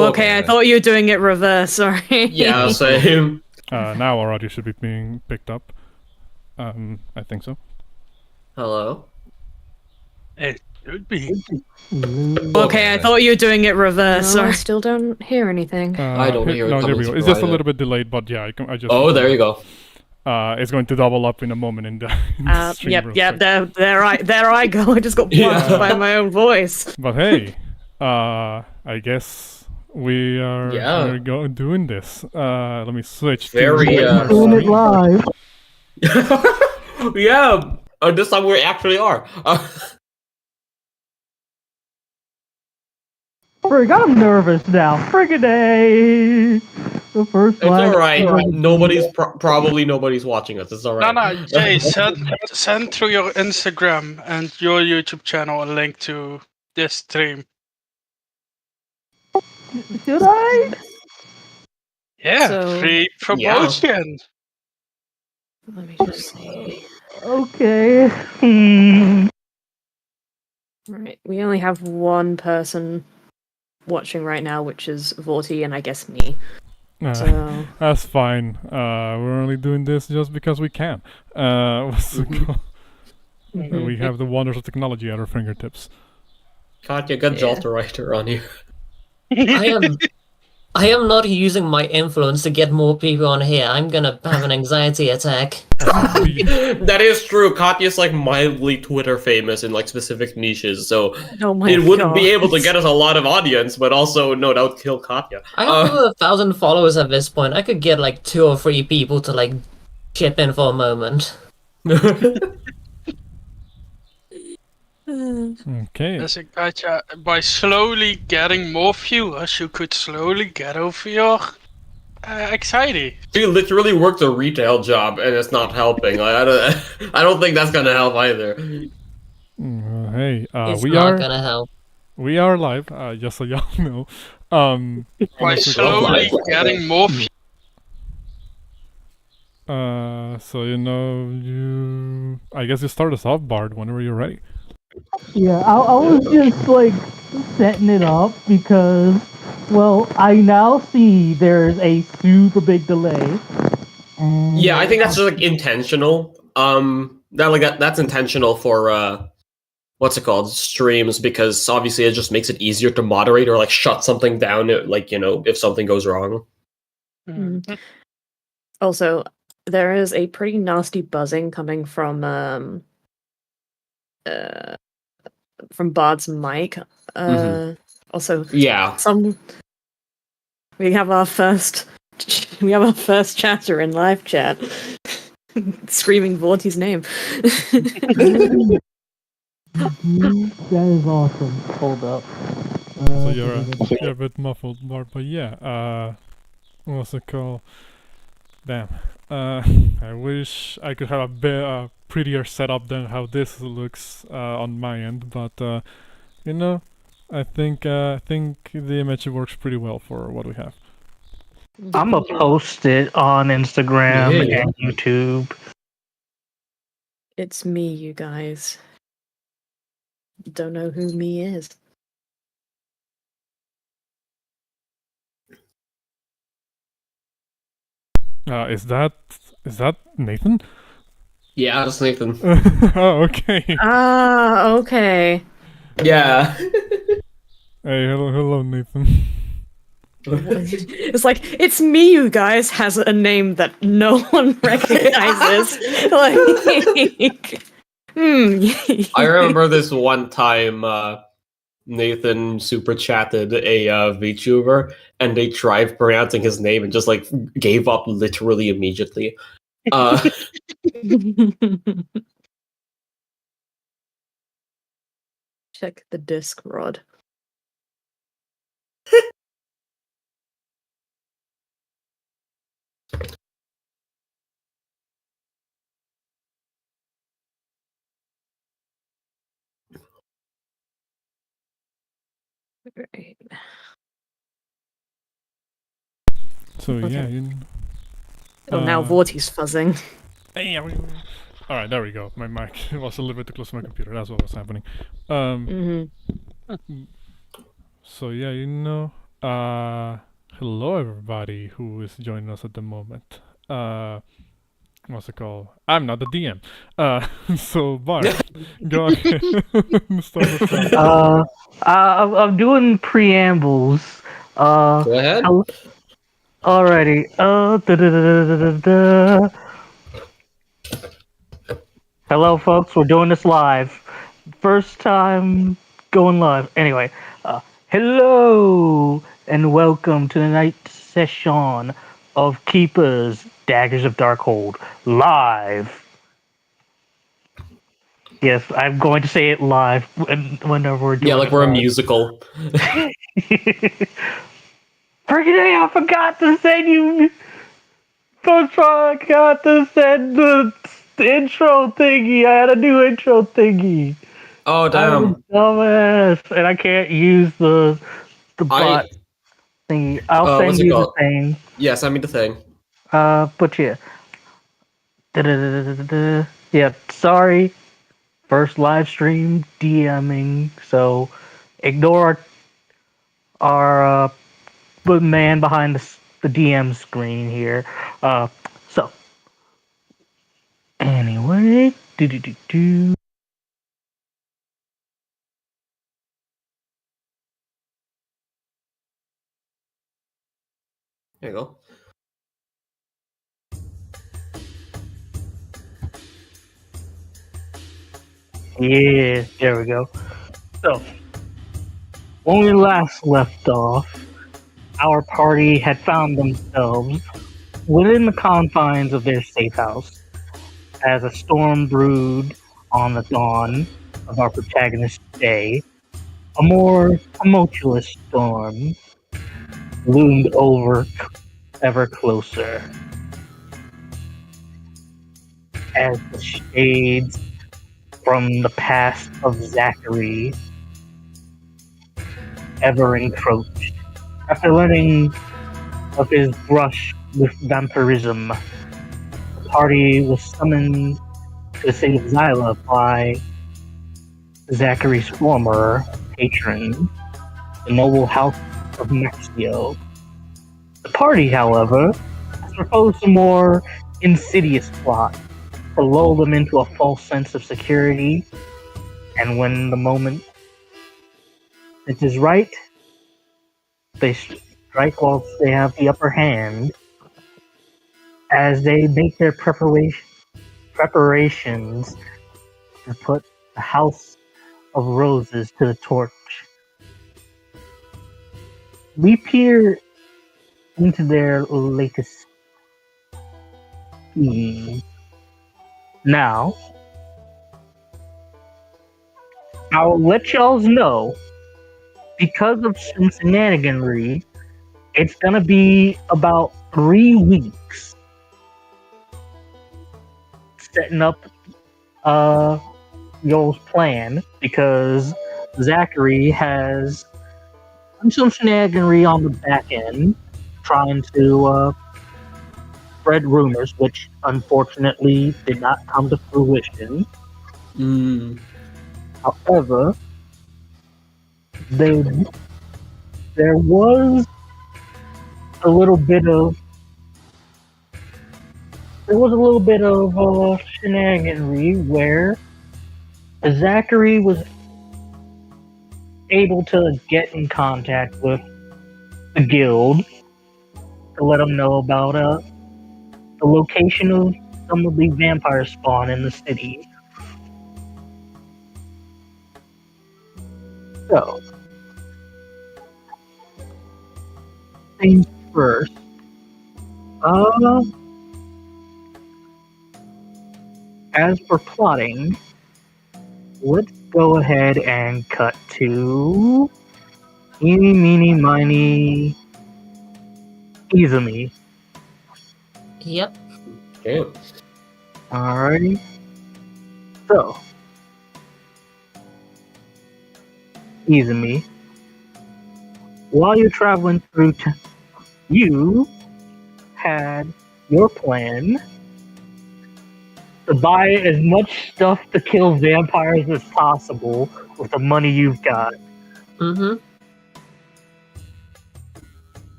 Okay, I thought you were doing it reverse, sorry. Yeah, same. Now our audio should be being picked up. I think so. Hello? It should be. Okay, I thought you were doing it reverse, No, I sorry. still don't hear anything. I don't hear it No, there coming we go. through It's just a either. little bit delayed, but yeah, I just... Oh, there you go. It's going to double up in a moment in the stream. Yep, real yep, quick. there I go. I just got blocked by my own voice. But hey, I guess we are doing this. Let me switch. Very, Doing it live. Yeah, this time we actually are. Frig, I'm nervous now. Frigaday! The first It's live. alright. Nobody's probably nobody's watching us. It's alright. No, Jay, send through your Instagram and your YouTube channel a link to this stream. Should I? Yeah, So- free promotion. Let me just see. Okay. Right, we only have one person watching right now, which is Vorti and I guess me. So That's fine. We're only doing this just because we can. What's it called? We have the wonders of technology at our fingertips. Katya, got Jolter Writer on you. I am not using my influence to get more people on here. I'm gonna have an anxiety attack. That is true. Katya's like mildly Twitter famous in like specific niches, so Oh my it wouldn't be God. able to get us a lot of audience, but also no, that would kill Katya. I have over 1,000 followers at this point. I could get like 2 or 3 people to like chip in for a moment. Okay. As a Katya, by slowly getting more viewers, you could slowly get over your anxiety. She literally worked a retail job and it's not helping. Like, I don't think that's gonna help either. Hey, It's we not are gonna help. we are live. Just so y'all know. By what's it slowly called? getting more viewers. So you. I guess you start us off, Bard, whenever you're ready. Yeah, I was just like setting it up because, well, I now see there's a super big delay. And Yeah, I think that's just like intentional. That's intentional for what's it called? Streams, because obviously it just makes it easier to moderate or like shut something down, like, you know, if something goes wrong. also, there is a pretty nasty buzzing coming from Bard's mic. Also, Yeah. we have our first chatter in live chat, screaming Vorti's name. that is awesome. Hold up. So you're a bit muffled, Bard, but yeah. What's it called? Damn. I wish I could have a bit prettier setup than how this looks on my end, but you know, I think the image works pretty well for what we have. I'm gonna post it on Instagram Yeah. and YouTube. It's me, you guys. Don't know who me is. Is that Nathan? Yeah, that's Nathan. Oh, okay. Ah, okay. Yeah. Hey, hello, Nathan. It's like, it's me, you guys, has a name that no one recognizes. I remember this one time Nathan super chatted a VTuber and they tried pronouncing his name and just like gave up literally immediately. Check the disc rod. Right. So Okay. yeah, Oh, now Vorti's fuzzing. Hey, alright, there we go. My mic was a little bit too close to my computer. That's what was happening. So yeah, Hello everybody who is joining us at the moment. What's it called? I'm not the DM. So Bart, go ahead. Start us off. I'm doing preambles. Go ahead. Alrighty. Da-da-da-da-da-da. Hello, folks. We're doing this live. First time going live. Anyway, hello and welcome to the night session of Keepers Daggers of Darkhold live. Yes, I'm going to say it live whenever we're doing Yeah, like it we're a live. musical. Freaking A, I forgot to send you. I forgot to send the intro thingy. I had a new intro thingy. Oh I'm a damn! dumbass, and I can't use the bot thingy. I'll send What's it you the called? thing. Yes, I mean the thing. But yeah. Da-da-da-da-da-da. Yeah, sorry. First live stream DMing, so ignore our man behind the DM screen here. So anyway, do. There you go. Yeah, there we go. So when we last left off, our party had found themselves within the confines of their safe house as a storm brewed on the dawn of our protagonist's day. A more tumultuous storm loomed over ever closer as the shades from the past of Zackary ever encroached. After learning of his brush with vampirism, the party was summoned to the city of Zyla by Zackary's former patron, the noble house of Maxios. The party, however, has proposed a more insidious plot to lull them into a false sense of security, and when the moment it is right, they strike whilst they have the upper hand as they make their preparations to put the House of Roses to the torch. We peer into their latest scheme. Now, I'll let y'all know, because of some shenaniganry, it's gonna be about 3 weeks setting up y'all's plan, because Zackary has done some shenaniganry on the back end, trying to spread rumors, which unfortunately did not come to fruition. However, there was a little bit of shenaniganry where Zackary was able to get in contact with the guild to let them know about the location of some of the vampire spawn in the city. So, things first. As for plotting, let's go ahead and cut to eeny, meeny, miny, Izumi. Yep. Okay. Alrighty. So, Izumi, while you're traveling through you had your plan to buy as much stuff to kill vampires as possible with the money you've got. Mm-hmm.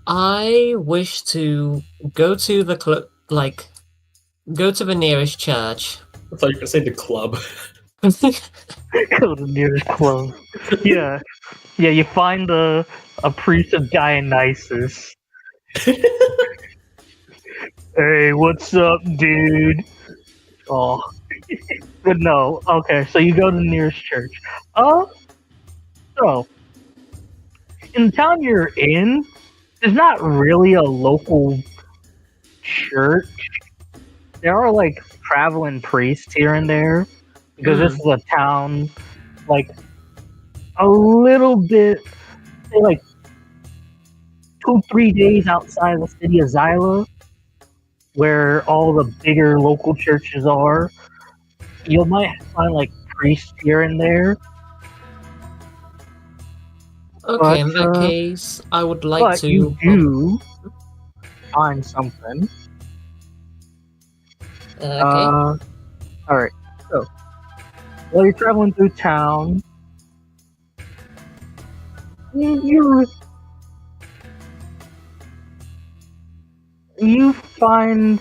I wish to go to the go to the nearest church. I thought you were gonna say the club. Go to the nearest club. Yeah. Yeah, you find a priest of Dionysus. Hey, what's up, dude? Oh. But no, okay, so you go to the nearest church. So, in the town you're in, there's not really a local church. There are, like, traveling priests here and there, because this is a town, like, a little bit, say, like, 2-3 days outside of the city of Zyla, where all the bigger local churches are. You might find, like, priests here and there. Okay, in that case, I would like But to. you do find something. Okay. Alright, so while you're traveling through town, you find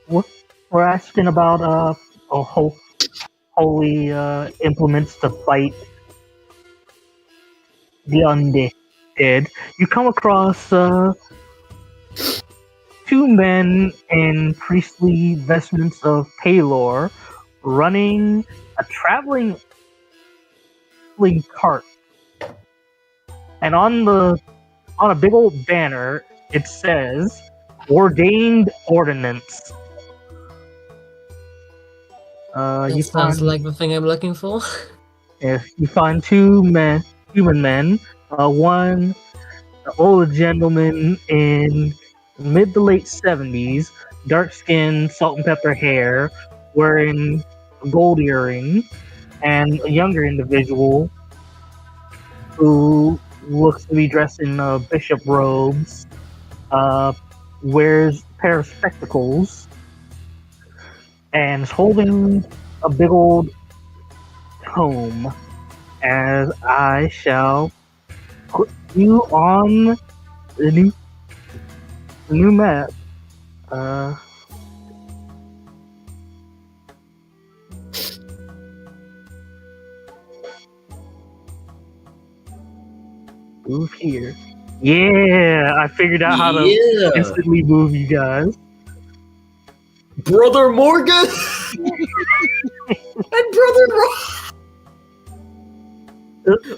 we're asking about holy implements to fight the undead. You come across 2 men in priestly vestments of Palor running a traveling cart. And on a big old banner, it says "Ordained Ordinance." That sounds like the thing I'm looking for. If you find 2 human men, one old gentleman in mid to late 70s, dark skin, salt and pepper hair, wearing a gold earring, and a younger individual who looks to be dressed in bishop robes, wears a pair of spectacles, and is holding a big old tome. As I shall put you on the new map. Move here. Yeah, I figured out how to instantly move you guys. Brother Morgan and Brother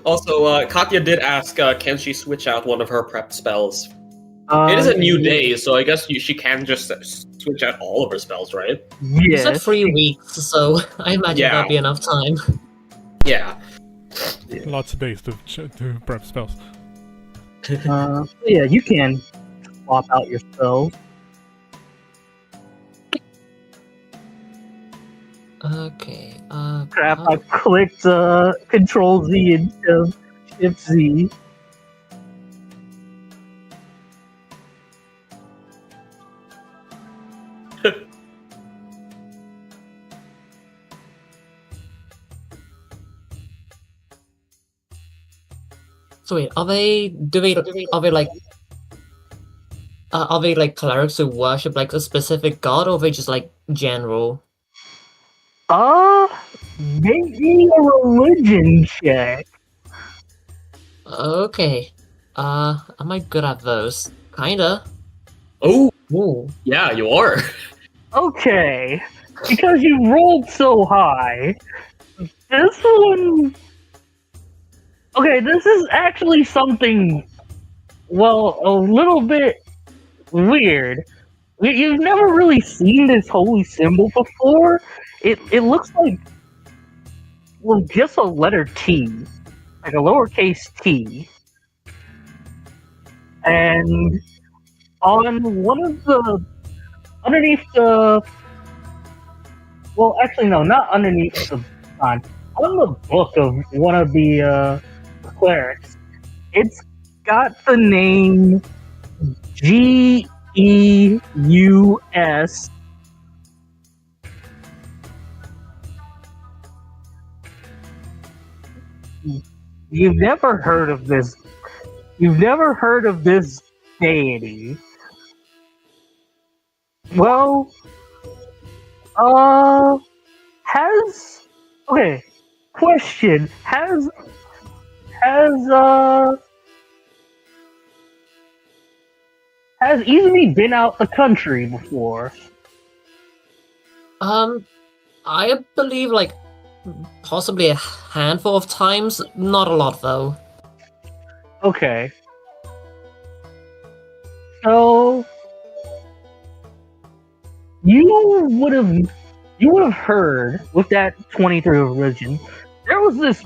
Also, Katya did ask, can she switch out one of her prep spells? It is a new day, so I guess she can just switch out all of her spells, right? You said 3 weeks, so I imagine that'll be enough time. Yeah. Lots of days to prep spells. Yeah, you can swap out your spells. Okay, Crap, I clicked Control Z instead of Shift Z. So wait, are they like clerics who worship like a specific god, or are they just like general? Maybe a religion check. Okay. Am I good at those? Kinda. Oh, Ooh. Yeah, you are. Okay, because you rolled so high, this one... Okay, this is actually something, well, a little bit weird. You've never really seen this holy symbol before. It looks like, well, just a letter T, like a lowercase t. And on one of the, underneath the, well, actually no, not underneath the sign, on the book of one of the clerics, it's got the name Geus. You've never heard of this. You've never heard of this deity. Well, okay, question, has Izumi been out the country before? I believe like possibly a handful of times, not a lot though. Okay. So you would have heard with that 23 religion, there was this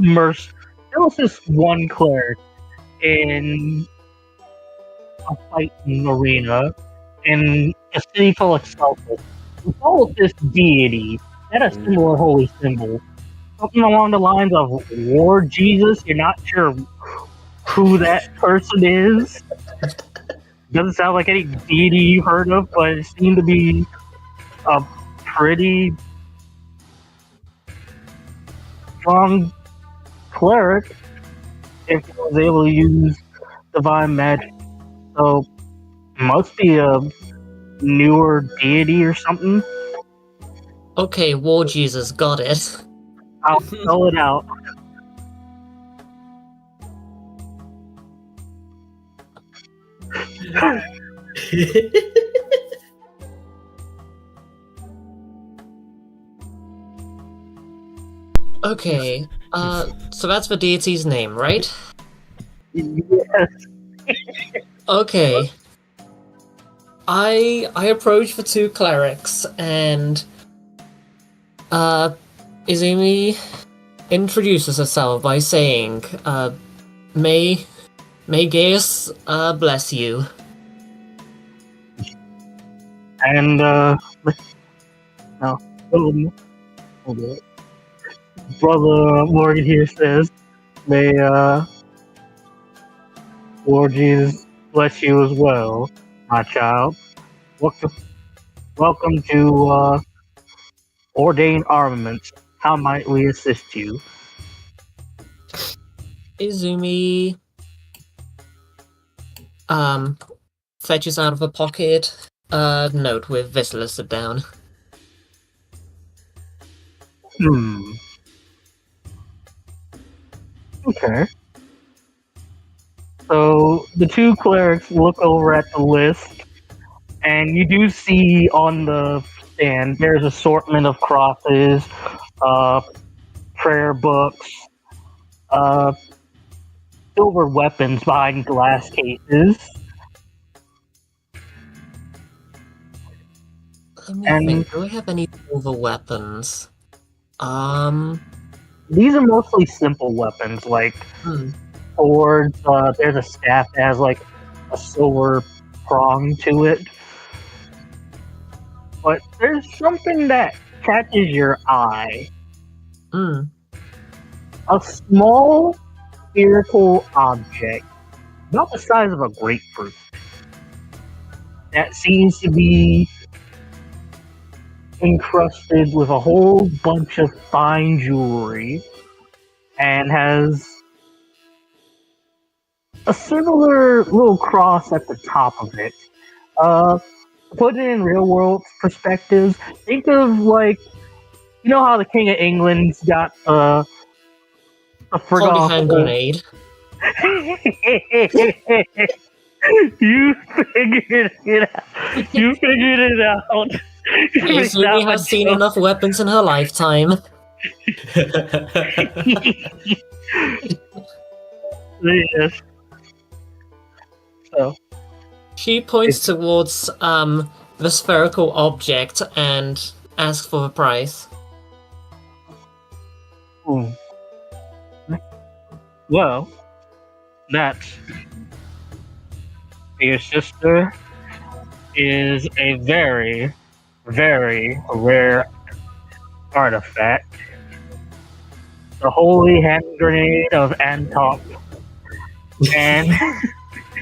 one cleric in a fighting arena in a city called Excelsis. We followed this deity that had a similar holy symbol. Something along the lines of War Jesus. You're not sure who that person is. Doesn't sound like any deity you've heard of, but it seemed to be a pretty strong cleric if he was able to use divine magic. So, must be a newer deity or something. Okay, War Jesus, got it. I'll spell it out. Okay, so that's the deity's name, right? Yes. Okay. I approach the two clerics and Izumi introduces herself by saying, may Gaius bless you. And no, hold on. Brother Morgan here says, may Lord Jesus bless you as well, my child. Welcome to Ordained Armaments. How might we assist you? Izumi fetches out of her pocket a note with this listed down. Okay. So the two clerics look over at the list, and you do see on the stand there's assortment of crosses, prayer books, silver weapons behind glass cases. Let me And- think, do I have any silver weapons? These are mostly simple weapons, like swords. There's a staff that has like a silver prong to it. But there's something that catches your eye. A small spherical object, about the size of a grapefruit, that seems to be encrusted with a whole bunch of fine jewelry and has a similar little cross at the top of it. Put it in real world perspectives, think of like, you know how the King of England's got a Holy hand grenade. You figured it out. You figured it out. Izumi has seen enough weapons in her lifetime. Yes. So She points towards the spherical object and asks for the price. Well, that, your sister, is a very, very rare artifact. The holy hand grenade of Antop. And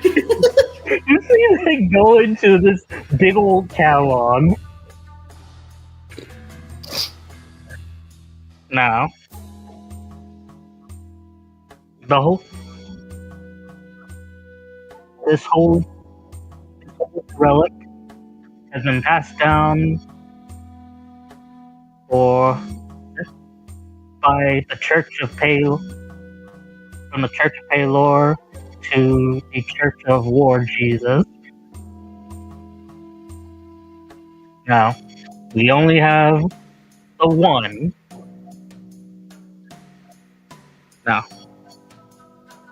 you see they go into this big old catalog. Now, this whole relic has been passed down by the Church of Pale, from the Church of Palor to the Church of War Jesus. Now, we only have the one. Now,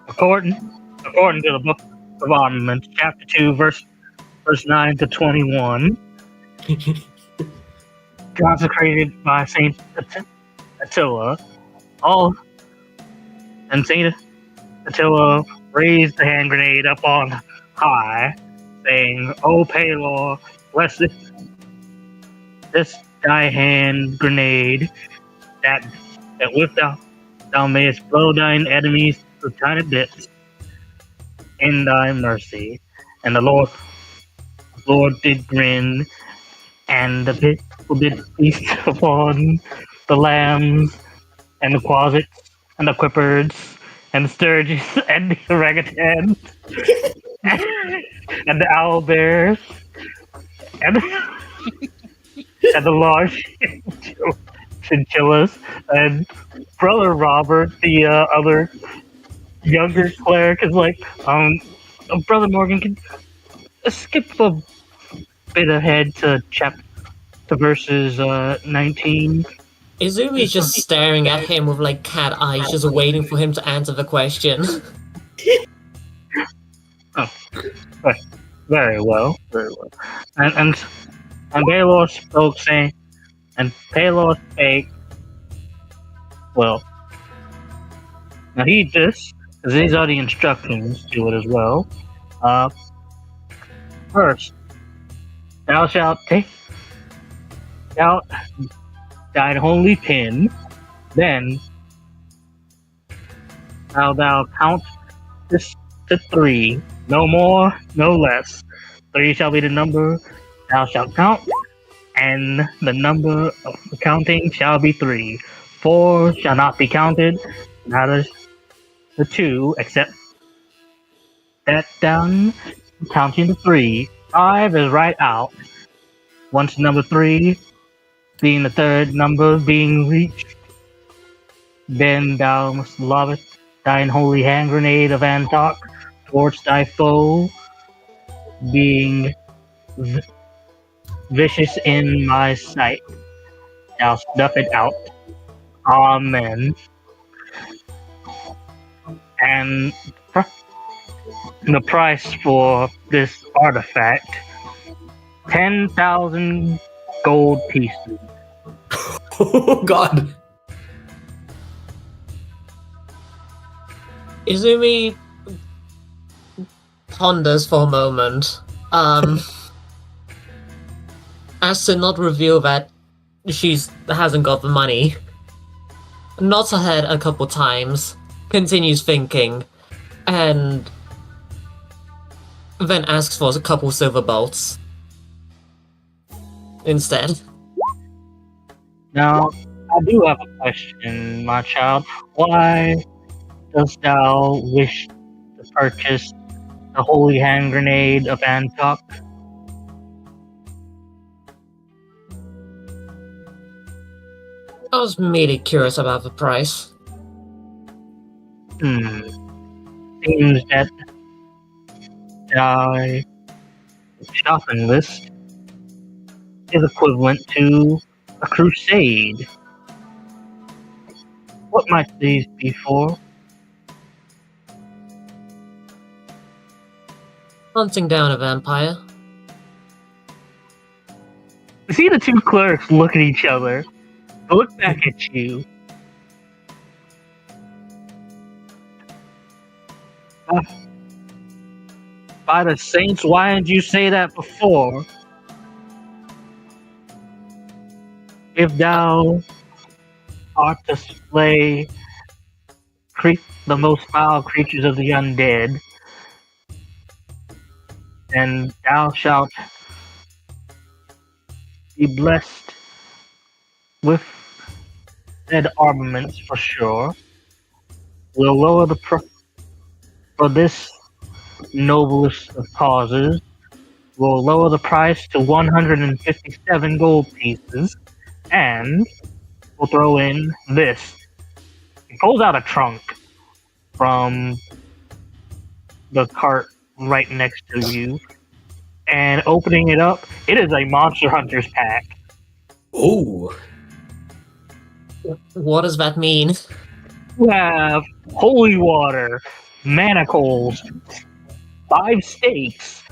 according to the Book of Armaments, chapter 2, verse 9 to 21, consecrated by Saint Attila, Saint Attila raised the hand grenade up on high, saying, "O Palor, bless this thy hand grenade, that with thou mayest blow thine enemies to tiny bits in thy mercy." And the Lord did grin, and the people did feast upon the lambs, and the quasits, and the quippards, and the sturges, and the orangutans, and the owlbears, and the large chinchillas, and Brother Robert, the other younger cleric, is like, Brother Morgan, can skip a bit ahead to verses 19. Izumi's just staring at him with like cat eyes, just waiting for him to answer the question. Very well. And Palor spoke, saying, and Palor spake, well, now heed this, because these are the instructions to it as well. First, thou shalt take out thine holy pin, then thou count this to 3, no more, no less. 3 shall be the number thou shalt count, and the number of the counting shall be 3. 4 shall not be counted, neither the 2, except that down counting to 3. 5 is right out. Once number 3, being the third number being reached, then thou must lob thine holy hand grenade of Antok towards thy foe, being vicious in my sight. Thou snuff it out. Amen. And the price for this artifact, 10,000 gold pieces. Oh God. Izumi ponders for a moment, as to not reveal that she hasn't got the money. Nods her head a couple times, continues thinking, and then asks for a couple silver bolts instead. Now, I do have a question, my child. Why dost thou wish to purchase the holy hand grenade of Antok? I was merely curious about the price. Seems that thy shopping list is equivalent to a crusade. What might these be for? Hunting down a vampire. See the two clerics look at each other, look back at you. By the saints, why didn't you say that before? If thou art to slay the most foul creatures of the undead, then thou shalt be blessed with said armaments for sure. We'll lower the for this noblest of causes. will lower the price to 157 gold pieces, and we'll throw in this. He pulls out a trunk from the cart right next to you, and opening it up, it is a Monster Hunter's pack. Ooh. What does that mean? You have holy water, manacles, 5 steaks,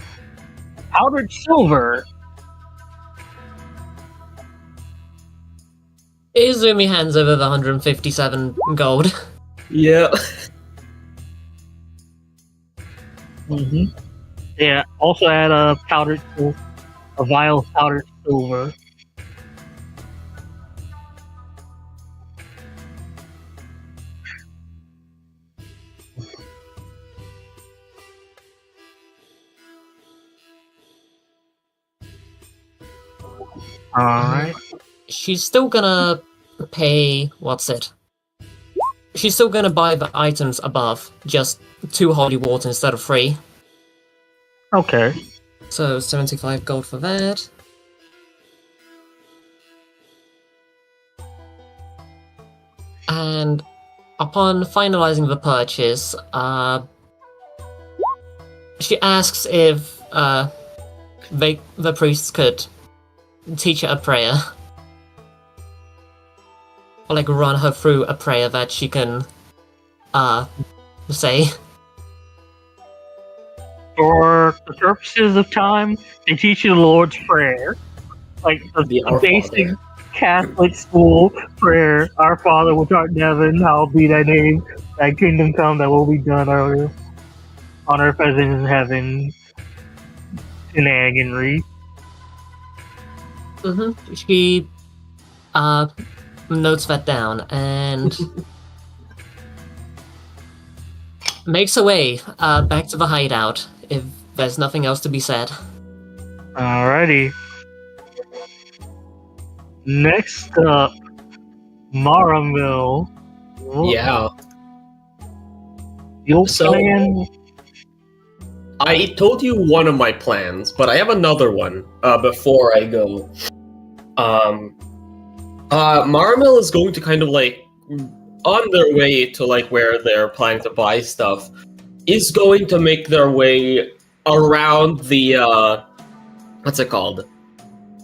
powdered silver. Izumi hands over the 157 gold. Yeah. Yeah, also add a vial of powdered silver. Alright. She's still gonna pay... what's it? She's still gonna buy the items above, just 2 holy water instead of 3. Okay. So 75 gold for that. And upon finalizing the purchase, she asks if the priests could teach her a prayer. Or like run her through a prayer that she can say. For the purposes of time, they teach you the Lord's Prayer. Like the Our basic Father. Catholic school prayer. Our Father which art in heaven, hallowed be thy name. Thy kingdom come, thy will be done on earth as it is in heaven. Shenaniganry. She notes that down and makes her way back to the hideout if there's nothing else to be said. Alrighty. Next up, Maramil. Yeah. You'll So- plan. I told you one of my plans, but I have another one before I go. Maramil is going to kind of like, on their way to like where they're planning to buy stuff, is going to make their way around the, what's it called?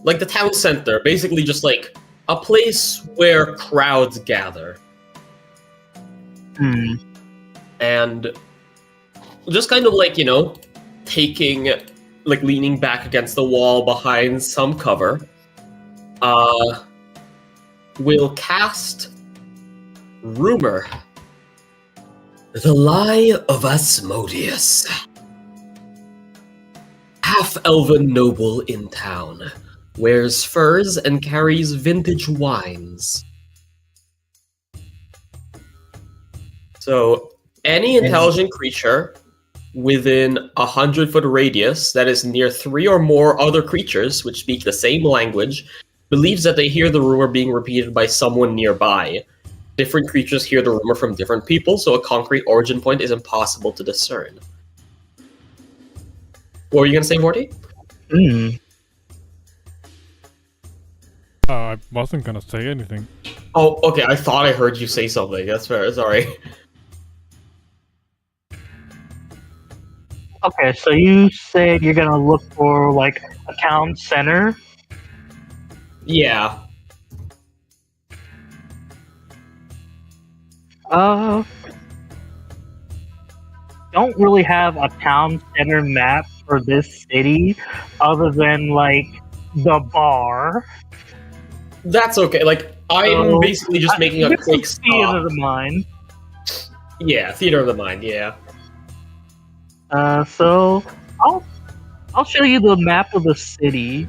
Like the town center, basically just like a place where crowds gather. And just kind of like, you know, taking, like leaning back against the wall behind some cover, will cast Rumor. The Lie of Asmodeus. Half-elven noble in town. Wears furs and carries vintage wines. So, any intelligent creature within 100-foot radius that is near 3 or more other creatures which speak the same language believes that they hear the rumor being repeated by someone nearby. Different creatures hear the rumor from different people, so a concrete origin point is impossible to discern. What were you going to say, Morty? I wasn't gonna say anything. Oh, okay, I thought I heard you say something. That's fair, sorry. Okay, so you said you're gonna look for like a town center. Yeah. Don't really have a town center map for this city, other than like the bar. That's okay. Like, I'm So, basically just making a This is quick theater stop. of the mind. Yeah, theater of the mind, yeah. So I'll show you the map of the city,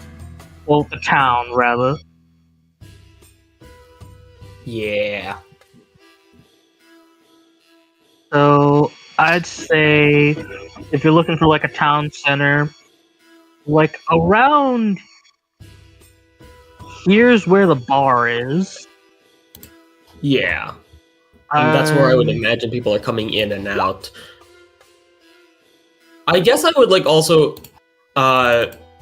well, the town rather. Yeah. So I'd say if you're looking for like a town center, like around here's where the bar is. Yeah. And that's where I would Um, imagine people are coming in and out. I guess I would like also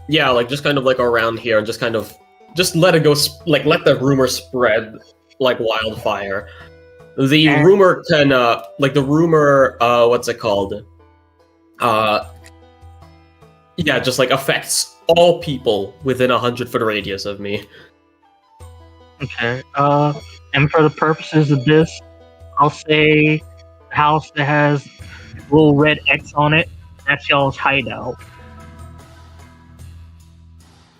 yeah, like just kind of like around here and just kind of just let it go, like let the rumor spread like wildfire. The rumor can, like the rumor, what's it called? Yeah, just like affects all people within 100-foot radius of me. Okay. And for the purposes of this, I'll say the house that has a little red X on it, that's y'all's hideout.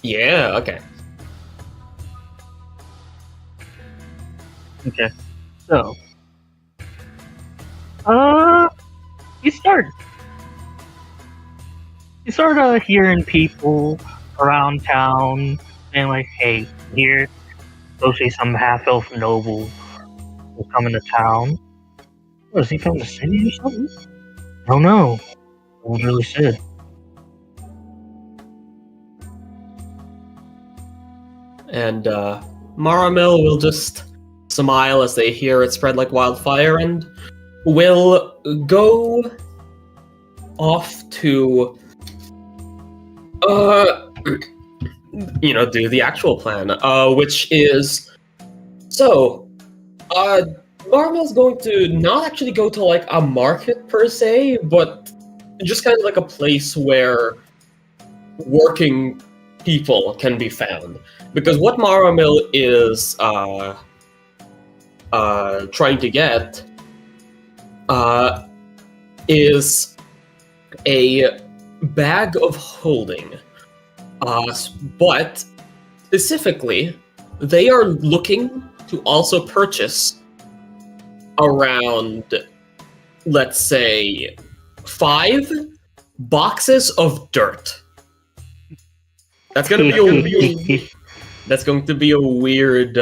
Yeah, okay. Okay. So, you start hearing people around town saying like, "Hey, here, especially some half-elf noble will come into town." What, is he from the city or something? I don't know. No one really said. And Maramil will just smile as they hear it spread like wildfire and will go off to do the actual plan, which is Maramil's going to not actually go to like a market per se, but just kind of like a place where working people can be found. Because what Maramil is trying to get is a bag of holding. But specifically, they are looking to also purchase around, let's say, 5 boxes of dirt. That's going to be a weird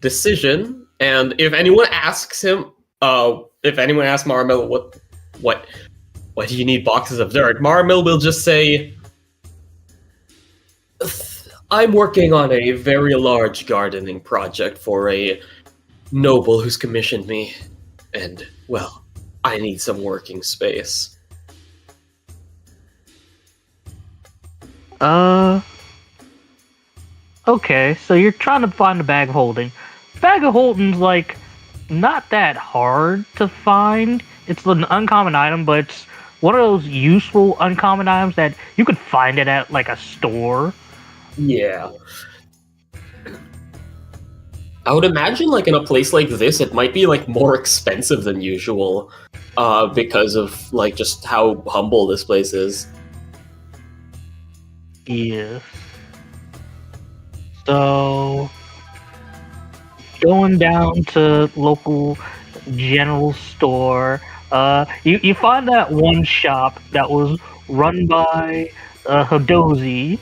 decision. And if anyone asks him, if anyone asks Maramil what do you need boxes of dirt, Maramil will just say, I'm working on a very large gardening project for a noble who's commissioned me, and, well, I need some working space. Okay, so you're trying to find a bag of holding. Bag of holding's, like, not that hard to find. It's an uncommon item, but it's one of those useful uncommon items that you could find it at, like, a store. Yeah. I would imagine, like, in a place like this, it might be, like, more expensive than usual, because of, like, just how humble this place is. Yeah. So, going down to local general store, you find that one shop that was run by Hadozi,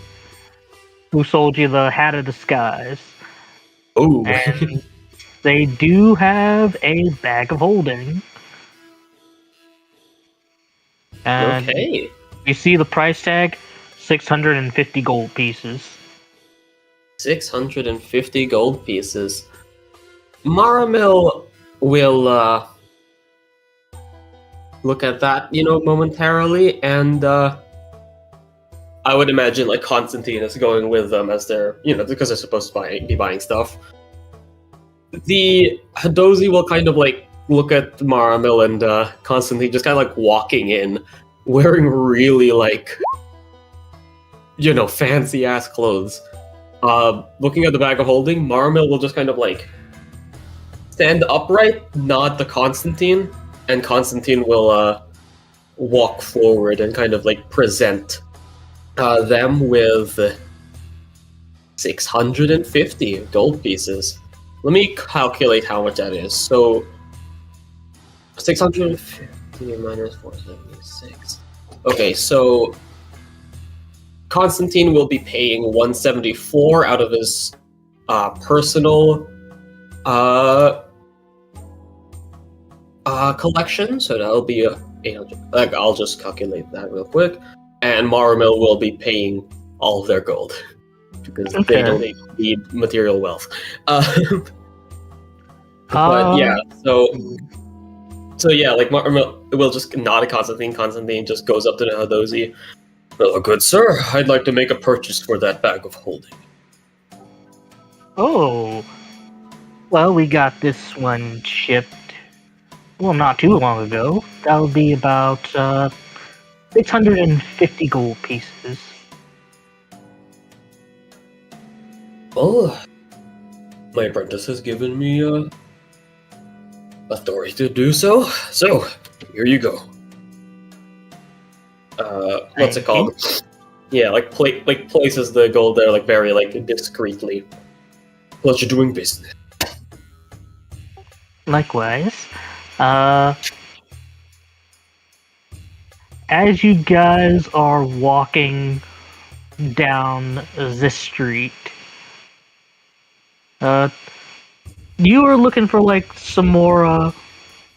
who sold you the Hat of Disguise. Oh. And they do have a bag of holding. And Okay. you see the price tag, 650 gold pieces. 650 gold pieces. Maramil will look at that, momentarily, and I would imagine like Constantine is going with them as they're, because they're supposed to be buying stuff. The Hadozi will kind of like look at Maramil and Constantine just kind of like walking in, wearing really like, fancy ass clothes. Looking at the bag of holding, Maramil will just kind of like stand upright, nod to Constantine, and Constantine will walk forward and kind of like present them with 650 gold pieces. Let me calculate how much that is. So 650 minus 476. Okay, so Constantine will be paying 174 out of his personal collection, so that'll be 800. Like, I'll just calculate that real quick. And Maramil will be paying all of their gold because they don't need material wealth. But yeah, so yeah, like Maramil will just nod at Constantine. Constantine just goes up to the Hadozi. Oh, good sir. I'd like to make a purchase for that bag of holding. Oh, well, we got this one shipped, well, not too long ago. That would be about 650 gold pieces. Well, my apprentice has given me authority to do so. So, here you go. What's it called? Yeah, places the gold there like very like discreetly. Pleasure doing business. Likewise. As you guys are walking down this street, you are looking for like some more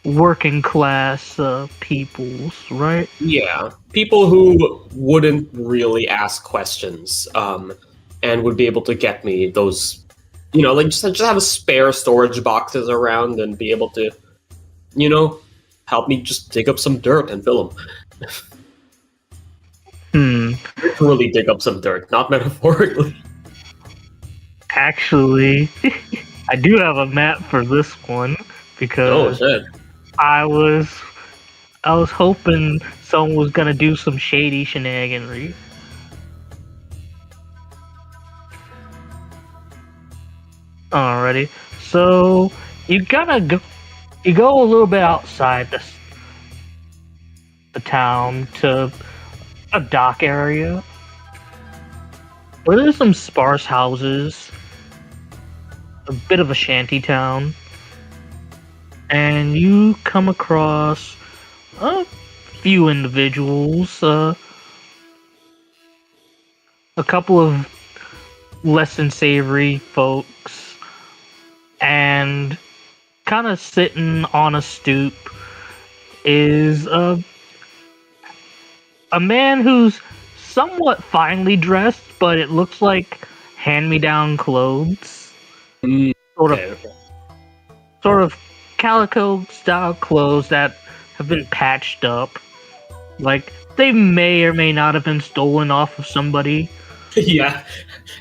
working class peoples, right? Yeah, people who wouldn't really ask questions, and would be able to get me those, like just have a spare storage boxes around and be able to, help me just dig up some dirt and fill them. Literally dig up some dirt, not metaphorically. Actually, I do have a map for this one because I was hoping someone was gonna do some shady shenaniganry. Alrighty, so you go a little bit outside the town to a dock area where there's some sparse houses, a bit of a shanty town, and you come across a few individuals, a couple of less than savory folks, and kind of sitting on a stoop is a man who's somewhat finely dressed, but it looks like hand-me-down clothes. Sort of calico style clothes that have been patched up. Like they may or may not have been stolen off of somebody. Yeah,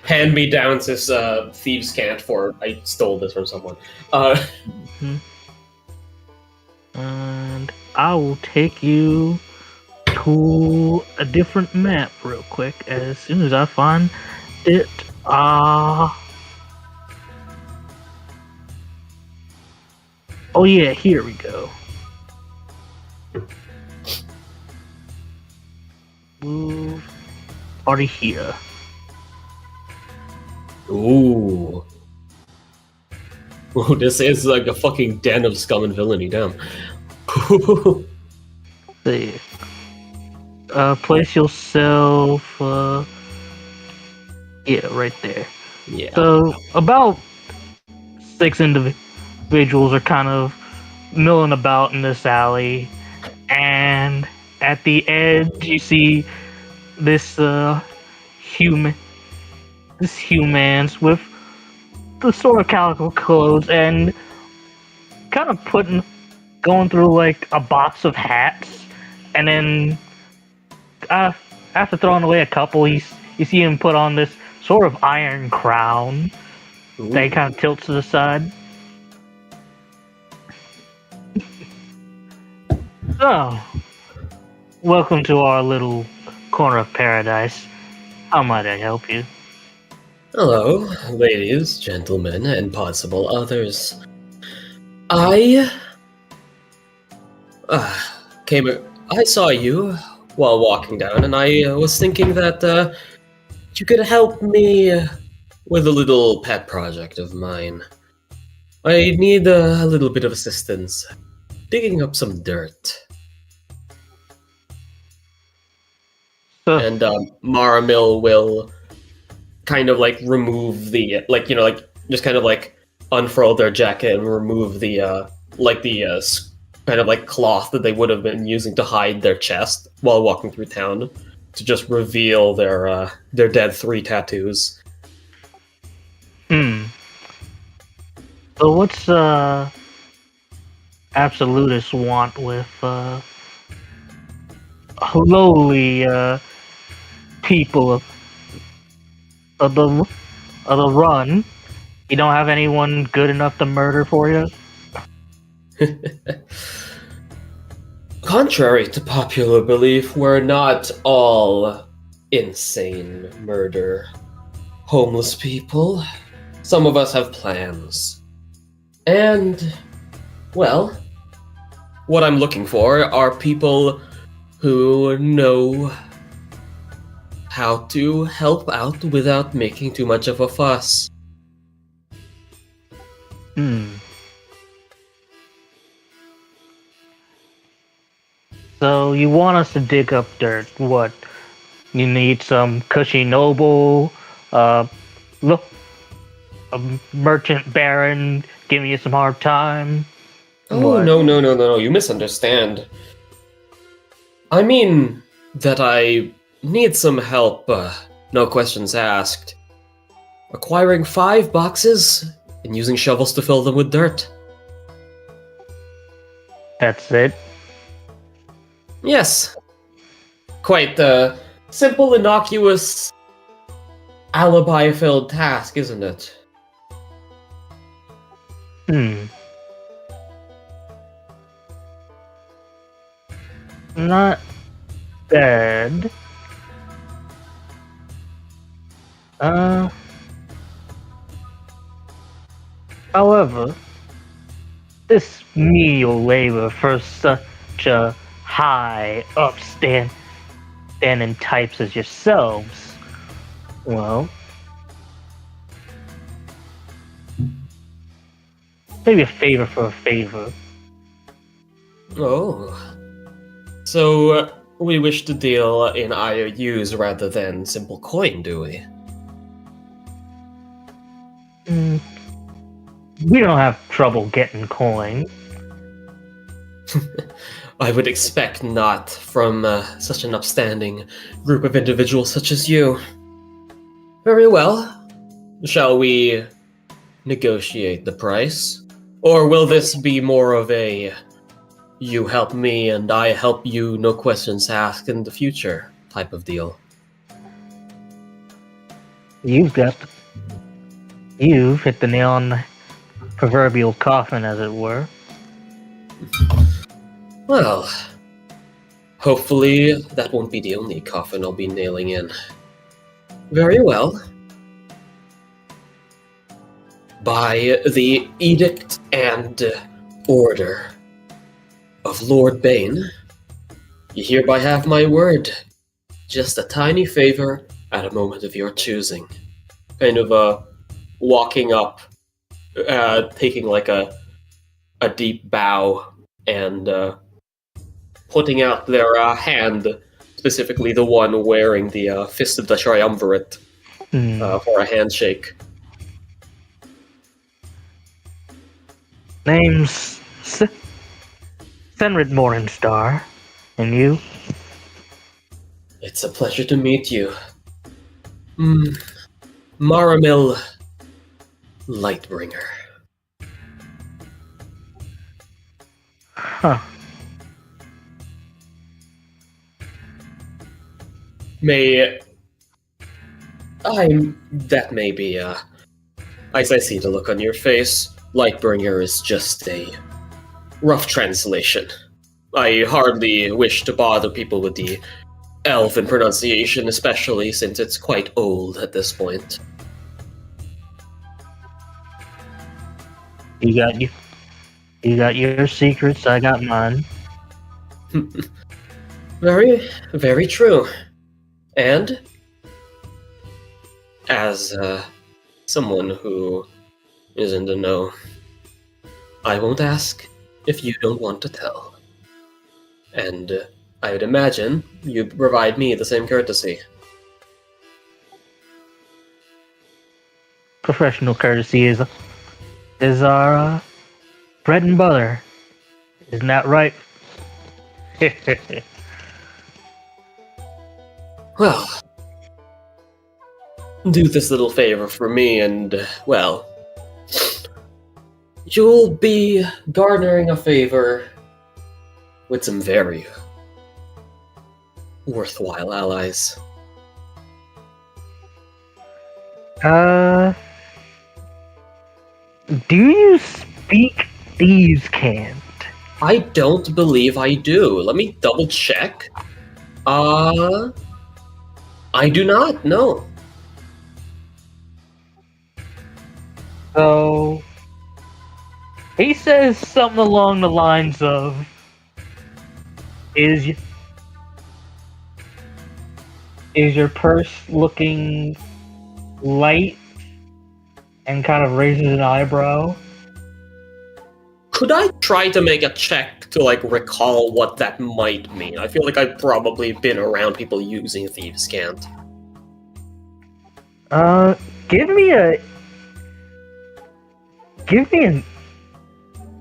hand me downs this thieves' cant for I stole this from someone. And I will take you to a different map real quick as soon as I find it. Oh yeah, here we go. Move party here. Ooh. Oh, this is like a fucking den of scum and villainy, damn. See. Place yourself, yeah, right there. Yeah. So, about 6 individuals are kind of milling about in this alley, and at the edge you see this humans with the sort of calico clothes and kind of going through like a box of hats, and then after throwing away a couple, you see him put on this sort of iron crown. Ooh. That he kind of tilts to the side. So, welcome to our little corner of paradise. How might I help you? Hello, ladies, gentlemen, and possible others. I saw you while walking down, and I was thinking that you could help me with a little pet project of mine. I need a little bit of assistance digging up some dirt. And Maramil will kind of like remove the just kind of like unfurl their jacket and remove the kind of like cloth that they would have been using to hide their chest while walking through town, to just reveal their dead 3 tattoos. So what's Absolutus want with lowly people of the run. You don't have anyone good enough to murder for you? Contrary to popular belief, we're not all insane murder homeless people. Some of us have plans. And, well, what I'm looking for are people who know how to help out without making too much of a fuss. So you want us to dig up dirt? What? You need some cushy noble, look, a merchant baron giving you some hard time? Oh, What? no, you misunderstand. I mean that I need some help, no questions asked. Acquiring 5 boxes and using shovels to fill them with dirt. That's it? Yes. Quite a simple, innocuous, alibi-filled task, isn't it? Not bad. However, this menial labor for such a high, upstanding types as yourselves, well, maybe a favor for a favor. Oh. So, we wish to deal in IOUs rather than simple coin, do we? We don't have trouble getting coin. I would expect not from such an upstanding group of individuals such as you. Very well. Shall we negotiate the price? Or will this be more of a you help me and I help you, no questions asked in the future type of deal? You've hit the nail on the proverbial coffin, as it were. Well, hopefully that won't be the only coffin I'll be nailing in. Very well. By the edict and order of Lord Bane, you hereby have my word. Just a tiny favor at a moment of your choosing. Kind of walking up, taking like a deep bow and putting out their hand, specifically the one wearing the Fist of the Triumvirate, for a handshake. Name's Fenrid Morningstar, and you? It's a pleasure to meet you. Maramil Lightbringer. Huh. That may be, as I see the look on your face, Lightbringer is just a rough translation. I hardly wish to bother people with the elven pronunciation, especially since it's quite old at this point. You got your secrets, I got mine. Very, very true. And as someone who is in the know, I won't ask if you don't want to tell. And I would imagine you'd provide me the same courtesy. Professional courtesy is our bread and butter. Isn't that right? Well, do this little favor for me and, well, you'll be garnering a favor with some very worthwhile allies. Do you speak thieves' cant? I don't believe I do. Let me double check. I do not. No. So he says something along the lines of, "Is your purse looking light?" And kind of raises an eyebrow. Could I try to make a check to like recall what that might mean? I feel like I've probably been around people using thieves' cant. Give me an.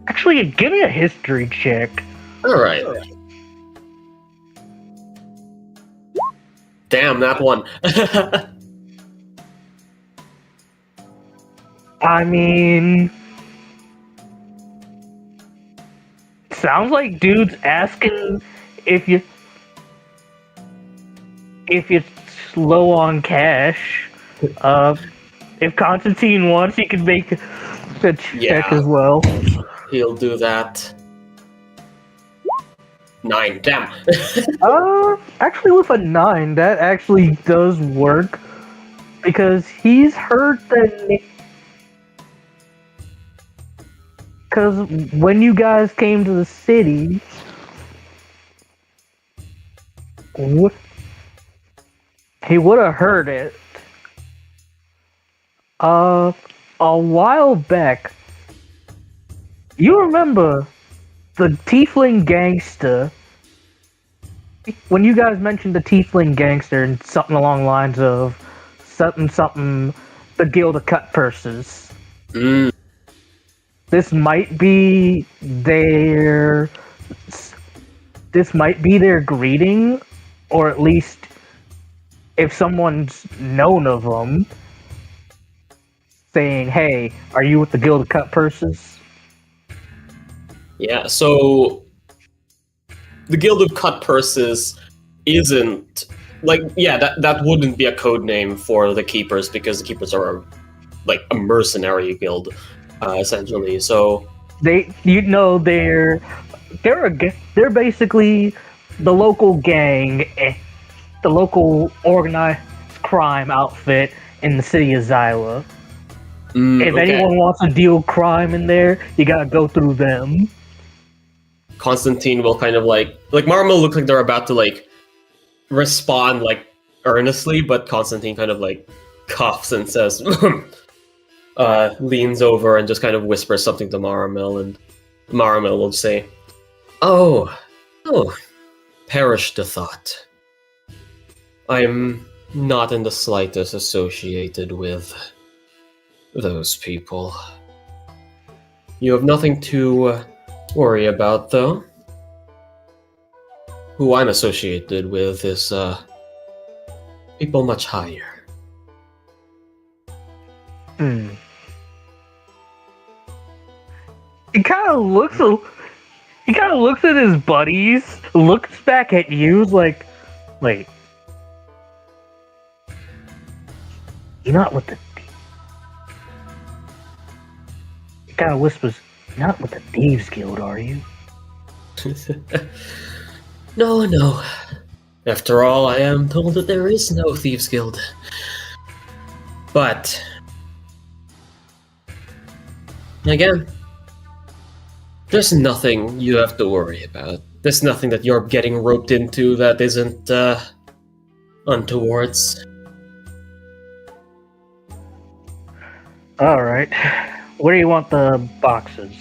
Actually, give me a history check. All right. Damn, that one. I mean, sounds like dude's asking if you're low on cash. If Constantine wants, he can make a check as well. He'll do that. 9. Damn. Actually, with a 9, that actually does work because he's heard that. Because when you guys came to the city, he would have heard it. A while back, you remember the Tiefling gangster? When you guys mentioned the Tiefling gangster and something along the lines of something, the Guild of Cut Purses. This might be their greeting, or at least if someone's known of them, saying, "Hey, are you with the Guild of Cut Purses?" Yeah, so the Guild of Cut Purses isn't that wouldn't be a code name for the Keepers because the Keepers are like a mercenary guild. Essentially, so they're basically the local gang, the local organized crime outfit in the city of Zyla. If anyone wants to deal crime in there, you gotta go through them. Constantine will kind of like Maramil looks like they're about to like respond like earnestly, but Constantine kind of like coughs and says. Leans over and just kind of whispers something to Maramil, and Maramil will say, Oh, perish the thought. I'm not in the slightest associated with those people. You have nothing to worry about, though. Who I'm associated with is people much higher. He kind of looks at his buddies, looks back at you, like, wait, you're not with the. He kind of whispers, "You're not with the Thieves Guild, are you?" No. After all, I am told that there is no Thieves Guild. But again, there's nothing you have to worry about. There's nothing that you're getting roped into that isn't untowards. Alright. Where do you want the boxes?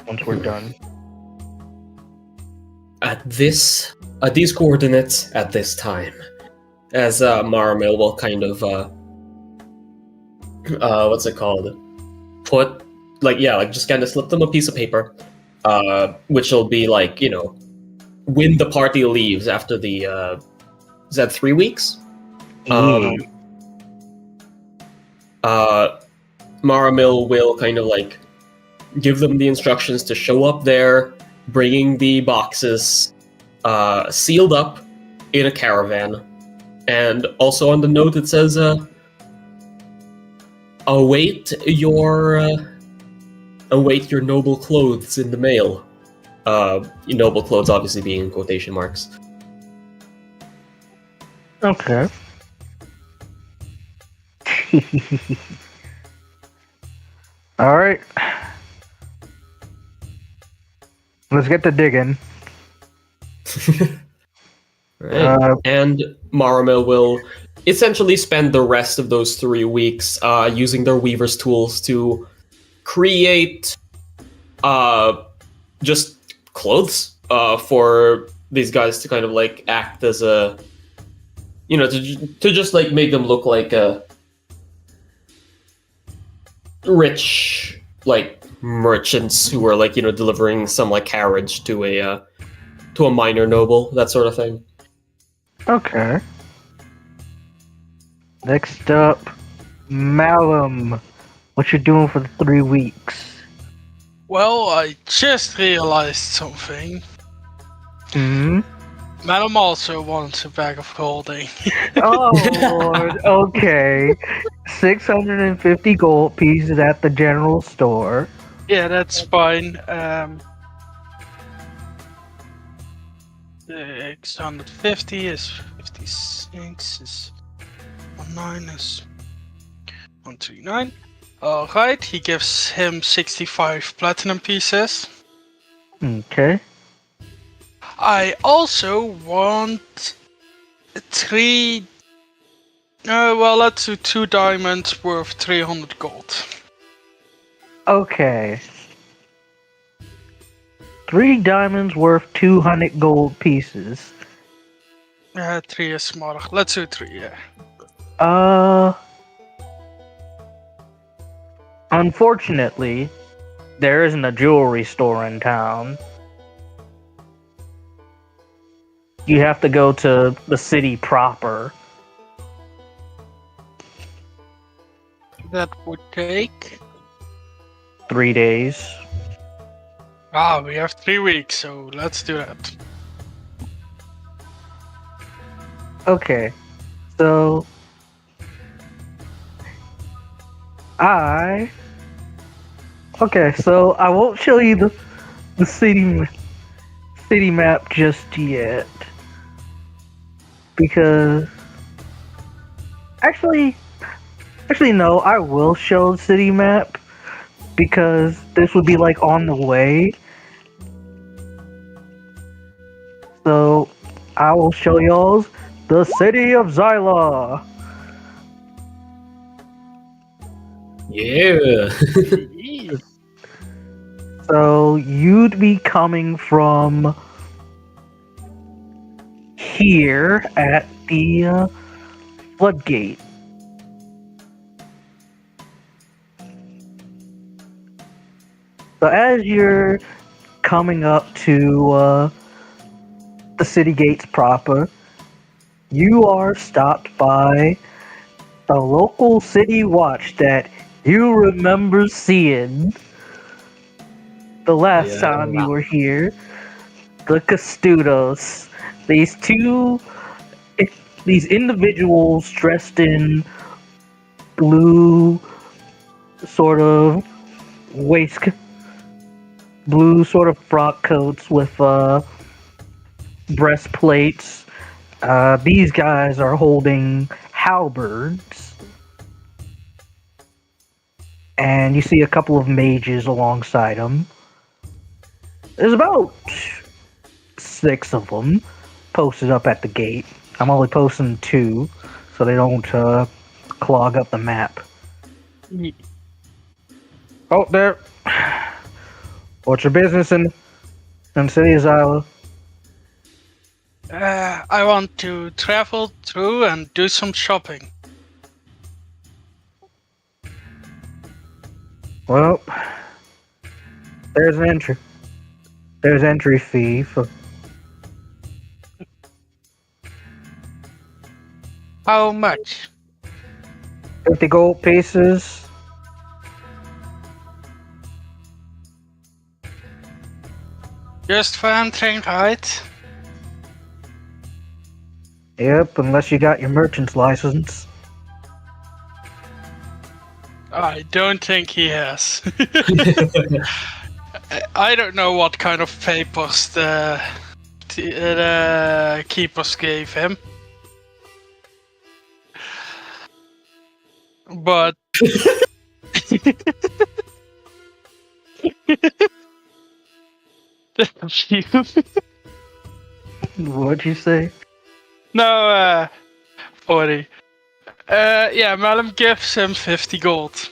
Once we're done. At these coordinates, at this time. As Maramil will kind of what's it called? Put just kind of slip them a piece of paper, which will be like, when the party leaves after the, is that 3 weeks? Maramil will kind of like give them the instructions to show up there, bringing the boxes sealed up in a caravan. And also on the note it says, await your noble clothes in the mail. Noble clothes obviously being in quotation marks. Okay. All right. Let's get to digging. Right. And Maramil will essentially spend the rest of those 3 weeks using their weaver's tools to create just clothes for these guys to kind of like act as a, to just like make them look like a rich like merchants who are like delivering some like carriage to a minor noble, that sort of thing. Okay. Next up, Malum. What you doing for the 3 weeks? Well, I just realized something. Hmm. Malum also wants a bag of holding. Oh Lord. Okay. 650 gold pieces at the general store. Yeah, that's fine. The 650 is 56 is 19 is 139. Alright, he gives him 65 platinum pieces. Okay. I also want 3. Well, let's do 2 diamonds worth 300 gold. Okay. 3 diamonds worth 200 gold pieces. 3 is smaller. Let's do 3, yeah. Unfortunately, there isn't a jewelry store in town. You have to go to the city proper. That would take. 3 days. We have 3 weeks, so let's do that. Okay. So I won't show you the city map just yet, because actually no, I will show the city map because this would be like on the way. So I will show y'all the city of Zyla. Yeah. So you'd be coming from here at the floodgate. So as you're coming up to the city gates proper, you are stopped by the local city watch that you remember seeing the last time you were here. The Custodos. These individuals dressed in blue sort of blue sort of frock coats with breastplates. These guys are holding halberds. And you see a couple of mages alongside them. There's about 6 of them posted up at the gate. I'm only posting 2, so they don't clog up the map. Oh, there. What's your business in City of Zyla? I want to travel through and do some shopping. Well, there's an entry. There's entry fee for. How much? 50 gold pieces. Just for entering, right? Yep, unless you got your merchant's license. I don't think he has. I don't know what kind of papers the keepers gave him. But What'd you say? no, 40. Yeah, Malum gives him 50 gold.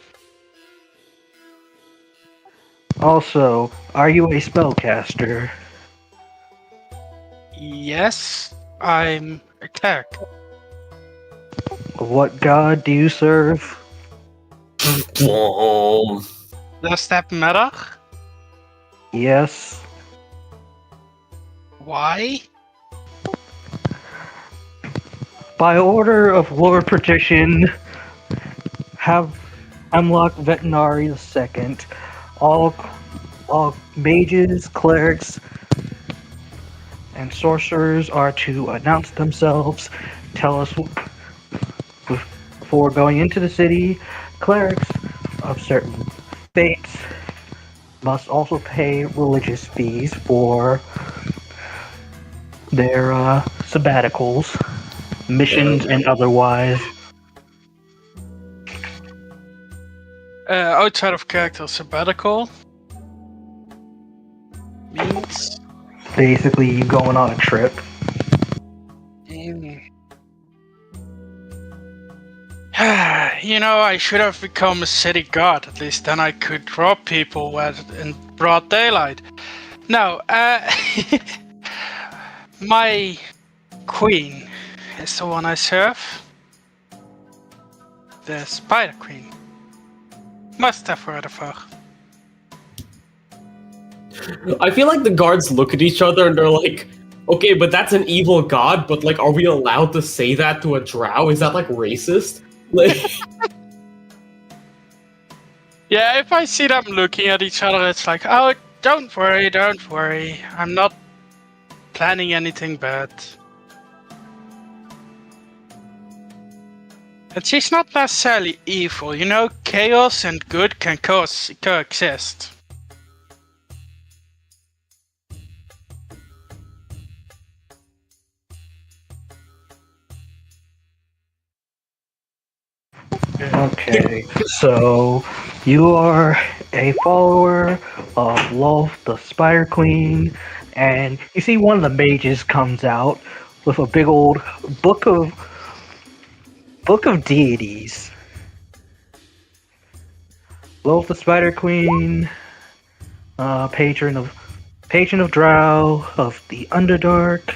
Also, are you a spellcaster? Yes, I'm a cleric. What god do you serve? Boom. Does that matter? Yes. Why? By order of Lord Perdition, have Hemlock Veterinary II, all mages, clerics, and sorcerers are to announce themselves, tell us before going into the city. Clerics of certain faiths must also pay religious fees for their sabbaticals, missions, and otherwise. Outside of character sabbatical means Basically, you going on a trip. You know, I should have become a city guard. At least then I could rob people in broad daylight. No, my queen is the one I serve. The Spider Queen. Must have heard of her. I feel like the guards look at each other and they're like, okay, but that's an evil god, but like, are we allowed to say that to a drow? Is that like racist? Like, Yeah, if I see them looking at each other, it's like, oh, don't worry, don't worry. I'm not planning anything bad. And she's not necessarily evil, you know, chaos and good can coexist. Okay, so you are a follower of Lolth the Spider Queen, and you see one of the mages comes out with a big old book of deities. Lolth the Spider Queen, patron of Drow, of the Underdark,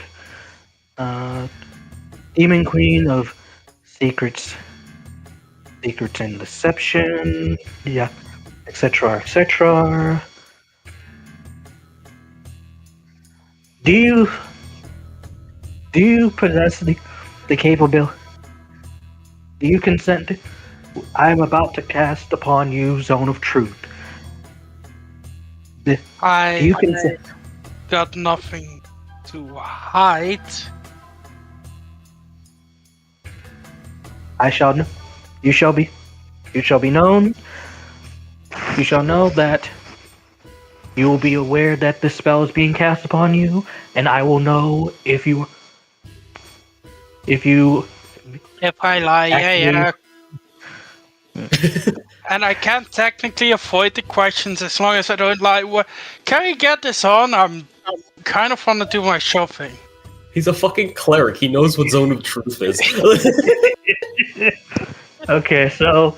Demon Queen of Secrets and Deception, yeah, etc., etc. Do you possess the capability? Do you consent? I am about to cast upon you Zone of Truth. Do you consent? Got nothing to hide. I shall know. You shall be known. You shall know that you will be aware that this spell is being cast upon you, and I will know if I lie, yeah. actually- And I can't technically avoid the questions as long as I don't lie. Can we get this on? I'm kind of want to do my shopping. he's a fucking cleric. He knows what Zone of Truth is. Okay, so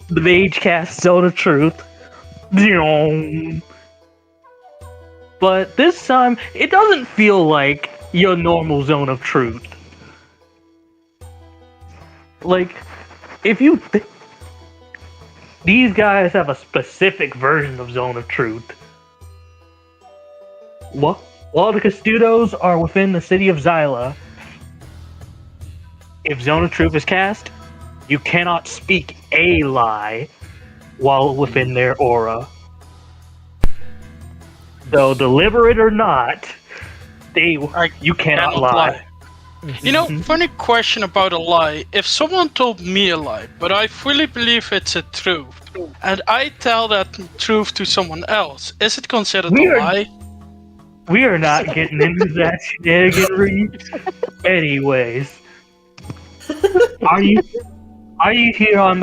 the mage casts Zone of Truth. But this time, it doesn't feel like your normal Zone of Truth. Like, if you... These guys have a specific version of Zone of Truth. While the Custodos are within the city of Zyla, if Zone of Truth is cast, you cannot speak a lie while within their aura. Though deliberate or not, you cannot lie. You know, funny question about a lie. If someone told me a lie, but I fully believe it's a truth, and I tell that truth to someone else, is it considered a lie? We are not getting into that shenaniganry. Anyways, are you here on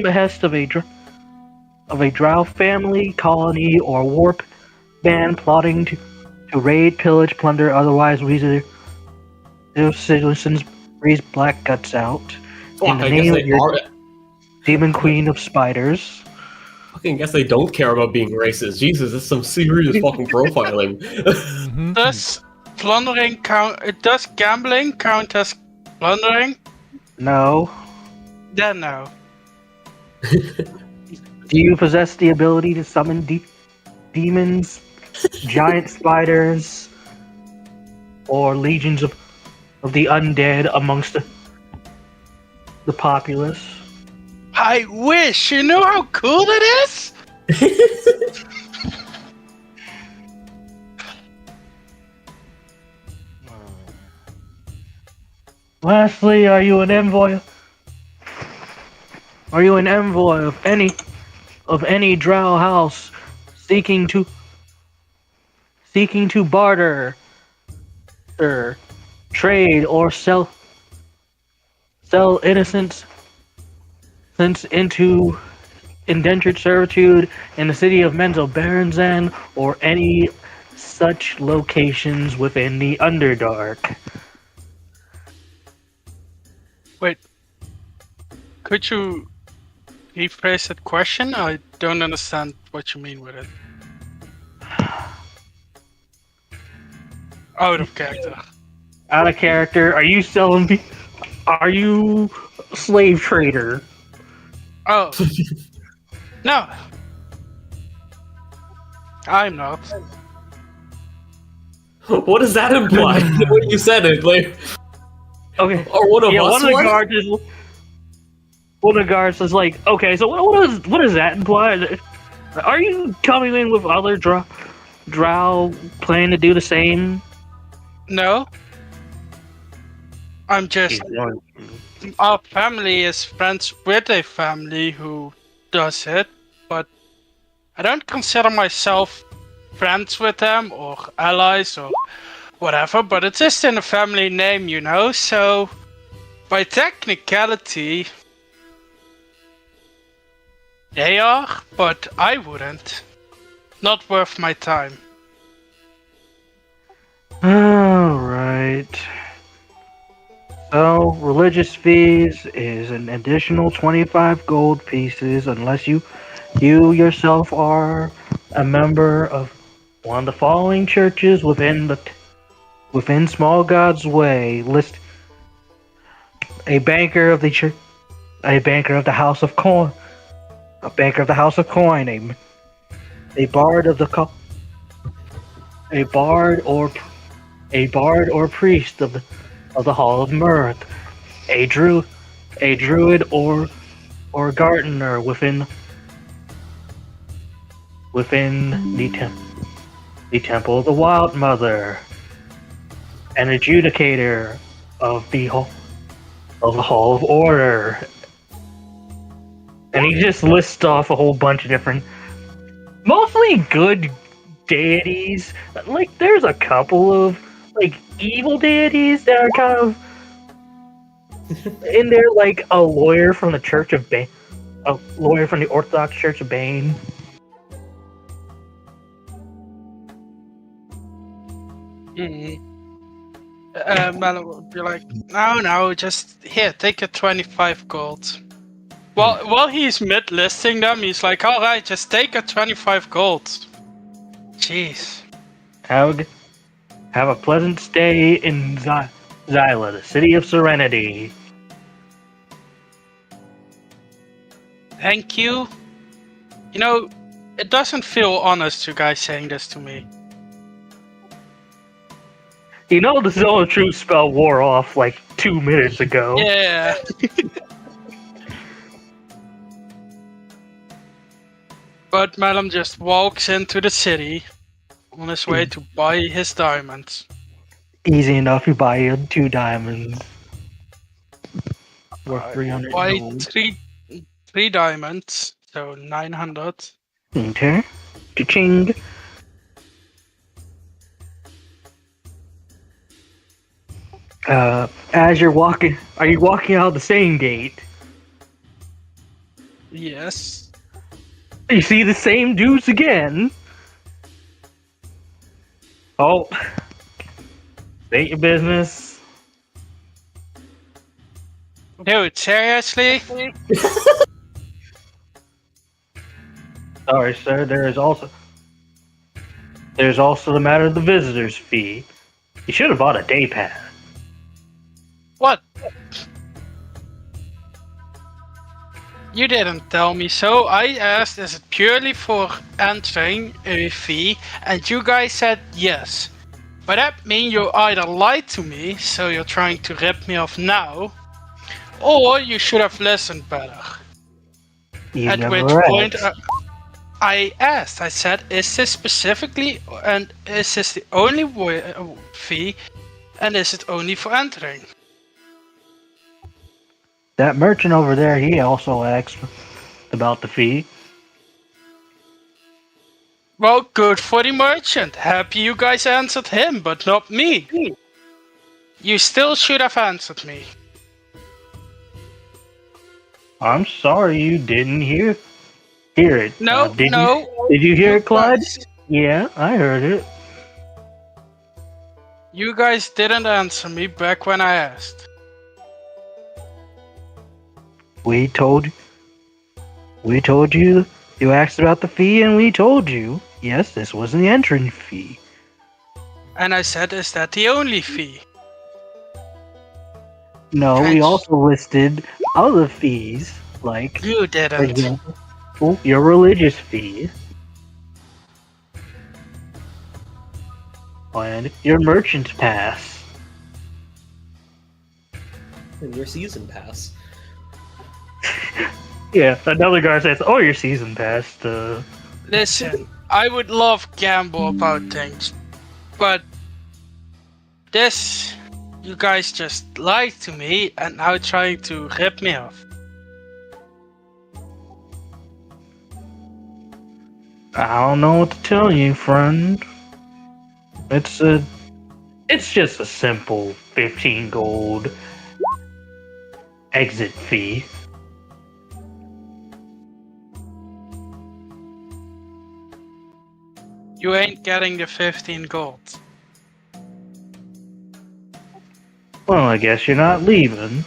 behest of a Drow family, colony, or warp band plotting to raid, pillage, plunder, otherwise citizens breeze black guts out in the name of your demon queen of spiders? Fucking guess they don't care about being racist. Jesus, this is some serious fucking profiling. Does plundering count? Does gambling count as plundering? No. Then no. Do you possess the ability to summon demons, giant spiders, or legions of the undead amongst the populace? I wish. You know how cool that is? Lastly, are you an envoy? Are you an envoy of any Drow house seeking to barter, trade, or sell innocents into indentured servitude in the city of Menzo Baranzan or any such locations within the Underdark? Wait. Could you rephrase that question? I don't understand what you mean with it. Out of character. Out of character. Are you selling? Are you a slave trader? Oh. No. I'm not. What does that imply? The way you said it, like. Okay. Or one of us one of the was? guards is. One of the guards is like, okay, so what does that imply? Are you coming in with other Drow planning to do the same? No. I'm just. Our family is friends with a family who does it, but I don't consider myself friends with them or allies or whatever, but it's just in a family name, you know, so by technicality they are, but I wouldn't. Not worth my time. Alright. So, religious fees is an additional 25 gold pieces unless you yourself are a member of one of the following churches within Small God's Way. List a banker of the church, a banker of the House of Coin, a banker of the House of Coin, a bard of the a bard or priest of the Hall of Mirth, a druid or gardener within the Temple of the Wild Mother, an adjudicator of the Hall of Order. And he just lists off a whole bunch of different, mostly good deities. Like, there's a couple of, like, evil deities that are kind of in there, like a lawyer from the Church of Bane, a lawyer from the Orthodox Church of Bane. Malum would be like, no, just here, take your 25 gold. While he's mid-listing them, he's like, alright, just take your 25 gold. Jeez. Have a pleasant stay in Zyla, the city of serenity. Thank you. You know, it doesn't feel honest, you guys saying this to me. You know the Zone of Truth spell wore off like 2 minutes ago. Yeah. But Malum just walks into the city on his way to buy his diamonds. Easy enough, you buy 2 diamonds. Worth 300 Buy gold. three diamonds, so 900. Okay. Cha-ching. As you're walking, are you walking out the same gate? Yes. You see the same dudes again. Oh, state your business. Dude, seriously? Sorry, sir. There's also the matter of the visitor's fee. You should have bought a day pass. What? You didn't tell me so. I asked, is it purely for entering a fee? And you guys said yes. But that means you either lied to me, so you're trying to rip me off now, or you should have listened better. You At never which point asked. I asked, I said, is this specifically, and is this the only fee, and is it only for entering? That merchant over there, he also asked about the fee. Well, good for the merchant. Happy you guys answered him, but not me. You still should have answered me. I'm sorry you didn't hear it. No, did no. Did you hear it, Clyde? guys- Yeah, I heard it. You guys didn't answer me back when I asked. We told you. You asked about the fee, and we told you. Yes, this was the entrance fee. And I said, is that the only fee? No, we Thanks. also listed other fees, like, You for didn't. example, your religious fee. And your merchant's pass. And your season pass. Yeah, another guy says, "Oh, your season pass." Listen, I would love gamble about things, but this, you guys just lied to me and now trying to rip me off. I don't know what to tell you, friend. It's just a simple 15 gold exit fee. You ain't getting the 15 gold. Well, I guess you're not leaving.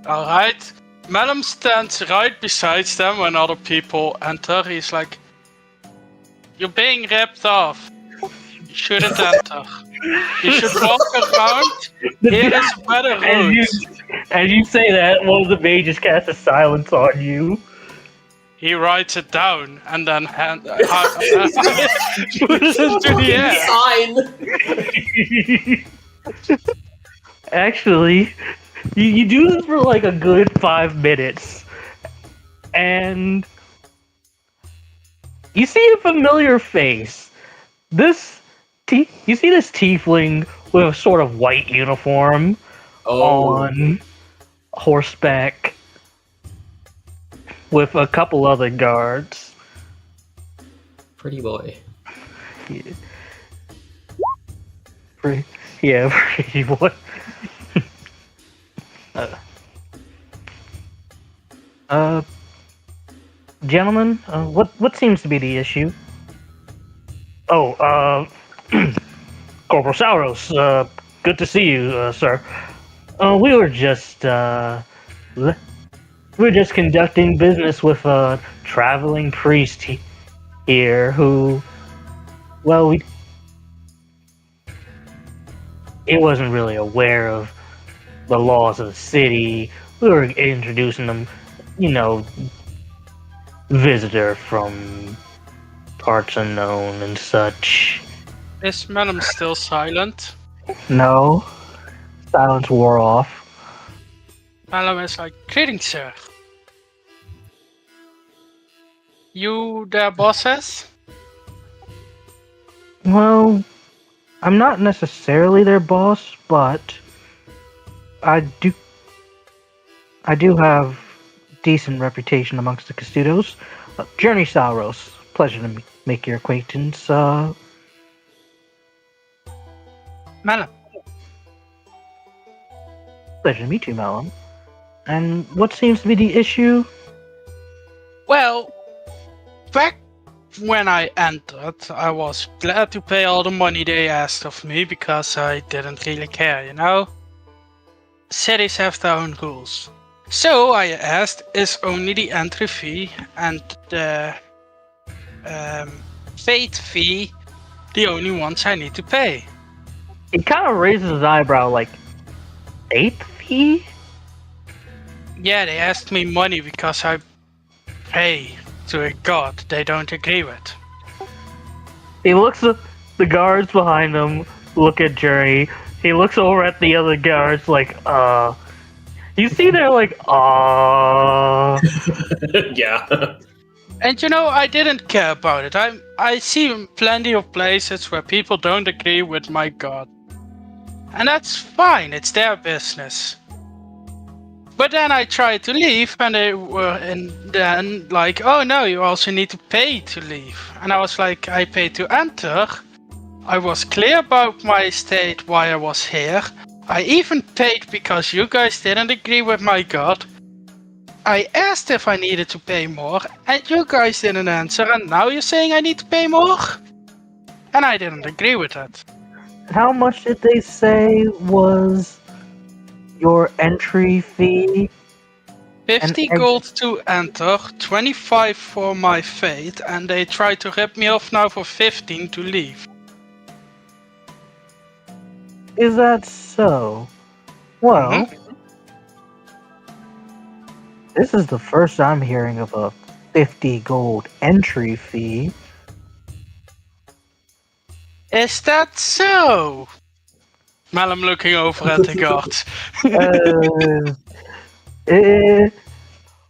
Alright. Malum stands right beside them when other people enter. He's like, you're being ripped off. You shouldn't enter. You should walk around. Here is a better route. As you say that, one of the mages casts a silence on you. He writes it down and then puts it into the air. Sign. Actually, you do this for like a good 5 minutes, and you see a familiar face. You see this tiefling with a sort of white uniform on horseback with a couple other guards. Pretty boy. Pretty boy. Gentlemen, what seems to be the issue? Oh, Corporal Sauros, good to see you, sir. We were just conducting business with a traveling priest here who, well, he wasn't really aware of the laws of the city. We were introducing them, visitor from parts unknown and such. Is Malum still silent? No, silence wore off. Malum is like, greetings, sir. you their bosses? Well, I'm not necessarily their boss, but I do have decent reputation amongst the Custodos. Journey Sauros, pleasure to make your acquaintance. Malum. Pleasure to meet you, Malum. And what seems to be the issue? Well, back when I entered, I was glad to pay all the money they asked of me because I didn't really care, you know? Cities have their own rules. So I asked, is only the entry fee and the fate fee the only ones I need to pay? He kind of raises his eyebrow like, 8th fee? Yeah, they asked me money because I pay to a god they don't agree with. He looks at the guards behind him, look at Journey. He looks over at the other guards like, You see they're like, Yeah. And you know, I didn't care about it. I see plenty of places where people don't agree with my god. And that's fine, it's their business. But then I tried to leave and they were then like, oh no, you also need to pay to leave. And I was like, I paid to enter. I was clear about my state why I was here. I even paid because you guys didn't agree with my god. I asked if I needed to pay more, and you guys didn't answer, and now you're saying I need to pay more? And I didn't agree with that. How much did they say was your entry fee? 50 gold to enter, 25 for my fate, and they try to rip me off now for 15 to leave. Is that so? Well, This is the first I'm hearing of a 50 gold entry fee. Is that so? Malum looking over at the guards.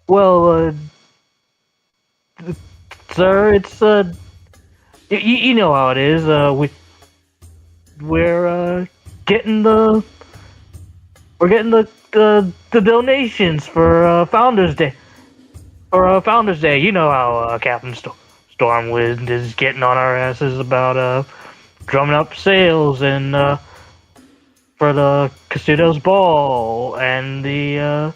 Well, sir, it's you know how it is. We're getting the donations for Founders Day. For Founders Day, you know how Captain Stormwind is getting on our asses about drumming up sales and for the Custodos Ball and the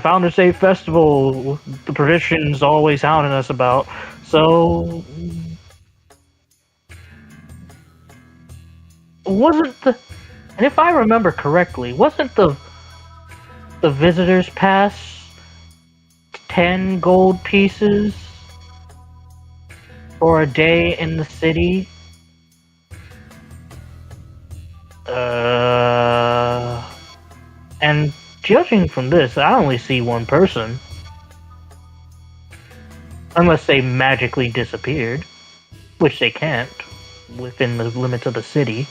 Founders Day Festival. The provision's always hounding us about. So and if I remember correctly, wasn't the visitors pass 10 gold pieces for a day in the city? And judging from this, I only see one person. Unless they magically disappeared, which they can't within the limits of the city.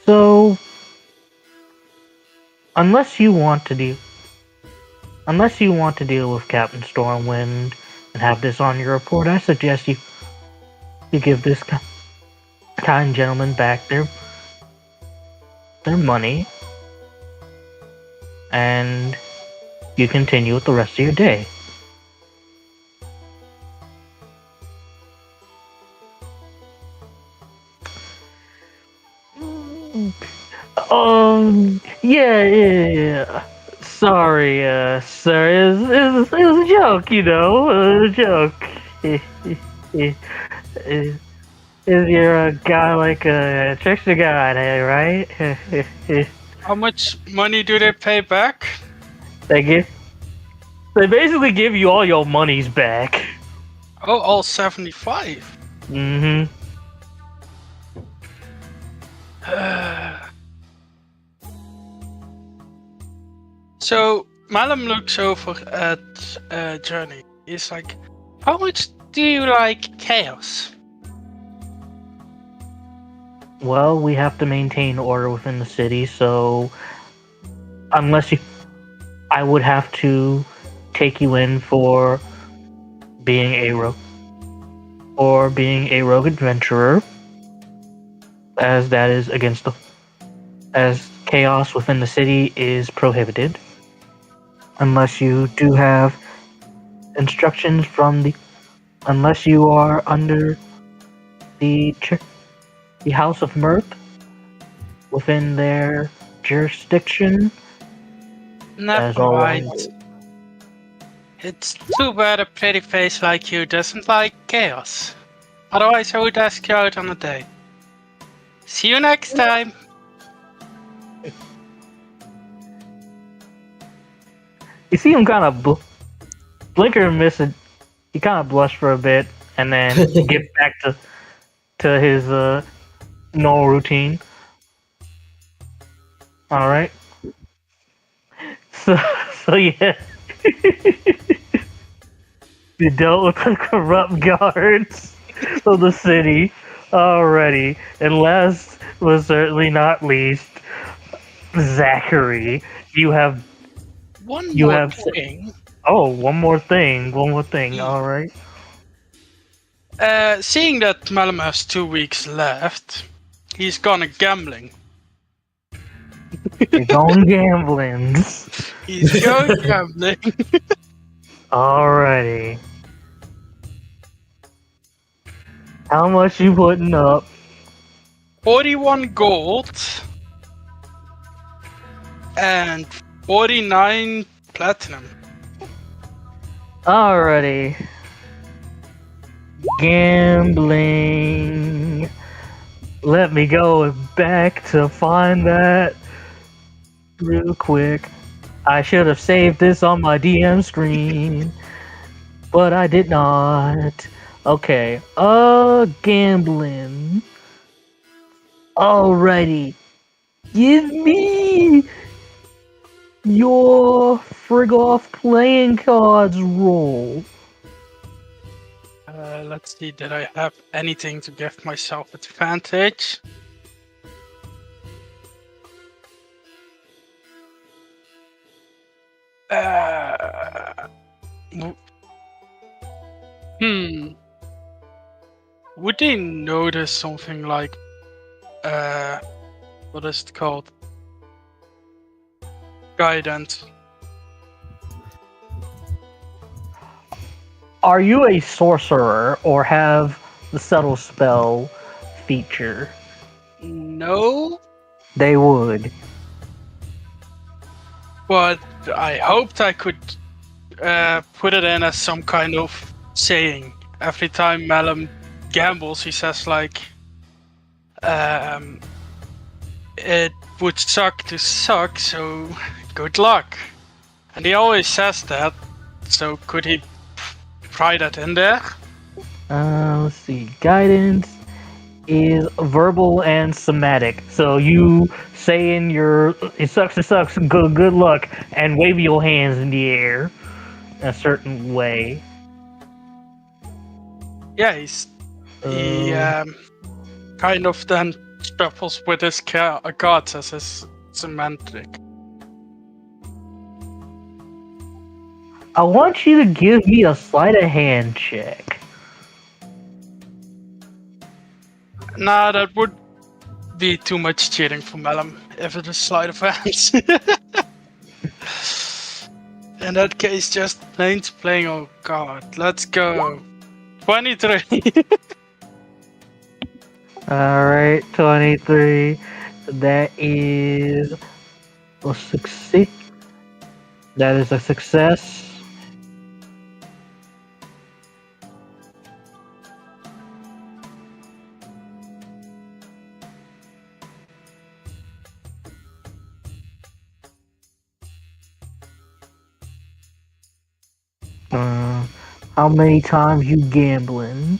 So, unless you want to deal with Captain Stormwind and have this on your report, I suggest you give this kind gentleman back their money, and you continue with the rest of your day. Yeah. Sorry, sir. It was a joke, you know, a joke. Is you're a guy like a trickster guy, right? How much money do they pay back? They basically give you all your monies back. Oh, all 75. Mm-hmm. So Malum looks over at Journey. He's like, "How much do you like chaos?" Well, we have to maintain order within the city, so unless you, I would have to take you in for being a rogue adventurer, as that is against the, as chaos within the city is prohibited, unless you do have instructions from the, unless you are under the House of Mirth within their jurisdiction. As Never always. mind. It's too bad a pretty face like you doesn't like chaos. Otherwise, I would ask you out on a date. See you next time. You see him kind of blinker and miss it. He kind of blushed for a bit and then get back to his normal routine. All right. So yeah. You dealt with the corrupt guards of the city already, and last but certainly not least, Zackary. You have One You more have- thing. one more thing. All right. Seeing that Malum has 2 weeks left, he's gone gambling. You're going gambling. He's going gambling. Alrighty. How much you putting up? 41 gold and 49 platinum. Alrighty. Gambling. Let me go back to find that real quick. I should have saved this on my DM screen, but I did not. Okay, gambling. Alrighty. Give me your frig off playing cards roll. Let's see, did I have anything to give myself advantage? Would they notice something like, what is it called? Guidance. Are you a sorcerer or have the subtle spell feature? No, They would. but I hoped I could put it in as some kind of saying. Every time Malum gambles, he says like, it would suck to suck, so good luck. And he always says that, so could he try that in there? Let's see. Guidance is verbal and somatic. So you say in your it sucks, good luck, and wave your hands in the air in a certain way. Yeah, he kind of then shuffles with his cards as his semantic. I want you to give me a sleight of hand check. Nah, that would be too much cheating for Malum if it is sleight of hands. In that case, just plain playing. Oh god, let's go. 23. Alright, 23. That is a success. That is a success. How many times you gambling?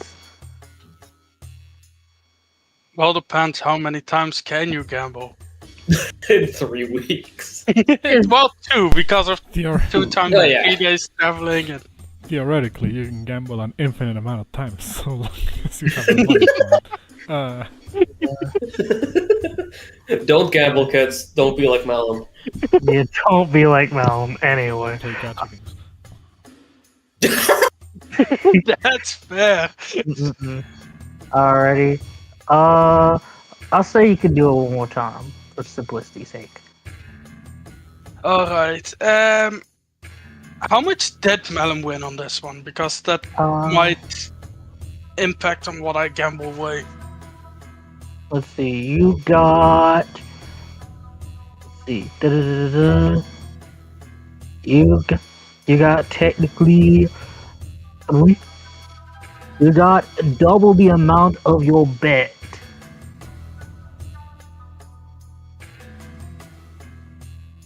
Well, depends how many times can you gamble. In 3 weeks. Well, 2 because of Theor- 2 times Oh, yeah. 3 days traveling. And Theoretically, you can gamble an infinite amount of times so long as you have the money for it. Don't gamble, kids. Don't be like Malum. You don't be like Malum anyway. Play gacha games. That's fair. Mm-mm. Alrighty. I'll say you can do it one more time for simplicity's sake. Alright. How much did Malum win on this one? Because that might impact on what I gamble away. Let's see. You got. Let's see. Da-da-da-da-da. You got technically. You got double the amount of your bet.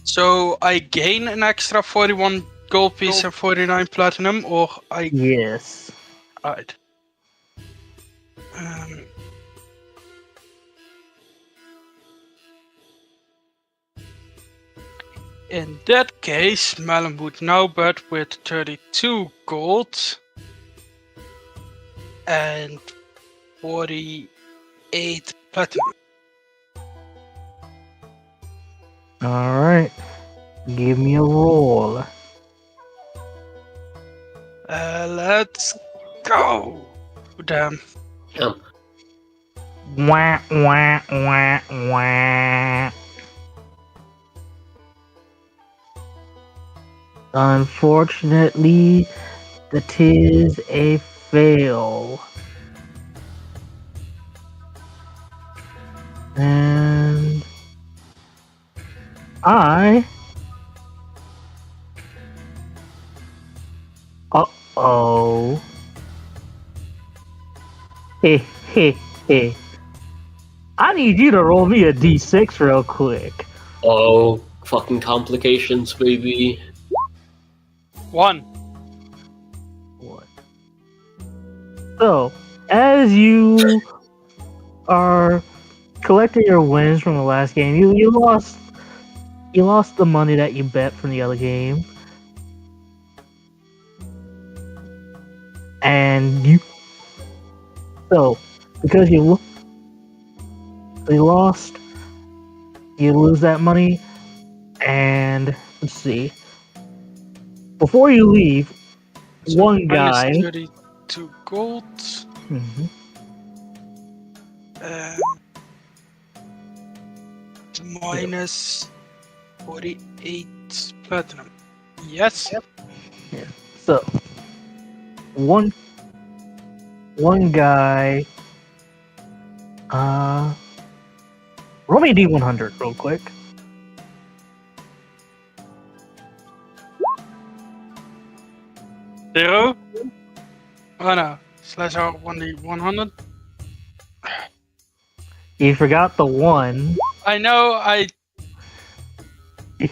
So I gain an extra 41 gold piece and 49 platinum, or I... Yes. Alright. In that case, Malum would now bet with 32 gold and 48 platinum. Alright. Give me a roll. Let's go! Damn. Wah, wah, wah, wah. Unfortunately, that is a fail. And uh-oh. Hey, hey, hey. I need you to roll me a d6 real quick. Oh, fucking complications, baby. 1. What? So, as you are collecting your wins from the last game, you lost the money that you bet from the other game. And because you lost, you lose that money. And let's see. Before you leave, So one guy. minus 32 gold. Mhm. Minus 48 platinum. Yes. Yeah. So one guy. Roll me a D100 real quick. Zero. Oh no. Slash out 1D100. You forgot the one. I know. I did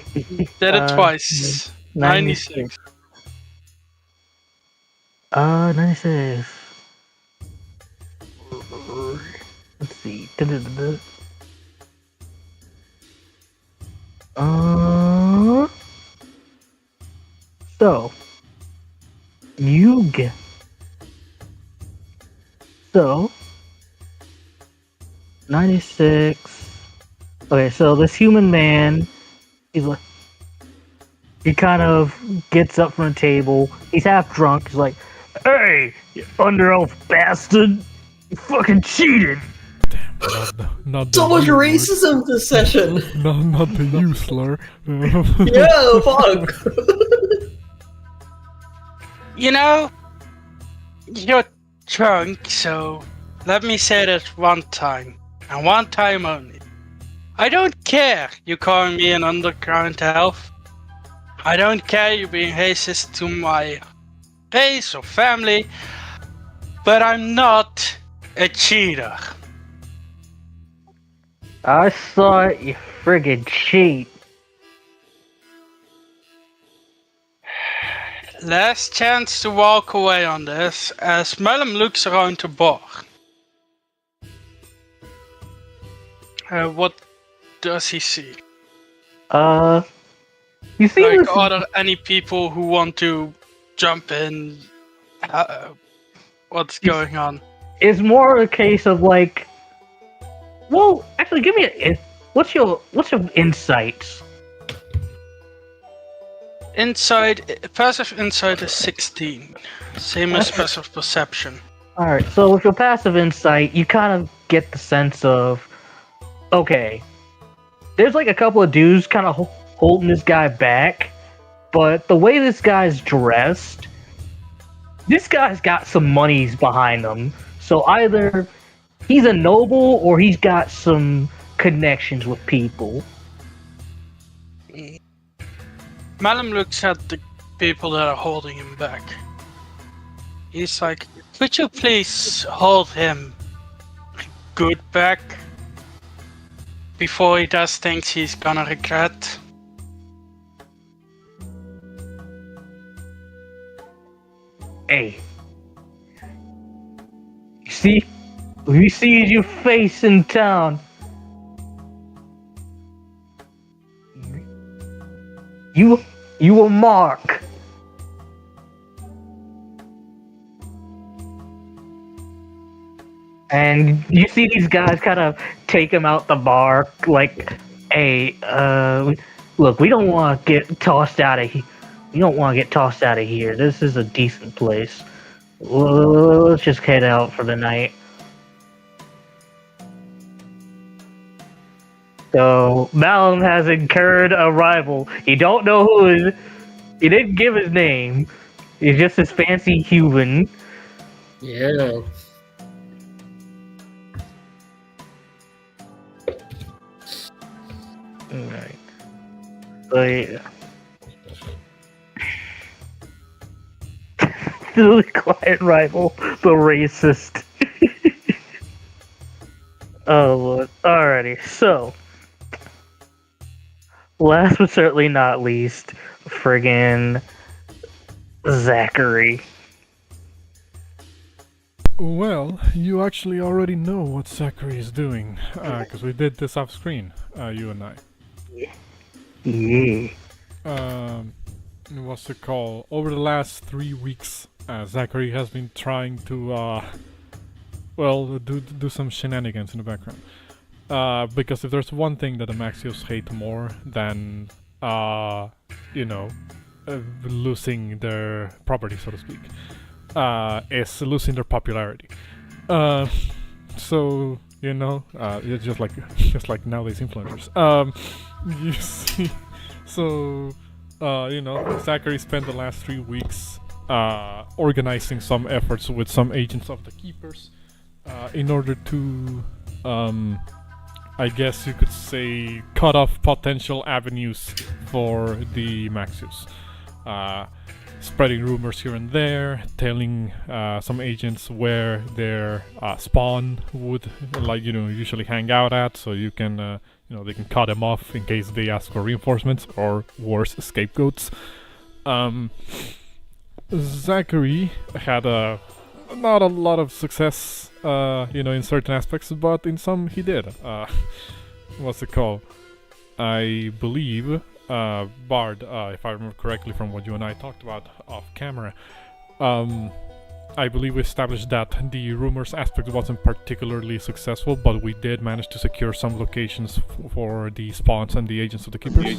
it twice. 96. 96. Let's see. So you get. So 96. Okay, so this human man, he's like, he kind of gets up from the table. He's half drunk. He's like, "Hey, you under oath bastard! You fucking cheated!" Not the So much you word. racism this session. Not the you slur. Yeah, fuck. You know, you're drunk, so let me say that one time, and one time only. I don't care you calling me an underground elf. I don't care you being racist to my race or family, but I'm not a cheater. I saw it, you friggin' cheat. Last chance to walk away on this, as Malum looks around the bar. What does he see? You see Like, this? are there any people who want to jump in? What's going on? It's more a case of like Well, actually, give me a. What's your insights? Passive insight is 16. Same as passive perception. All right. So with your passive insight, you kind of get the sense of, okay, there's like a couple of dudes kind of holding this guy back, but the way this guy's dressed, this guy's got some monies behind him. So either he's a noble or he's got some connections with people. Malum looks at the people that are holding him back. He's like, could you please hold him good back before he does things he's gonna regret? Hey, you see your face in town. You a mark. And you see these guys kind of take him out the bar, like, hey, look, we don't want to get tossed out of here. We don't want to get tossed out of here. This is a decent place. Let's just head out for the night. So, Malum has incurred a rival. You don't know who is. He didn't give his name. He's just this fancy human. Yeah. Alright. So, yeah. The quiet rival. The racist. Oh, Lord. Alrighty, so. Last but certainly not least, friggin' Zackary. Well, you actually already know what Zackary is doing, because we did this off screen, you and I. Yeah. What's it called? Over the last 3 weeks, Zackary has been trying to, do some shenanigans in the background. Because if there's one thing that the Maxios hate more than, losing their property, so to speak, is losing their popularity. So, it's just like nowadays influencers. You see, so, Zackary spent the last 3 weeks organizing some efforts with some agents of the Keepers in order to, I guess you could say, cut off potential avenues for the Maxios. Spreading rumors here and there, telling some agents where their spawn would, usually hang out at, so you can, they can cut them off in case they ask for reinforcements or worse, scapegoats. Zackary had not a lot of success, in certain aspects, but in some he did. What's it called? I believe, Bard, if I remember correctly from what you and I talked about off camera, I believe we established that the rumors aspect wasn't particularly successful, but we did manage to secure some locations for the spawns and the agents of the Keepers.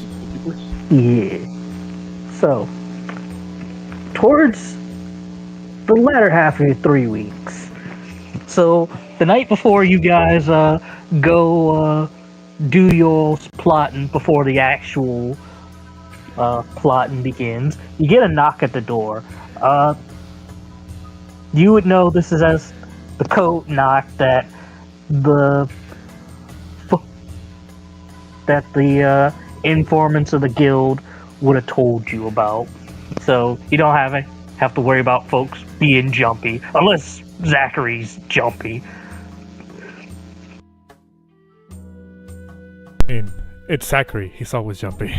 Yeah. So, towards the latter half of your 3 weeks. So, the night before you guys go do your plotting before the actual plotting begins, you get a knock at the door. You would know this is as the code knock that the informants of the guild would have told you about. So you don't have to worry about folks being jumpy, unless Zackary's jumpy. It's Zackary, he's always jumpy.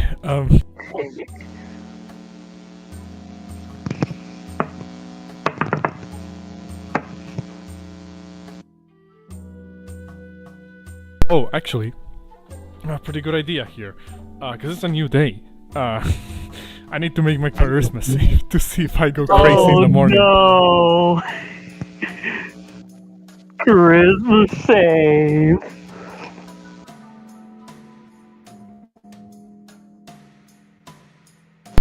Oh, actually, a pretty good idea here, because it's a new day. I need to make my charisma save to see if I go crazy in the morning. Oh no! Charisma save.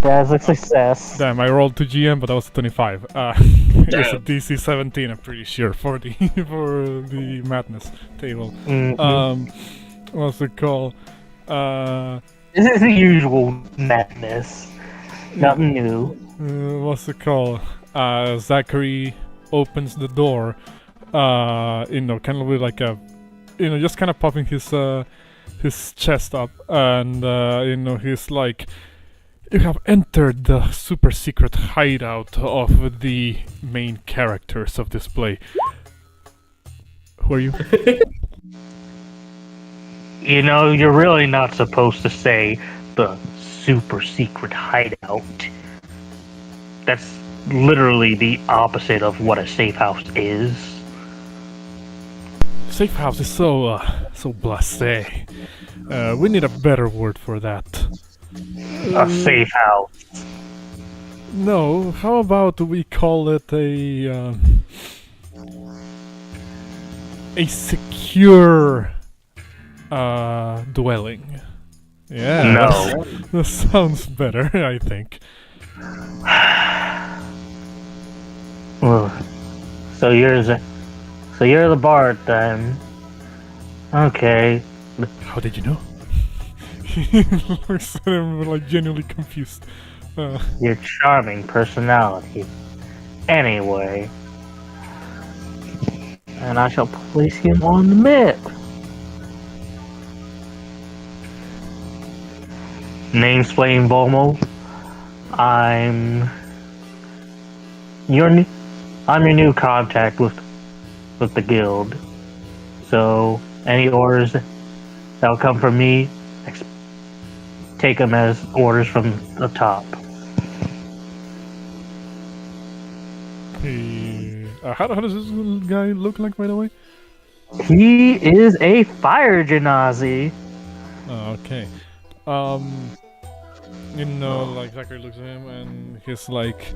That's a success. Damn, I rolled 2 GM, but that was a 25. It's a DC 17, I'm pretty sure, for the for the madness table. What's it called? This is the usual madness. Nothing new. What's it called? Zackary opens the door. Kind of with like a, just kind of popping his chest up, and he's like, "You have entered the super secret hideout of the main characters of this play. Who are you?" You're really not supposed to say the super secret hideout. That's literally the opposite of what a safe house is. Safe house is so blasé. We need a better word for that. A safe house. No, how about we call it a secure dwelling? Yeah. No. That sounds better, I think. Well, so you're the bard then. Okay. How did you know? He looks at him like genuinely confused. Your charming personality. Anyway. And I shall place him on the map. Name's Flame Vomo. I'm your new contact with the guild. So any orders that'll come from me, take them as orders from the top. How does this guy look like, by the way? He is a fire genasi. Okay. Like Zackary looks at him and he's like,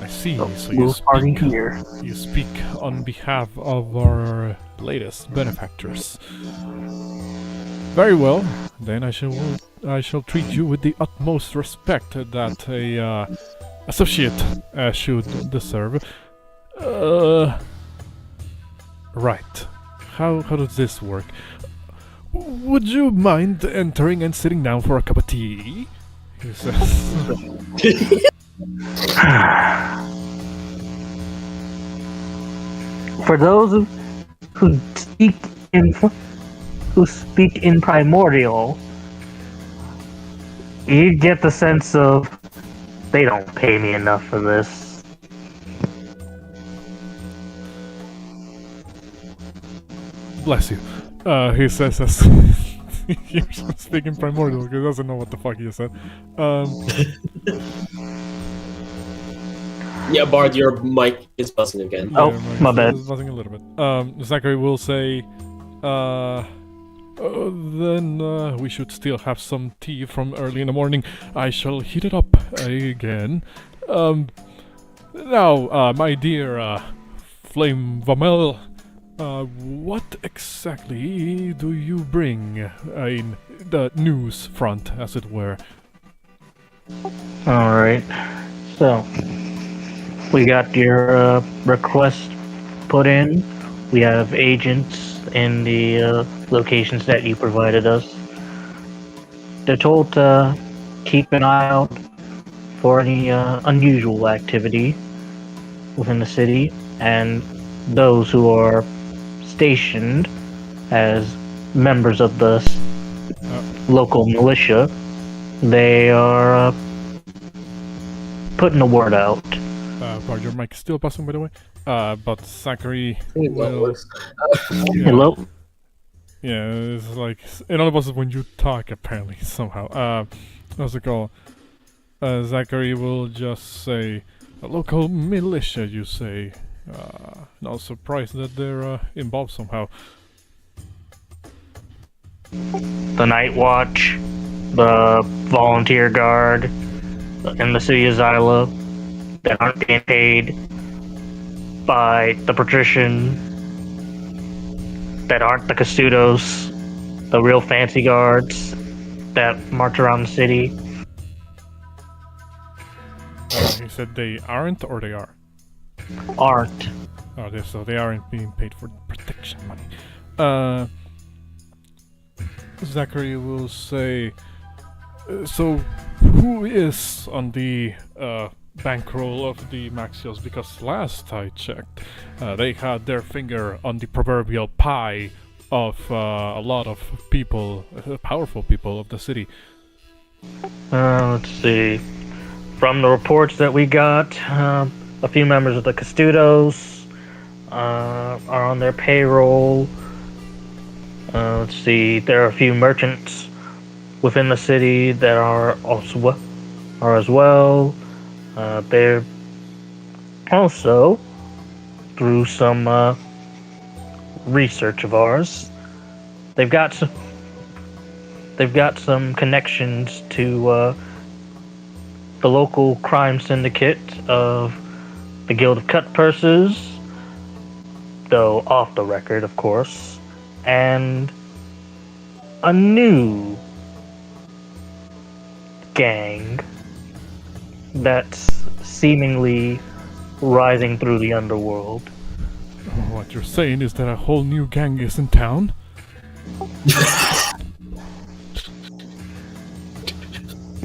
I see, so you speak on behalf of our latest benefactors. Very well, then I shall treat you with the utmost respect that a associate should deserve. Right. How does this work? Would you mind entering and sitting down for a cup of tea? He says. For those who speak in primordial, you get the sense of they don't pay me enough for this. Bless you. He says as he's speaking primordial because he doesn't know what the fuck he said. Yeah, Bard, your mic is buzzing again. Oh, my bad. It's buzzing a little bit. Zackary will say, then we should still have some tea from early in the morning. I shall heat it up again. Now, my dear Flame Varamil, what exactly do you bring in the news front, as it were? Alright, so we got your request put in. We have agents in the locations that you provided us. They're told to keep an eye out for any unusual activity within the city, and those who are stationed as members of the local militia, they are putting the word out. Bard, your mic is still buzzing, by the way. But Zackary will... Hello? Yeah, it's like... It only buzzes when you talk, apparently, somehow. What's it called? Zackary will just say, a local militia, you say. Not surprised that they're involved somehow. The Night Watch, the Volunteer Guard, in the city of Zyla, that aren't being paid by the patrician, that aren't the Custodos, the real fancy guards that march around the city. You said they aren't or they are? Aren't. Oh, so they aren't being paid for protection money. Zackary will say, so who is on the bankroll of the Maxios? Because last I checked, they had their finger on the proverbial pie of a lot of people, powerful people of the city. Let's see. From the reports that we got, a few members of the Custodos are on their payroll. Let's see. There are a few merchants within the city that are as well. They're also, through some research of ours, they've got some connections to the local crime syndicate of the Guild of Cut Purses, though off the record, of course, and a new gang that's seemingly rising through the underworld. What you're saying is that a whole new gang is in town?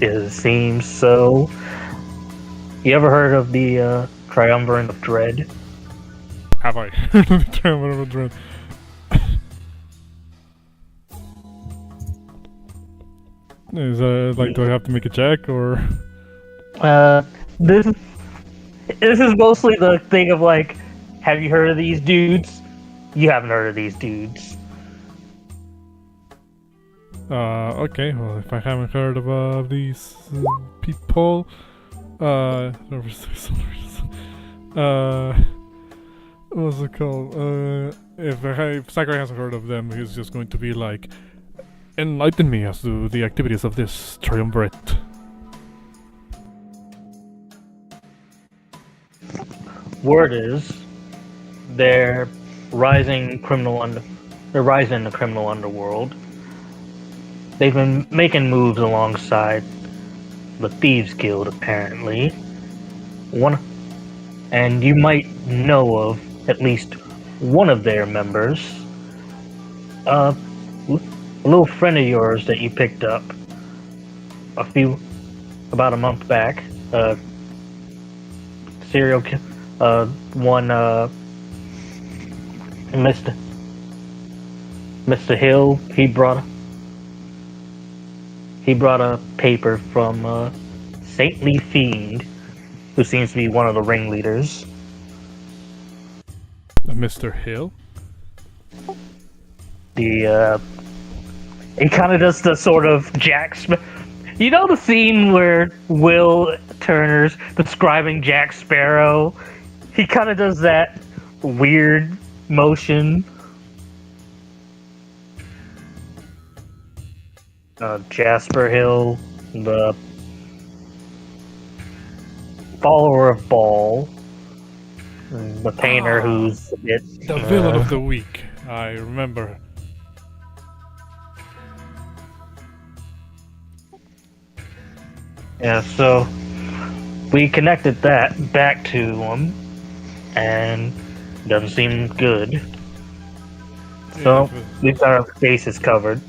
It seems so. You ever heard of the Triumvirate of Dread? Have I heard of the Triumvirate of Dread? Is do I have to make a check or? This is mostly the thing of like, have you heard of these dudes? You haven't heard of these dudes. Okay, well, if I haven't heard of these people, what's it called? If Zackary hasn't heard of them, he's just going to be like, enlighten me as to the activities of this triumvirate. Word is, they're rising in the criminal underworld. They've been making moves alongside the Thieves Guild, apparently. And you might know of at least one of their members. A little friend of yours that you picked up about a month back. Serial killer. Mr. Hill, he brought a paper from Saintly Fiend, who seems to be one of the ringleaders. Mr. Hill? He kind of does the sort of you know the scene where Will Turner's describing Jack Sparrow? He kind of does that weird motion. Jasper Hill, the follower of Ball, the painter who's a bit... The villain of the week, I remember. Yeah, so we connected that back to him, and doesn't seem good. So we've got our bases covered.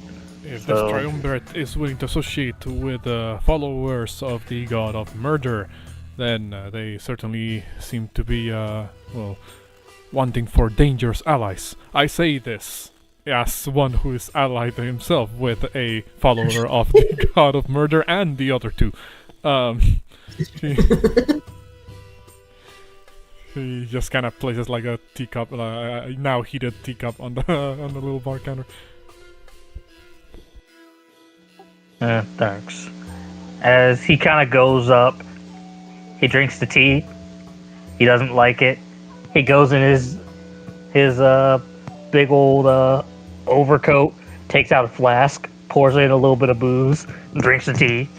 If this triumvirate is willing to associate with followers of the god of murder, then they certainly seem to be, wanting for dangerous allies. I say this as one who is allied himself with a follower of the god of murder and the other two. He just kind of places like a teacup, now heated teacup on the little bar counter. Thanks. As he kind of goes up, he drinks the tea. He doesn't like it. He goes in his big old overcoat, takes out a flask, pours in a little bit of booze, and drinks the tea.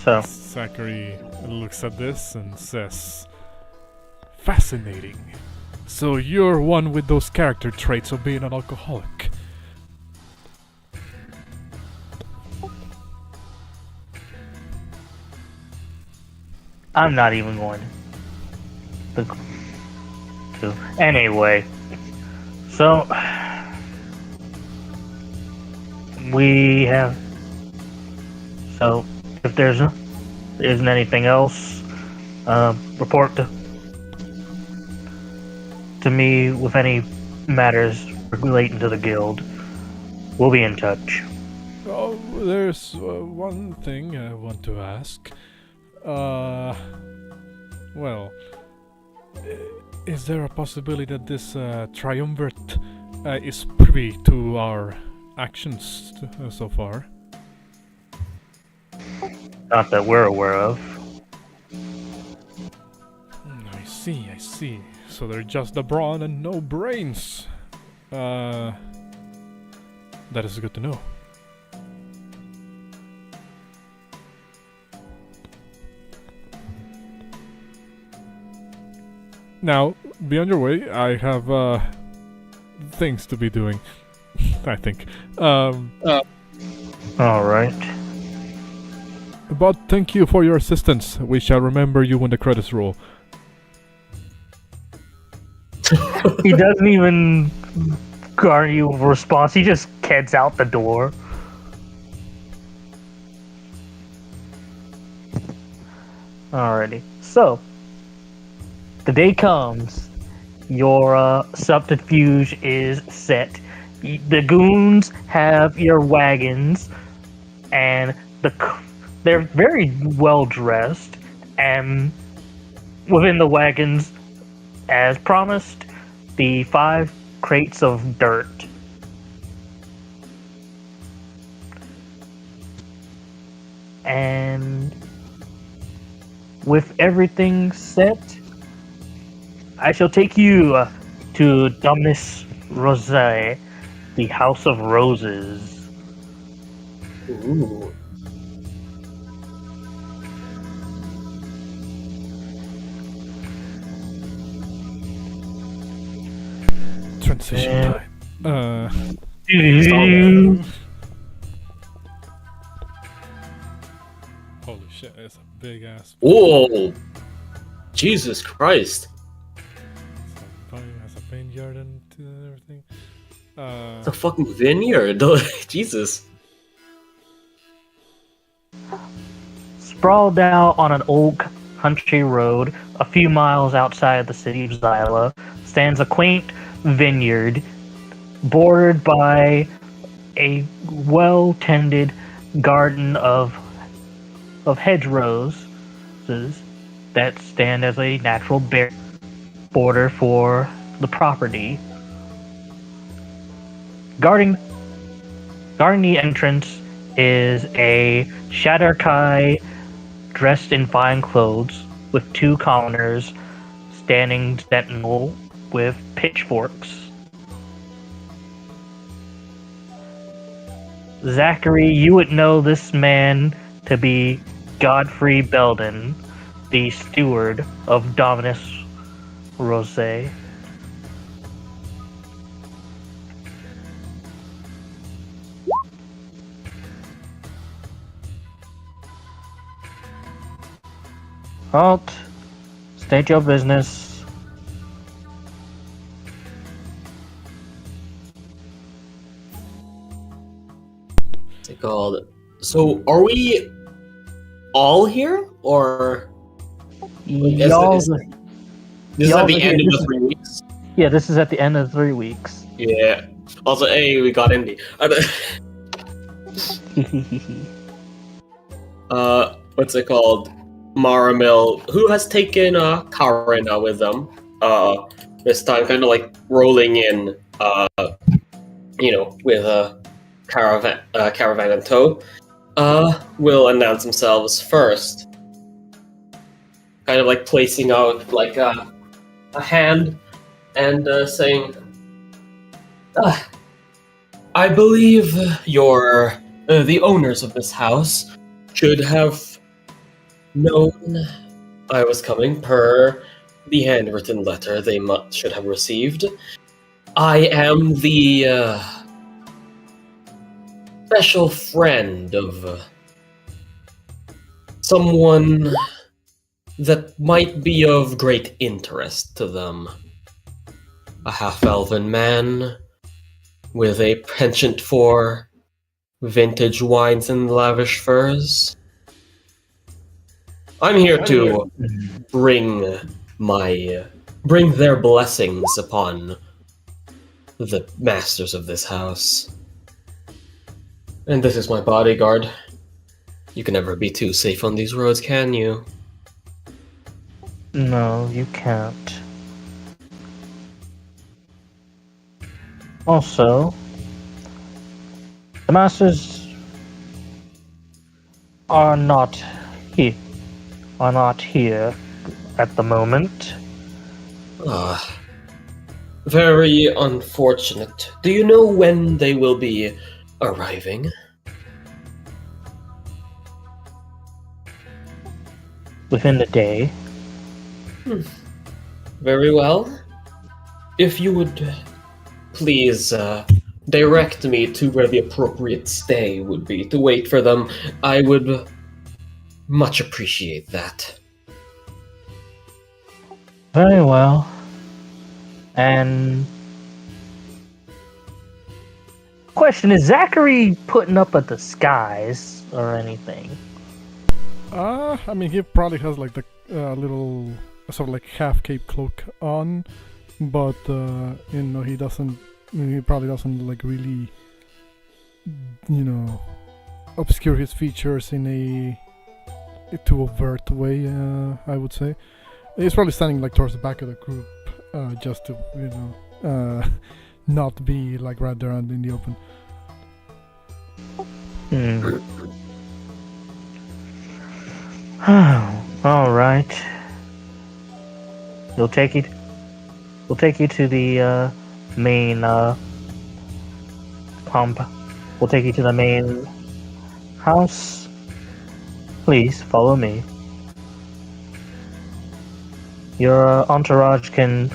So Zackary looks at this and says, "Fascinating. So you're one with those character traits of being an alcoholic." I'm not even going to. Anyway, so we have. So if there isn't anything else, report to me with any matters relating to the guild. We'll be in touch. Oh, there's one thing I want to ask. Well, is there a possibility that this triumvirate is privy to our actions so far? Not that we're aware of. I see. So they're just the brawn and no brains. That is good to know. Now, be on your way. I have things to be doing. I think. Alright. But thank you for your assistance. We shall remember you when the credits roll. He doesn't even garner you a response. He just heads out the door. Alrighty. So, the day comes. Your subterfuge is set. The goons have your wagons, and they're very well dressed. And within the wagons, as promised, the 5 crates of dirt. And with everything set, I shall take you to Dominus Rosae, the House of Roses. Ooh. Transition time. Holy shit, it's a big ass. Whoa! Jesus Christ! Has a vineyard and everything. It's a fucking vineyard. Jesus. Sprawled out on an old country road a few miles outside the city of Zyla stands a quaint vineyard bordered by a well-tended garden of hedgerows that stand as a natural border for the property. Guarding the entrance is a Shadar-kai dressed in fine clothes with 2 commoners standing sentinel with pitchforks. Zackary, you would know this man to be Godfrey Belden, the steward of Dominus Rosae. Halt. State your business. What's it called? So, are we all here, or Y'all, this is at the end of the 3 weeks? yeah, this is at the end of 3 weeks. Yeah. Also, hey, we got Indy. What's it called? Maramil, who has taken Karina with them. This time, kind of like rolling in, with a caravan in tow. Will announce themselves first. Kind of like placing out like a hand and saying, I believe the owners of this house should have known I was coming per the handwritten letter they should have received. I am the special friend of someone that might be of great interest to them. A half-elven man with a penchant for vintage wines and lavish furs. I'm here to bring their blessings upon the masters of this house. And this is my bodyguard. You can never be too safe on these roads, can you? No, you can't. Also, the masters are not here. At the moment. Very unfortunate. Do you know when they will be arriving? Within the day. Very well. If you would please direct me to where the appropriate stay would be to wait for them, I would much appreciate that. Very well. And question, is Zackary putting up a disguise or anything? I mean, he probably has like the little sort of like half cape cloak on, but he doesn't. He probably doesn't like really, obscure his features in a too overt way. I would say he's probably standing like towards the back of the group, just to not be like right there in the open. All right. We'll take you to the main pump. We'll take you to the main house. Please follow me. Your entourage can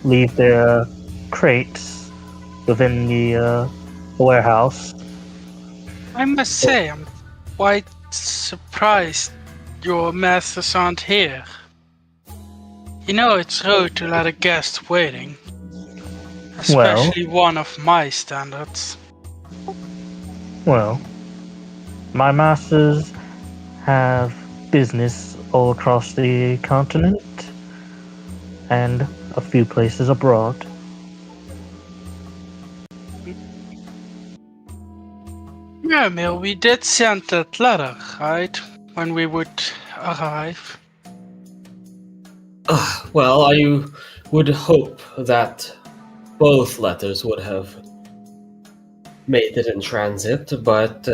leave their crates within the warehouse. I must say, I'm quite surprised your masters aren't here. You know it's rude to let a guest waiting. Especially one of my standards. Well, my masters have business all across the continent and a few places abroad. Maramil, we did send that letter, right? When we would arrive. Well, I would hope that both letters would have made it in transit, but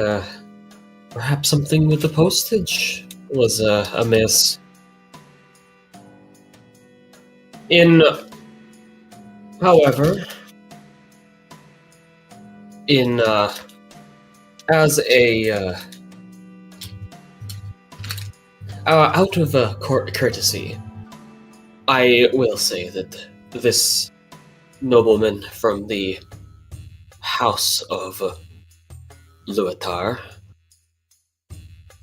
perhaps something with the postage was amiss. However, as a out of courtesy, I will say that this nobleman from the House of Luatar,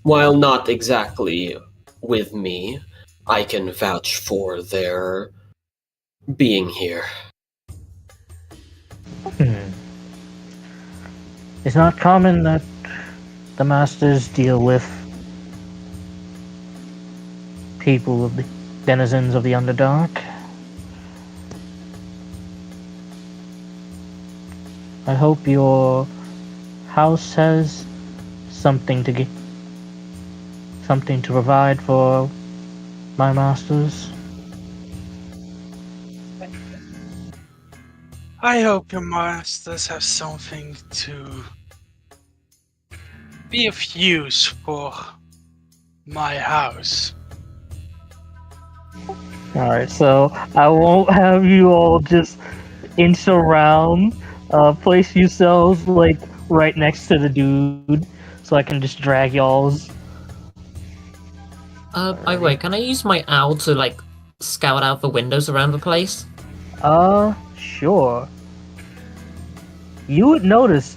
while not exactly with me, I can vouch for their being here. It's not common that the masters deal with people of the denizens of the Underdark. I hope your house has something to provide for my masters. I hope your masters have something to be of use for my house. Alright, so I won't have you all just inch around. Place yourselves like right next to the dude so I can just drag y'all's. Wait, can I use my owl to like scout out the windows around the place? Sure. You would notice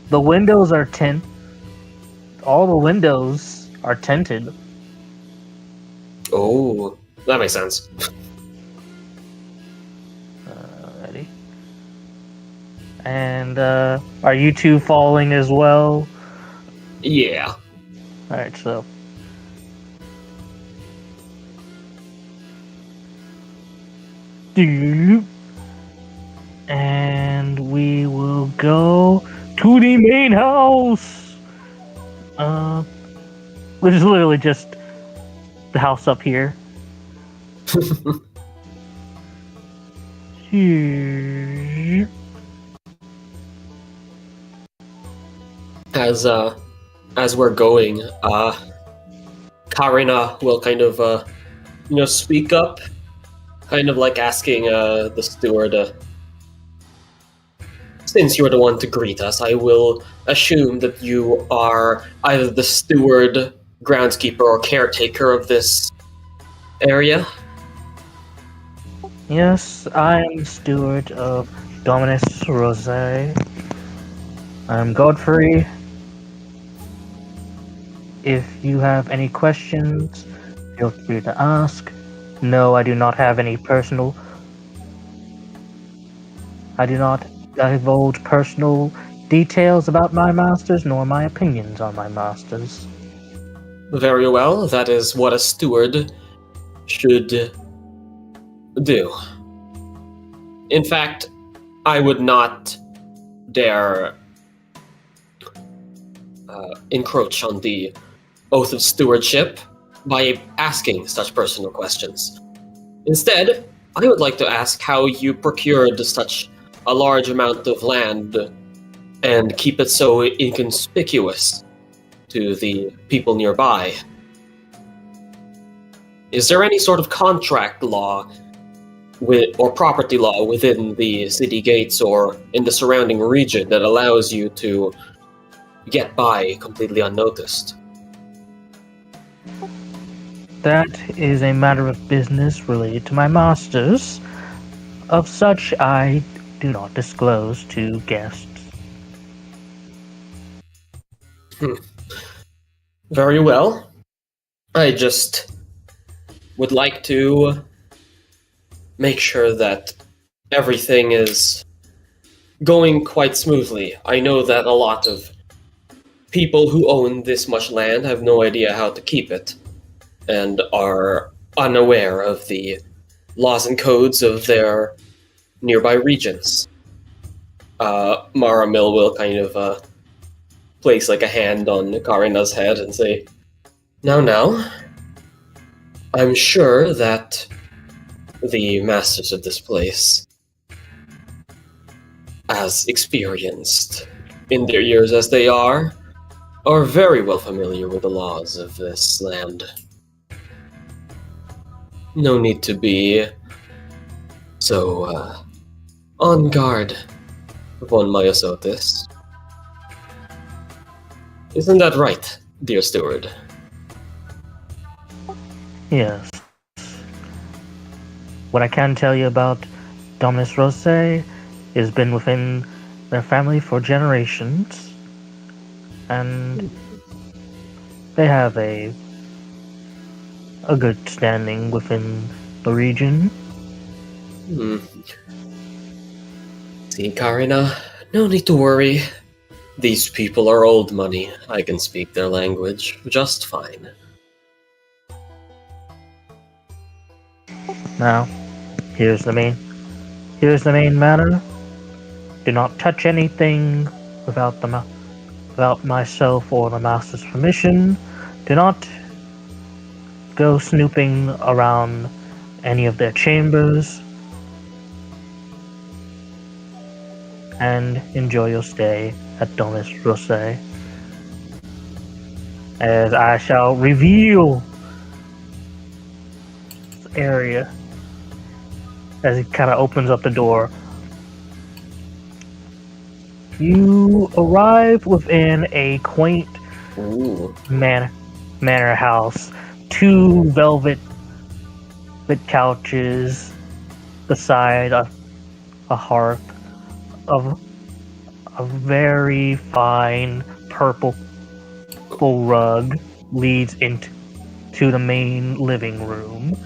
the windows are all the windows are tinted. Oh, that makes sense. Ready? And are you two falling as well? Yeah. Alright, so. And we will go to the main house! Which is literally just the house up here. As we're going, Karina will kind of speak up, kind of like asking the steward, since you're the one to greet us, I will assume that you are either the steward, groundskeeper, or caretaker of this area. Yes, I am steward of Dominus Rose. I'm Godfrey. If you have any questions, feel free to ask. No, I do not have any personal... I do not divulge personal details about my masters, nor my opinions on my masters. Very well, that is what a steward should do. In fact, I would not dare encroach on the oath of stewardship by asking such personal questions. Instead, I would like to ask how you procured such a large amount of land and keep it so inconspicuous to the people nearby. Is there any sort of contract law or property law within the city gates or in the surrounding region that allows you to get by completely unnoticed? That is a matter of business related to my masters. Of such, I do not disclose to guests. Very well. I just would like to make sure that everything is going quite smoothly. I know that a lot of people who own this much land have no idea how to keep it and are unaware of the laws and codes of their nearby regions. Maramil will kind of place like a hand on Karina's head and say, Now, I'm sure that the masters of this place, as experienced in their years as they are very well familiar with the laws of this land. No need to be so on guard upon Myosotis. Isn't that right, dear steward? Yes. What I can tell you about Dominus Rose has been within their family for generations, and they have a good standing within the region. See, Karina, no need to worry. These people are old money. I can speak their language just fine. Now, here's the main matter. Do not touch anything without myself or the master's permission. Do not go snooping around any of their chambers. And enjoy your stay at Dominus Rose. As I shall reveal this area as he kind of opens up the door. You arrive within a quaint manor house. 2 velvet couches beside a hearth of a very fine purple rug leads into to the main living room.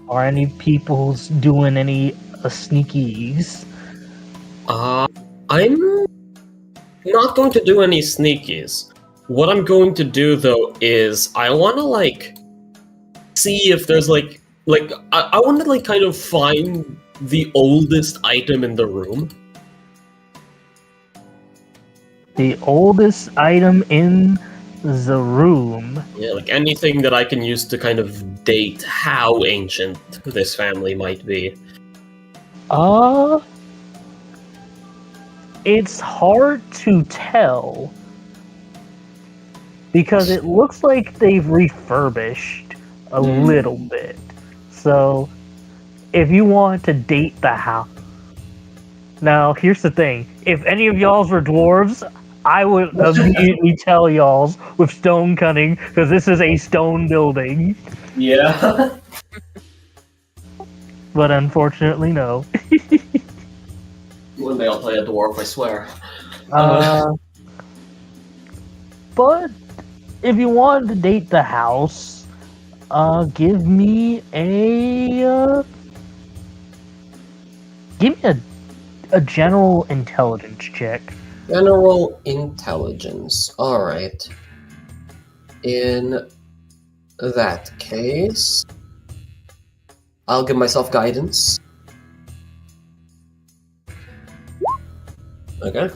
Are any people's doing any sneakies? I'm not going to do any sneakies. What I'm going to do though is I want to like see if there's like I want to like kind of find the oldest item in the room. The oldest item in the room. Yeah, like anything that I can use to kind of date how ancient this family might be. It's hard to tell because it looks like they've refurbished a little bit. So, if you want to date the house. Now, here's the thing. If any of y'all's were dwarves, I would immediately tell y'all's with stone cutting, because this is a stone building. Yeah. But unfortunately, no. One day I'll play a dwarf, I swear. But if you want to date the house, give me a general intelligence check. General intelligence. Alright. In that case, I'll give myself guidance. Okay.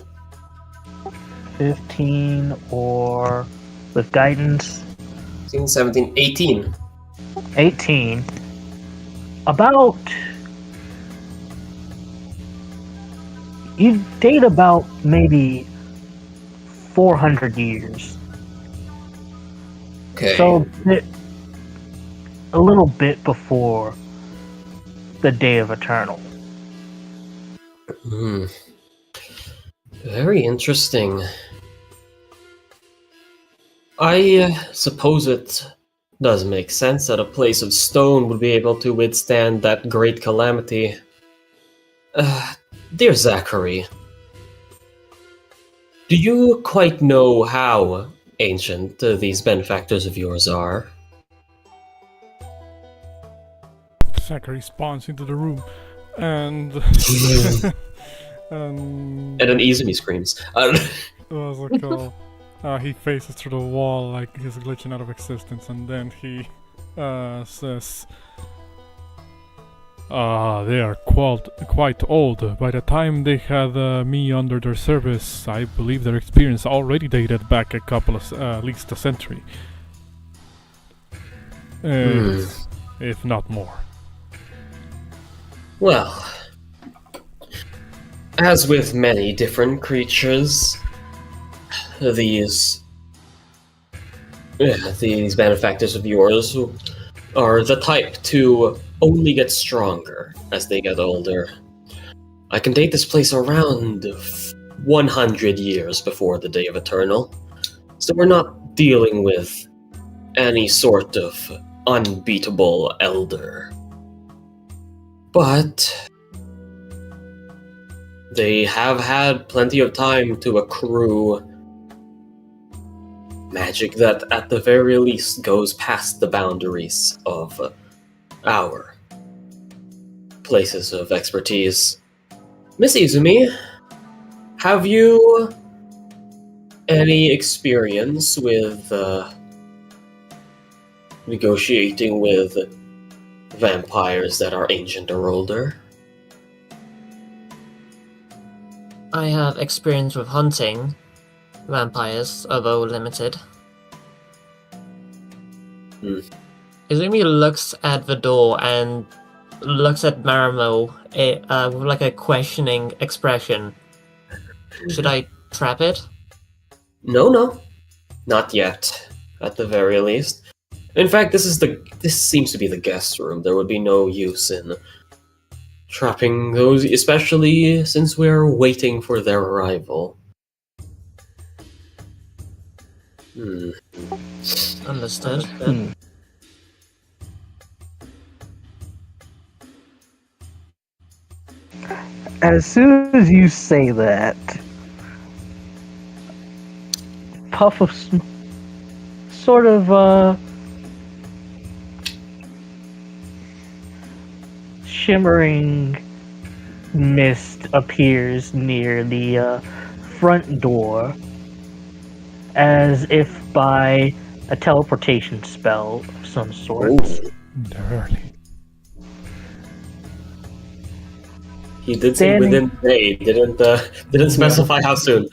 15 or with guidance? 16, 17, 18. 18. About... You date about maybe 400 years. Okay. So, a little bit before the Day of Eternal. Very interesting. I suppose it does make sense that a place of stone would be able to withstand that great calamity. Dear Zackary, do you quite know how ancient these benefactors of yours are? Zackary spawns into the room, and And then Izumi screams. was like, he faces through the wall like he's glitching out of existence, and then he says, they are quite old. By the time they had me under their service, I believe their experience already dated back a couple of, at least a century. If not more. Well, as with many different creatures, these benefactors of yours are the type to only get stronger as they get older. I can date this place around 100 years before the Day of Eternal, so we're not dealing with any sort of unbeatable elder. But they have had plenty of time to accrue magic that at the very least goes past the boundaries of our places of expertise. Miss Izumi, have you any experience with negotiating with vampires that are ancient or older? I have experience with hunting vampires, although limited. Izumi looks at the door and looks at Maramil with like a questioning expression. Should I trap it? No. Not yet, at the very least. In fact, this seems to be the guest room. There would be no use in trapping those, especially since we're waiting for their arrival. Understood. As soon as you say that, puff of sort of shimmering mist appears near the front door, as if by a teleportation spell of some sort. Early. He did say Danny. within a day. Didn't specify how soon.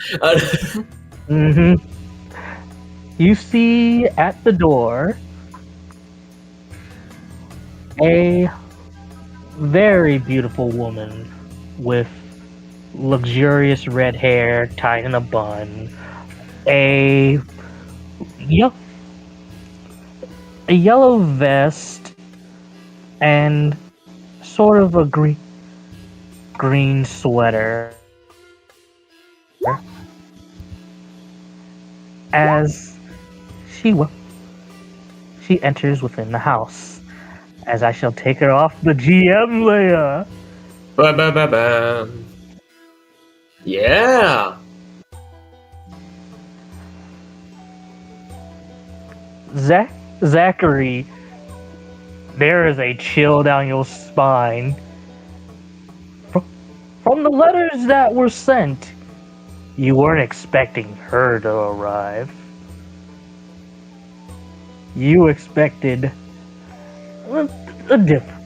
You see at the door a very beautiful woman with luxurious red hair tied in a bun, a yellow vest, and sort of a green sweater. As she enters within the house, as I shall take her off the GM layer. Ba-ba-ba-bam. Yeah. Zackary, there is a chill down your spine. From the letters that were sent, you weren't expecting her to arrive. You expected a different,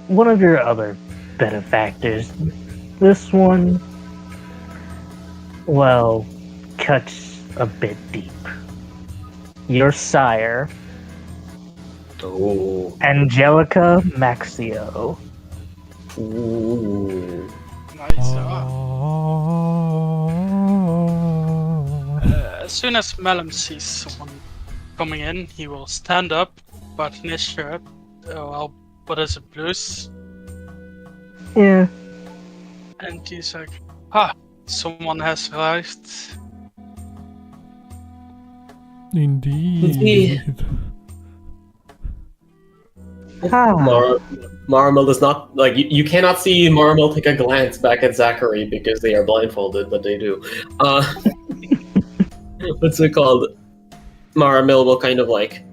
one of your other benefactors. This one, well, cuts a bit deep. Your sire, Angelica Maxio. Ooh. Nice. As soon as Malum sees someone coming in, he will stand up, button his shirt. What is it, blues? Yeah. And he's like, someone has arrived. Indeed. Maramil does not like you cannot see Maramil take a glance back at Zackary because they are blindfolded, but they do. What's it called? Maramil will kind of like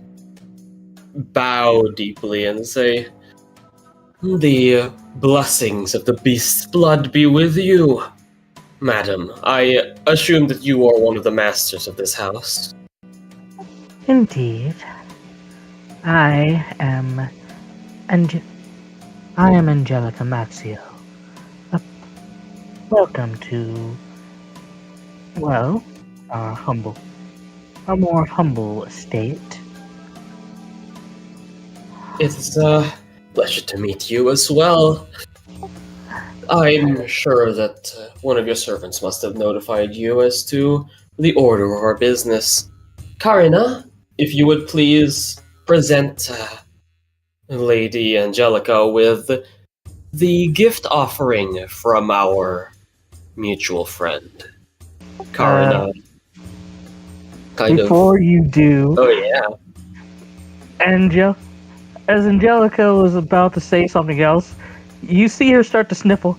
bow deeply and say, "The blessings of the beast's blood be with you, madam. I assume that you are one of the masters of this house." Indeed. I am Angelica Maxio. Welcome to, well, our more humble estate. It's a pleasure to meet you as well. I'm sure that one of your servants must have notified you as to the order of our business. Karina, if you would please present Lady Angelica with the gift offering from our mutual friend. Karina. Before you do, Oh yeah. as Angelica was about to say something else, you see her start to sniffle.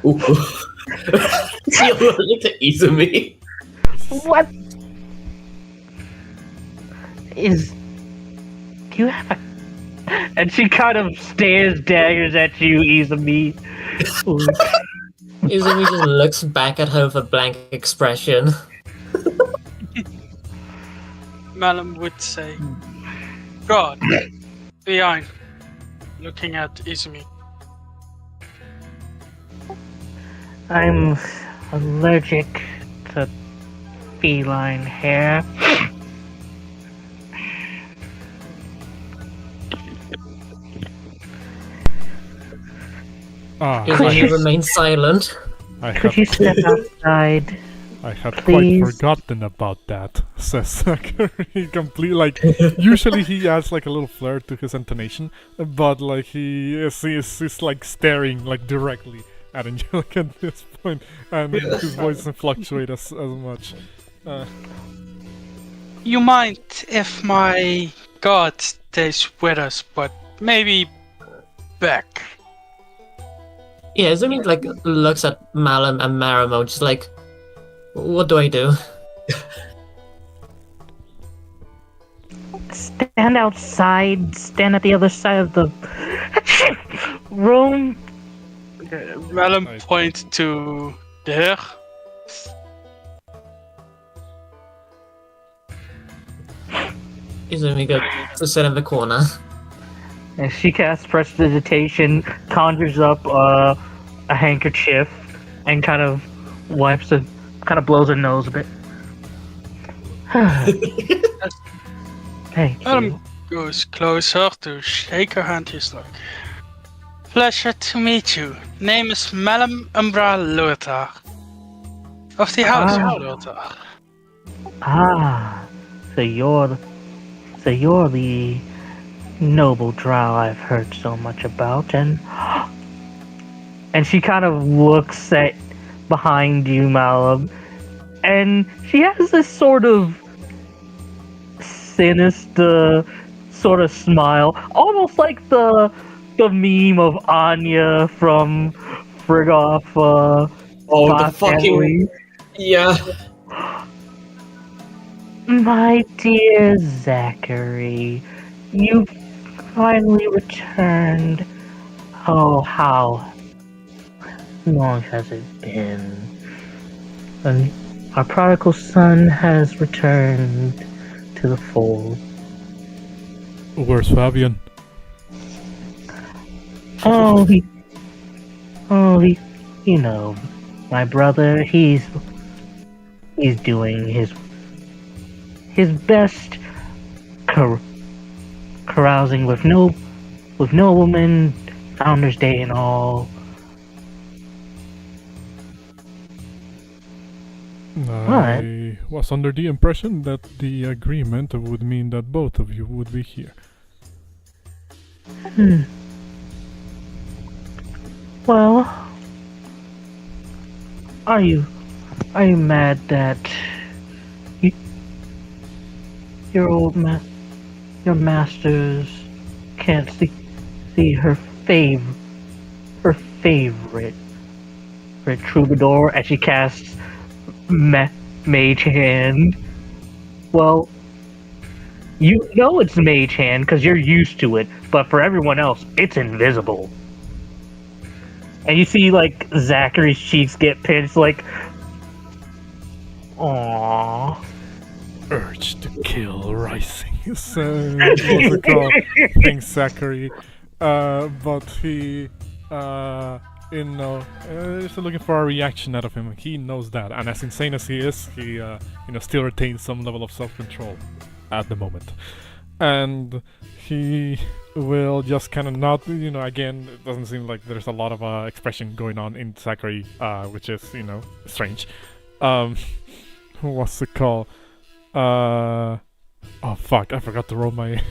Ooh. She allergic to Izumi. What is? Do you have a? And she kind of stares daggers at you, Izumi. Izumi just looks back at her with a blank expression. Malum would say, God, behind, looking at Izumi. I'm allergic to feline hair. Izumi remains silent. Could you step outside? I had please? quite forgotten about that, says Zackary. Complete, like, usually he adds like a little flair to his intonation, but like he's like staring like directly at Angelica at this point, and his voice doesn't fluctuate as much. You mind if my god stays with us, but maybe back. Yeah, Izumi like looks at Malum and Maramil, just like, what do I do? Stand outside. Stand at the other side of the room. Malum Nice. points to there. Izumi goes to sit in the corner. And she casts prestidigitation, conjures up a handkerchief, and kind of wipes it, kind of blows her nose a bit. Thank you. Malum goes closer to shake her hand. He's like, pleasure to meet you. Name is Malum Umbra Lothar. Of the house of Lothar. Ah, so you're the noble drow I've heard so much about, and she kind of looks at behind you, Malum, and she has this sort of sinister sort of smile, almost like the meme of Anya from Frigoff. The fucking yeah. My dear Zackary, you finally returned. Oh, how long has it been? And our prodigal son has returned to the fold. Where's Fabian? He, you know, my brother, he's doing his best, carousing with no woman, Founder's Day and all. I was under the impression that the agreement would mean that both of you would be here. Well, are you mad that your masters can't see her favorite troubadour as she casts Mage Hand? Well, you know it's Mage Hand because you're used to it, but for everyone else, it's invisible. And you see, like, Zackary's cheeks get pinched, like, aww. Urge to kill rising. So, also called thinks Zackary. But he, just looking for a reaction out of him. He knows that, and as insane as he is, he, still retains some level of self-control at the moment. And he will just kind of not, again, it doesn't seem like there's a lot of expression going on in Zackary, which is, strange. What's it called? Oh fuck, I forgot to roll my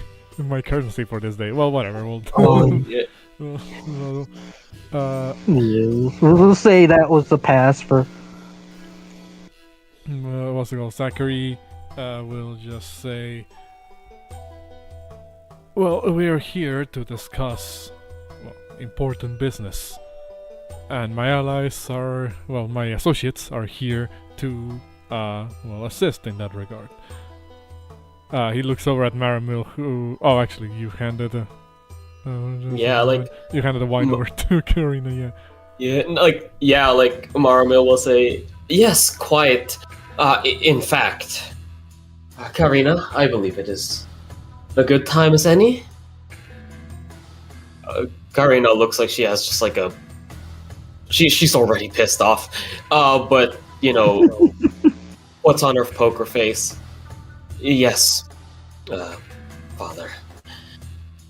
currency for this day. Well, whatever, We'll say that was the pass for... what's it called? Zackary will just say... Well, we are here to discuss important business. And my allies are... Well, my associates are here to... assist in that regard. He looks over at Maramil, who... Oh, actually, you handed a... you handed the wine over to Karina, Yeah, like Maramil will say, yes, quite. In fact, Karina, I believe it is a good time as any. Karina looks like she has just like a... She's already pissed off. But, what's on her poker face? Yes, father.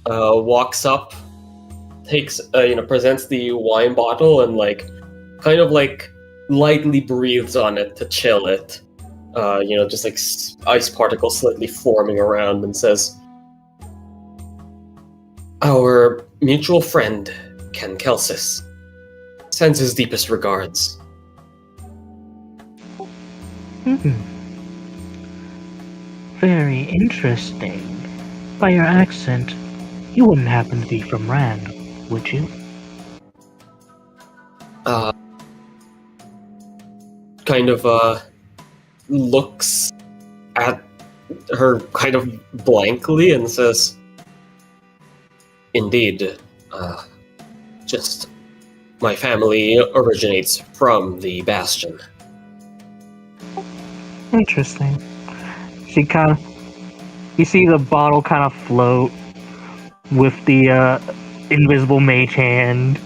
Walks up, takes, presents the wine bottle and kind of lightly breathes on it to chill it. Just like ice particles slightly forming around, and says, "Our mutual friend, Ken Kelsis, sends his deepest regards." Very interesting. By your accent, you wouldn't happen to be from Rand, would you? Kind of looks at her kind of blankly and says, "Indeed, just my family originates from the Bastion." Interesting. You see the bottle kind of float with the invisible mage hand.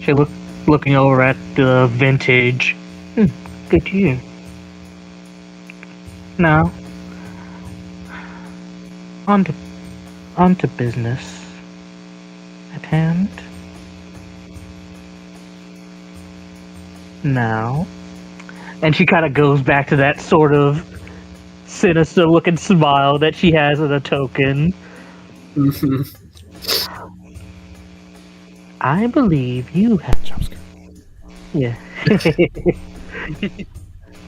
She looking over at the vintage. Good to you. Now, on to business at hand. Now, and she kind of goes back to that sort of sinister-looking smile that she has as a token. I believe you have. Yeah.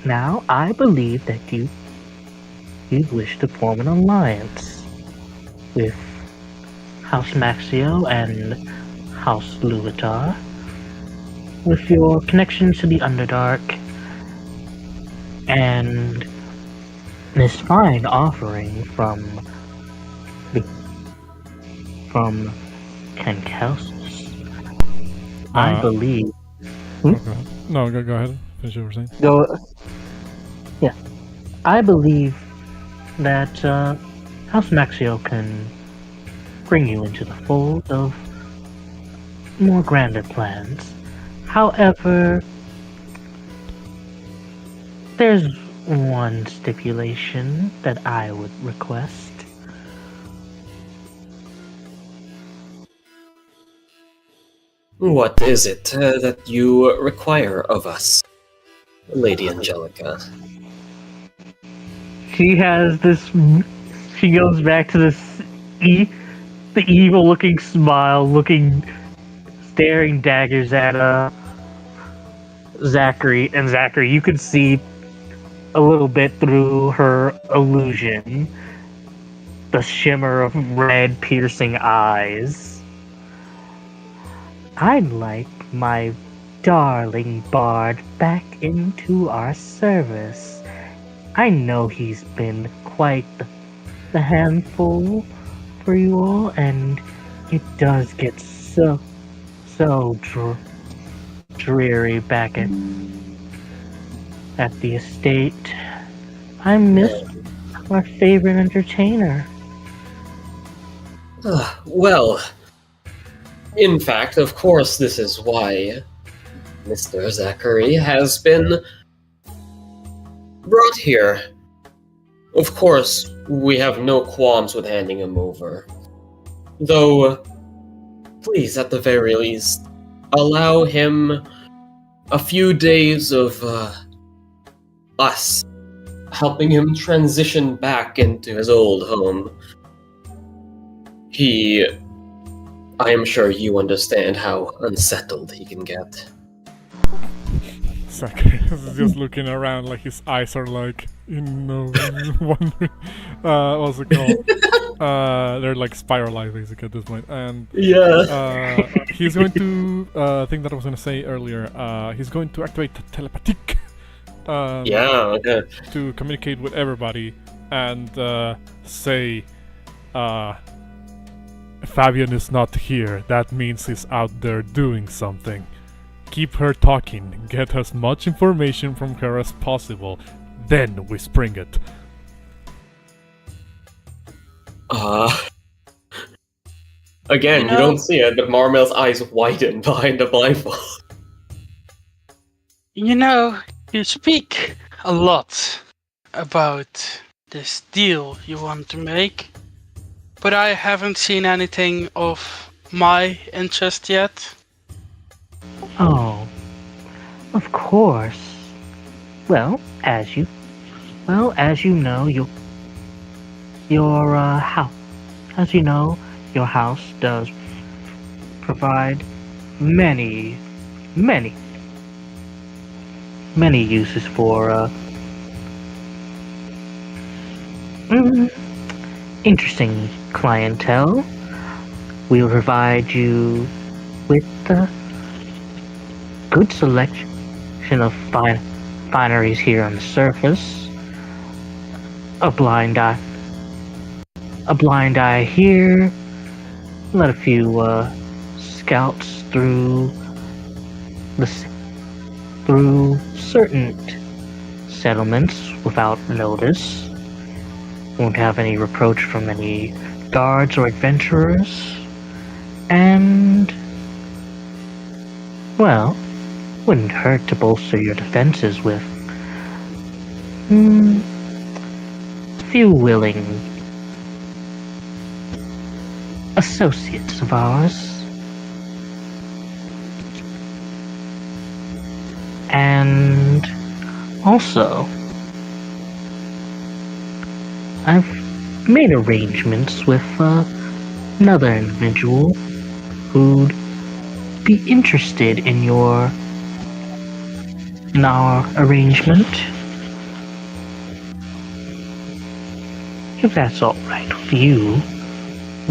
Now, I believe that you wish to form an alliance with House Maxio and House Luvitar. With your connections to the Underdark and this fine offering from Cancalsus, I believe. No, go ahead. Finish what you were saying. Yeah, I believe that House Maxio can bring you into the fold of more grander plans. However, there's one stipulation that I would request. What is it that you require of us, Lady Angelica? She has this. She goes back to this the evil-looking smile, staring daggers at Zackary, and Zackary, you can see a little bit through her illusion, the shimmer of red, piercing eyes. I'd like my darling bard back into our service. I know he's been quite the handful for you all, and it does get so dreary back at the estate. I miss our favorite entertainer. Well, in fact, of course, this is why Mr. Zackary has been brought here. Of course, we have no qualms with handing him over. Though, please, at the very least, allow him a few days of us helping him transition back into his old home. I am sure you understand how unsettled he can get. Zackary is just looking around, like his eyes are like, wondering. What's it called? They're like spiral eyes basically at this point. And he's going to thing that I was going to say earlier. He's going to activate telepathic. To communicate with everybody and say, Fabian is not here. That means he's out there doing something. Keep her talking. Get as much information from her as possible. Then we spring it. Again, you don't see it, but Maramil's eyes widen behind the blindfold. You know, you speak a lot about this deal you want to make, but I haven't seen anything of my interest yet. Oh, of course. Well, as you know, your house does provide many uses for interesting clientele we'll provide you with a good selection of fineries here on the surface. A blind eye here. Let a few scouts through certain settlements without notice. Won't have any reproach from any guards or adventurers. And, well, wouldn't hurt to bolster your defenses with a few willing associates of ours. And also, I've made arrangements with another individual who'd be interested in our arrangement. If that's all right with you,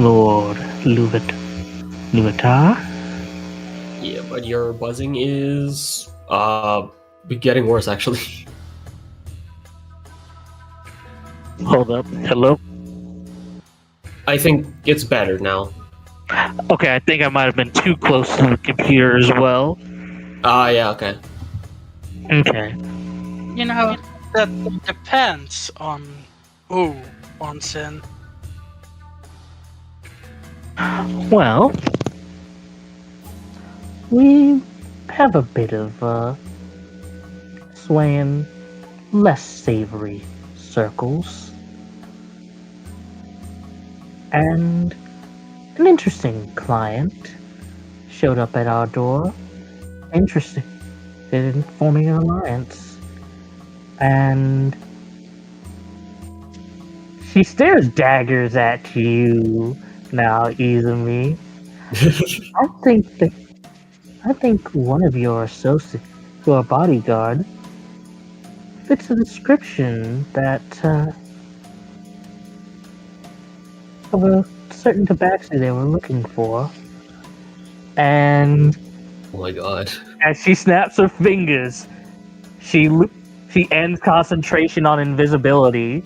Lord Luvatar. Yeah, but your buzzing is getting worse actually. Hold up. Hello? I think it's better now. Okay, I think I might have been too close to the computer as well. Yeah, okay. Okay. You know, that depends on who wants in. Well, we have a bit of swaying less savory circles. And an interesting client showed up at our door, interested in forming an alliance. And she stares daggers at you now, Izumi. I think one of your associates, your bodyguard, fits the description that of a certain Tabaxi they were looking for. And Oh my god. as she snaps her fingers, she ends concentration on invisibility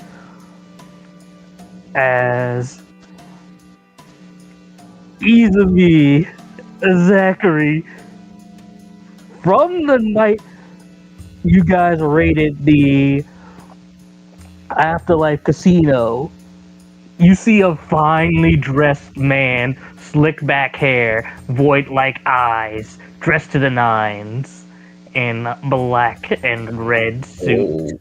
as Izumi, Zackary, from the night you guys raided the Afterlife Casino, you see a finely dressed man, slick back hair, void-like eyes, dressed to the nines, in black and red suit. Oh.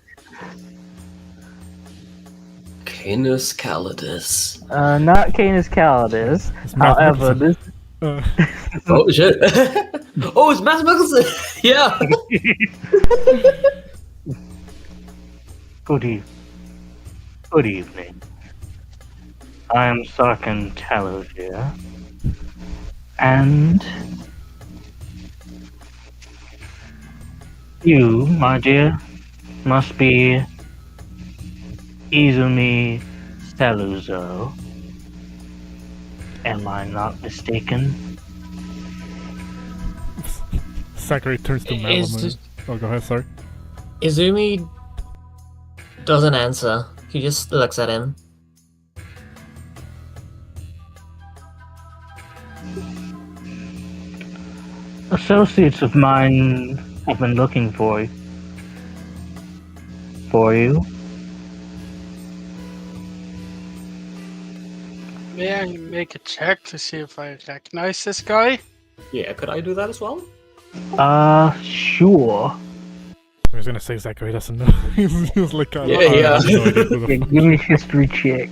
Canis Calidus. Not Canis Calidus. It's Matt However, Mickelson. this Oh shit. Oh, it's Matt Mickelson. Yeah. Good evening. I am Sarkin Talosier, and you, my dear, must be Izumi Saluzo. Am I not mistaken? Zackary turns to Malum. Oh, go ahead, sorry. Izumi doesn't answer. He just looks at him. Associates of mine have been looking for you. May I make a check to see if I recognize this guy? Yeah, could I do that as well? Sure. I was gonna say Zackary doesn't know. He's like, Yeah. I have no idea who the Yeah, give me a history check.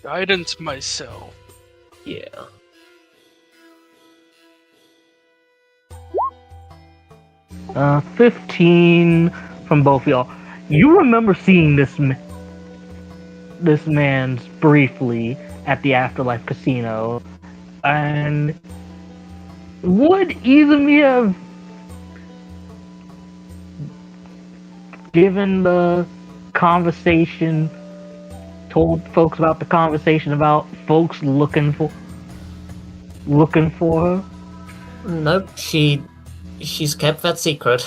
Guidance myself. Yeah. Uh, 15 from both of y'all. You remember seeing this man's briefly at the Afterlife Casino, and would Izumi have given the conversation told folks about the conversation about folks looking for her? Nope, she's kept that secret.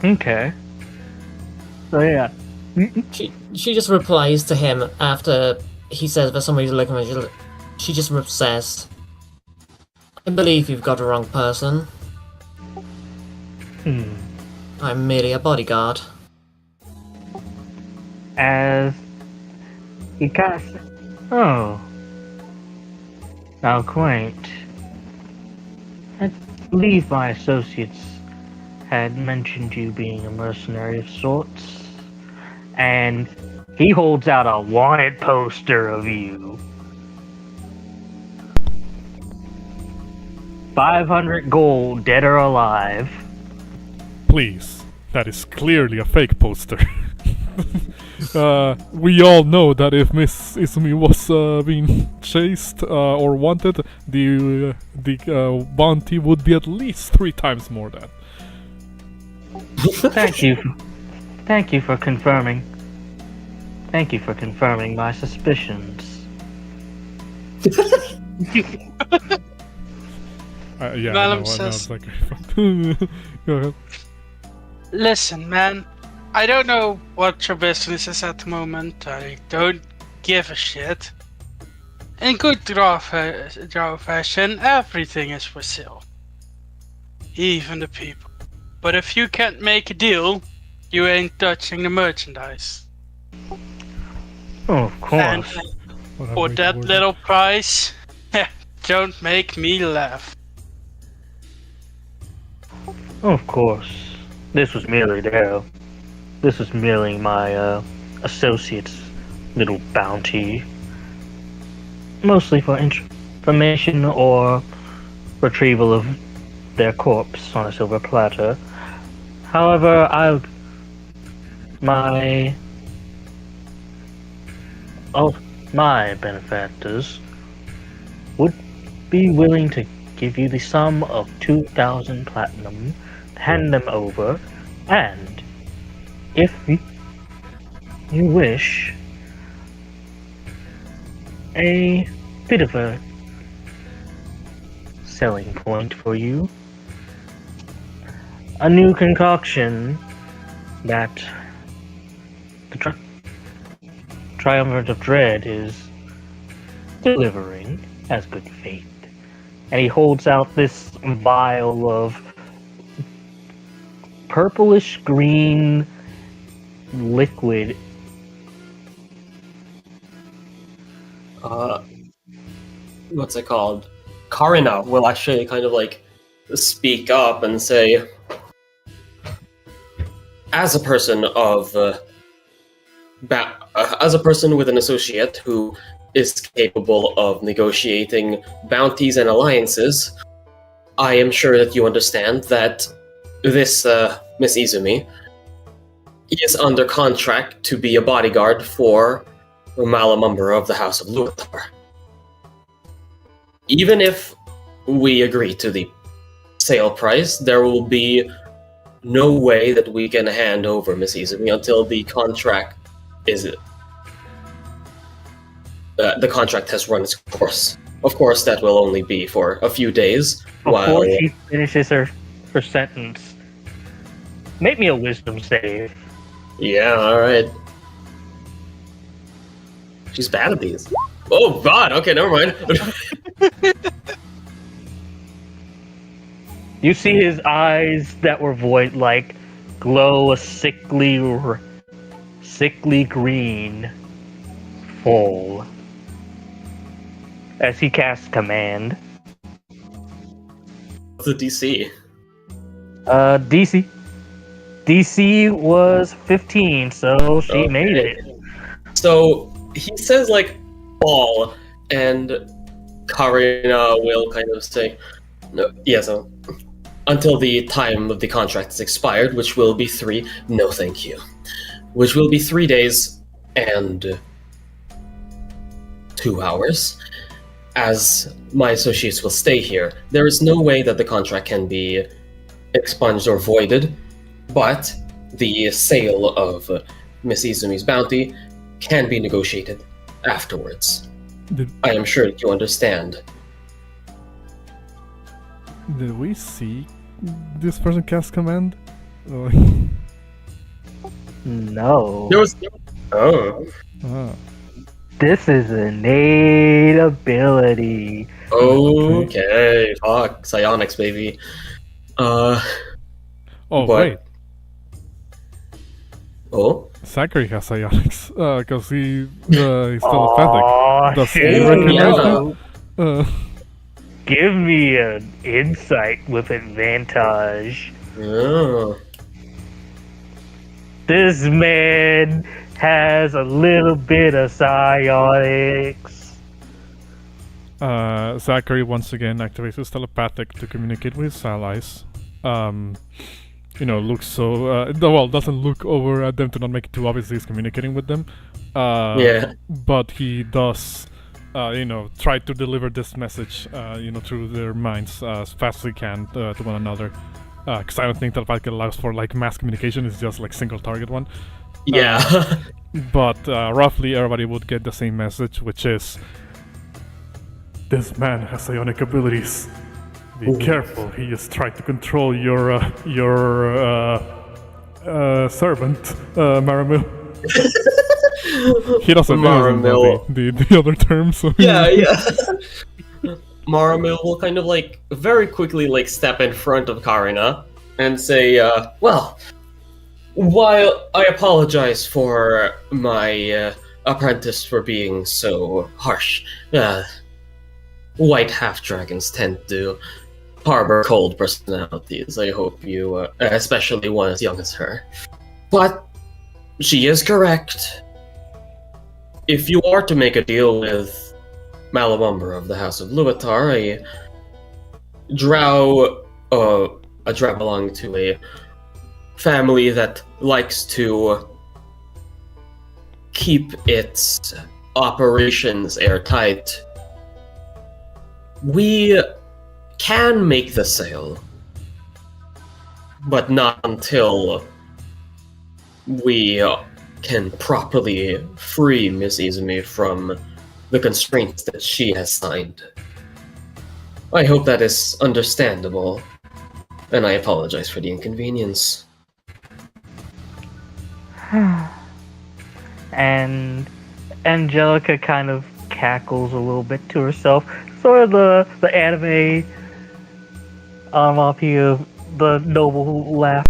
Okay. So yeah. She just replies to him after he says that somebody's looking at you. She just says, "I believe you've got the wrong person. I'm merely a bodyguard." As he kind of, oh, how quaint. I believe my associates had mentioned you being a mercenary of sorts, and he holds out a wanted poster of you. 500 gold, dead or alive. Please, that is clearly a fake poster. We all know that if Miss Izumi was being chased or wanted, the bounty would be at least 3 times more than. Thank you. Thank you for confirming. Thank you for confirming my suspicions. Yeah, Malum I says- know, Zackary. Go ahead. Listen, man. I don't know what your business is at the moment. I don't give a shit. In good Drow fashion, everything is for sale. Even the people. But if you can't make a deal, you ain't touching the merchandise. Oh, of And course. What a for great that word. little price, don't make me laugh. Of course. This was merely my associate's little bounty. Mostly for information or retrieval of their corpse on a silver platter. However, my benefactors would be willing to give you the sum of 2,000 platinum, hand them over, and if you wish, a bit of a selling point for you. A new concoction that the Triumvirate of Dread is delivering as good faith. And he holds out this vial of purplish green liquid. What's it called? Karina will actually kind of like speak up and say, as a person with an associate who is capable of negotiating bounties and alliances, I am sure that you understand that this Miss Izumi is under contract to be a bodyguard for Malum Umbra of the House of Luthor. Even if we agree to the sale price, there will be no way that we can hand over Miss Izumi until the contract has run its course. Of course, that will only be for a few days. Before she finishes her sentence, make me a wisdom save. Yeah, alright. She's bad at these. Oh god, okay, never mind. You see his eyes that were void like glow a sickly green fall as he casts command. What's the DC? DC was 15, so she made it. So he says like fall, and Karina will kind of say, no, yeah, so until the time of the contract is expired, which will be 3 days and 2 hours. As my associates will stay here, there is no way that the contract can be expunged or voided, but the sale of Miss Izumi's bounty can be negotiated afterwards. Did, I am sure that you understand. did we see this person cast command? Oh. No. There was. Oh. Ah. This is innate ability. Okay. Fuck. Psionics, baby. Oh, But- wait. Oh? Zackary has psionics, because he's telepathic. Aw, Does he shoot. recognize Yeah. that? Give me an insight with advantage. Oh. This man has a little bit of psionics. Zackary once again activates his telepathic to communicate with his allies. Looks so doesn't look over at them to not make it too obvious he's communicating with them. Yeah. But he does, try to deliver this message, through their minds as fast as he can to one another. Because I don't think telepathic allows for like mass communication; it's just like single target one. Yeah. But roughly everybody would get the same message, which is, this man has psionic abilities. Be careful, he is trying to control your servant, Maramil. He doesn't know the other terms. So yeah. Maramil will kind of like very quickly like step in front of Karina and say, well, while I apologize for my apprentice for being so harsh, white half-dragons tend to harbor cold personalities. I hope you, especially one as young as her. But she is correct. If you are to make a deal with Malum Umbra of the House of Luatar, a drow belonging to a family that likes to keep its operations airtight, we can make the sale, but not until we can properly free Miss Izumi from the constraints that she has signed. I hope that is understandable, and I apologize for the inconvenience. And Angelica kind of cackles a little bit to herself, sort of the anime onomatopoeia, the noble laugh.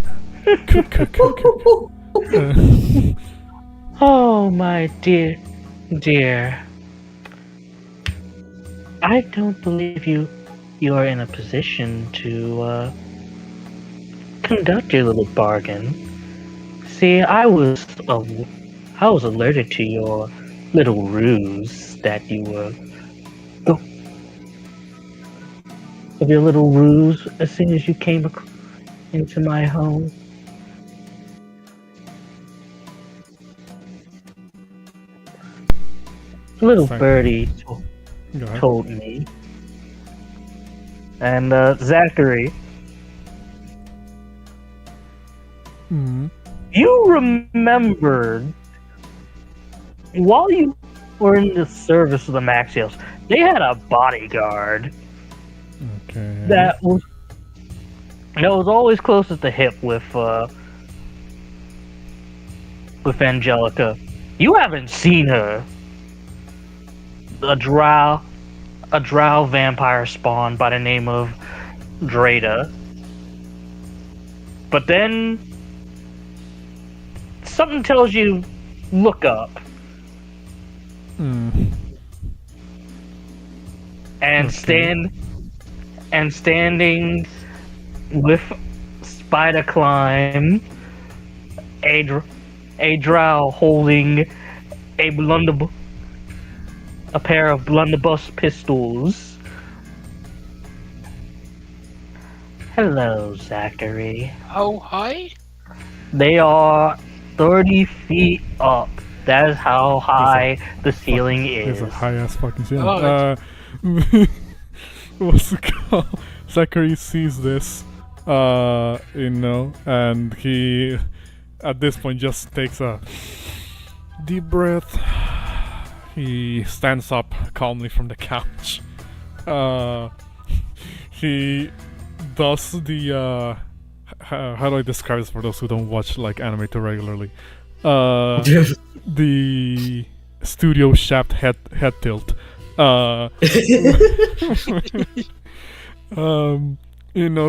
Oh, my dear. I don't believe you are in a position to conduct your little bargain. See, I was alerted to your little ruse that you were as soon as you came into my home. Little birdie told me. And Zackary, you remembered while you were in the service of the Maxios, they had a bodyguard that was always close at the hip with Angelica. You haven't seen her. A drow vampire spawn by the name of Drada. But then something tells you look up. And standing with Spider Climb, a drow holding a pair of blunderbuss pistols. Hello, Zackary. How high? They are 30 feet up. That is how high the ceiling is. It's a high-ass fucking ceiling. Oh, What's it called? Zackary sees this, and he at this point just takes a deep breath. He stands up calmly from the couch. He does the how do I describe this for those who don't watch like anime too regularly? The studio shaft head tilt.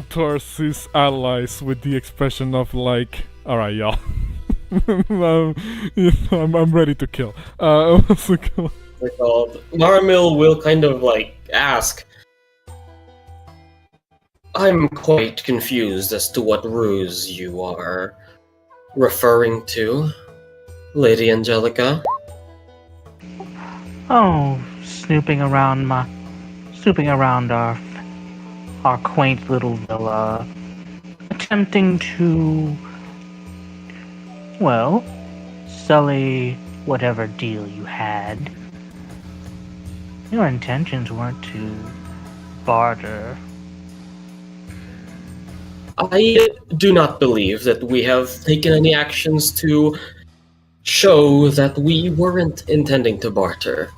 Towards his allies with the expression of like, alright y'all. I'm ready to kill. Maramil will kind of like ask, I'm quite confused as to what ruse you are referring to, Lady Angelica. Oh, snooping around our quaint little villa, attempting to, well, sully whatever deal you had. Your intentions weren't to barter. I do not believe that we have taken any actions to show that we weren't intending to barter.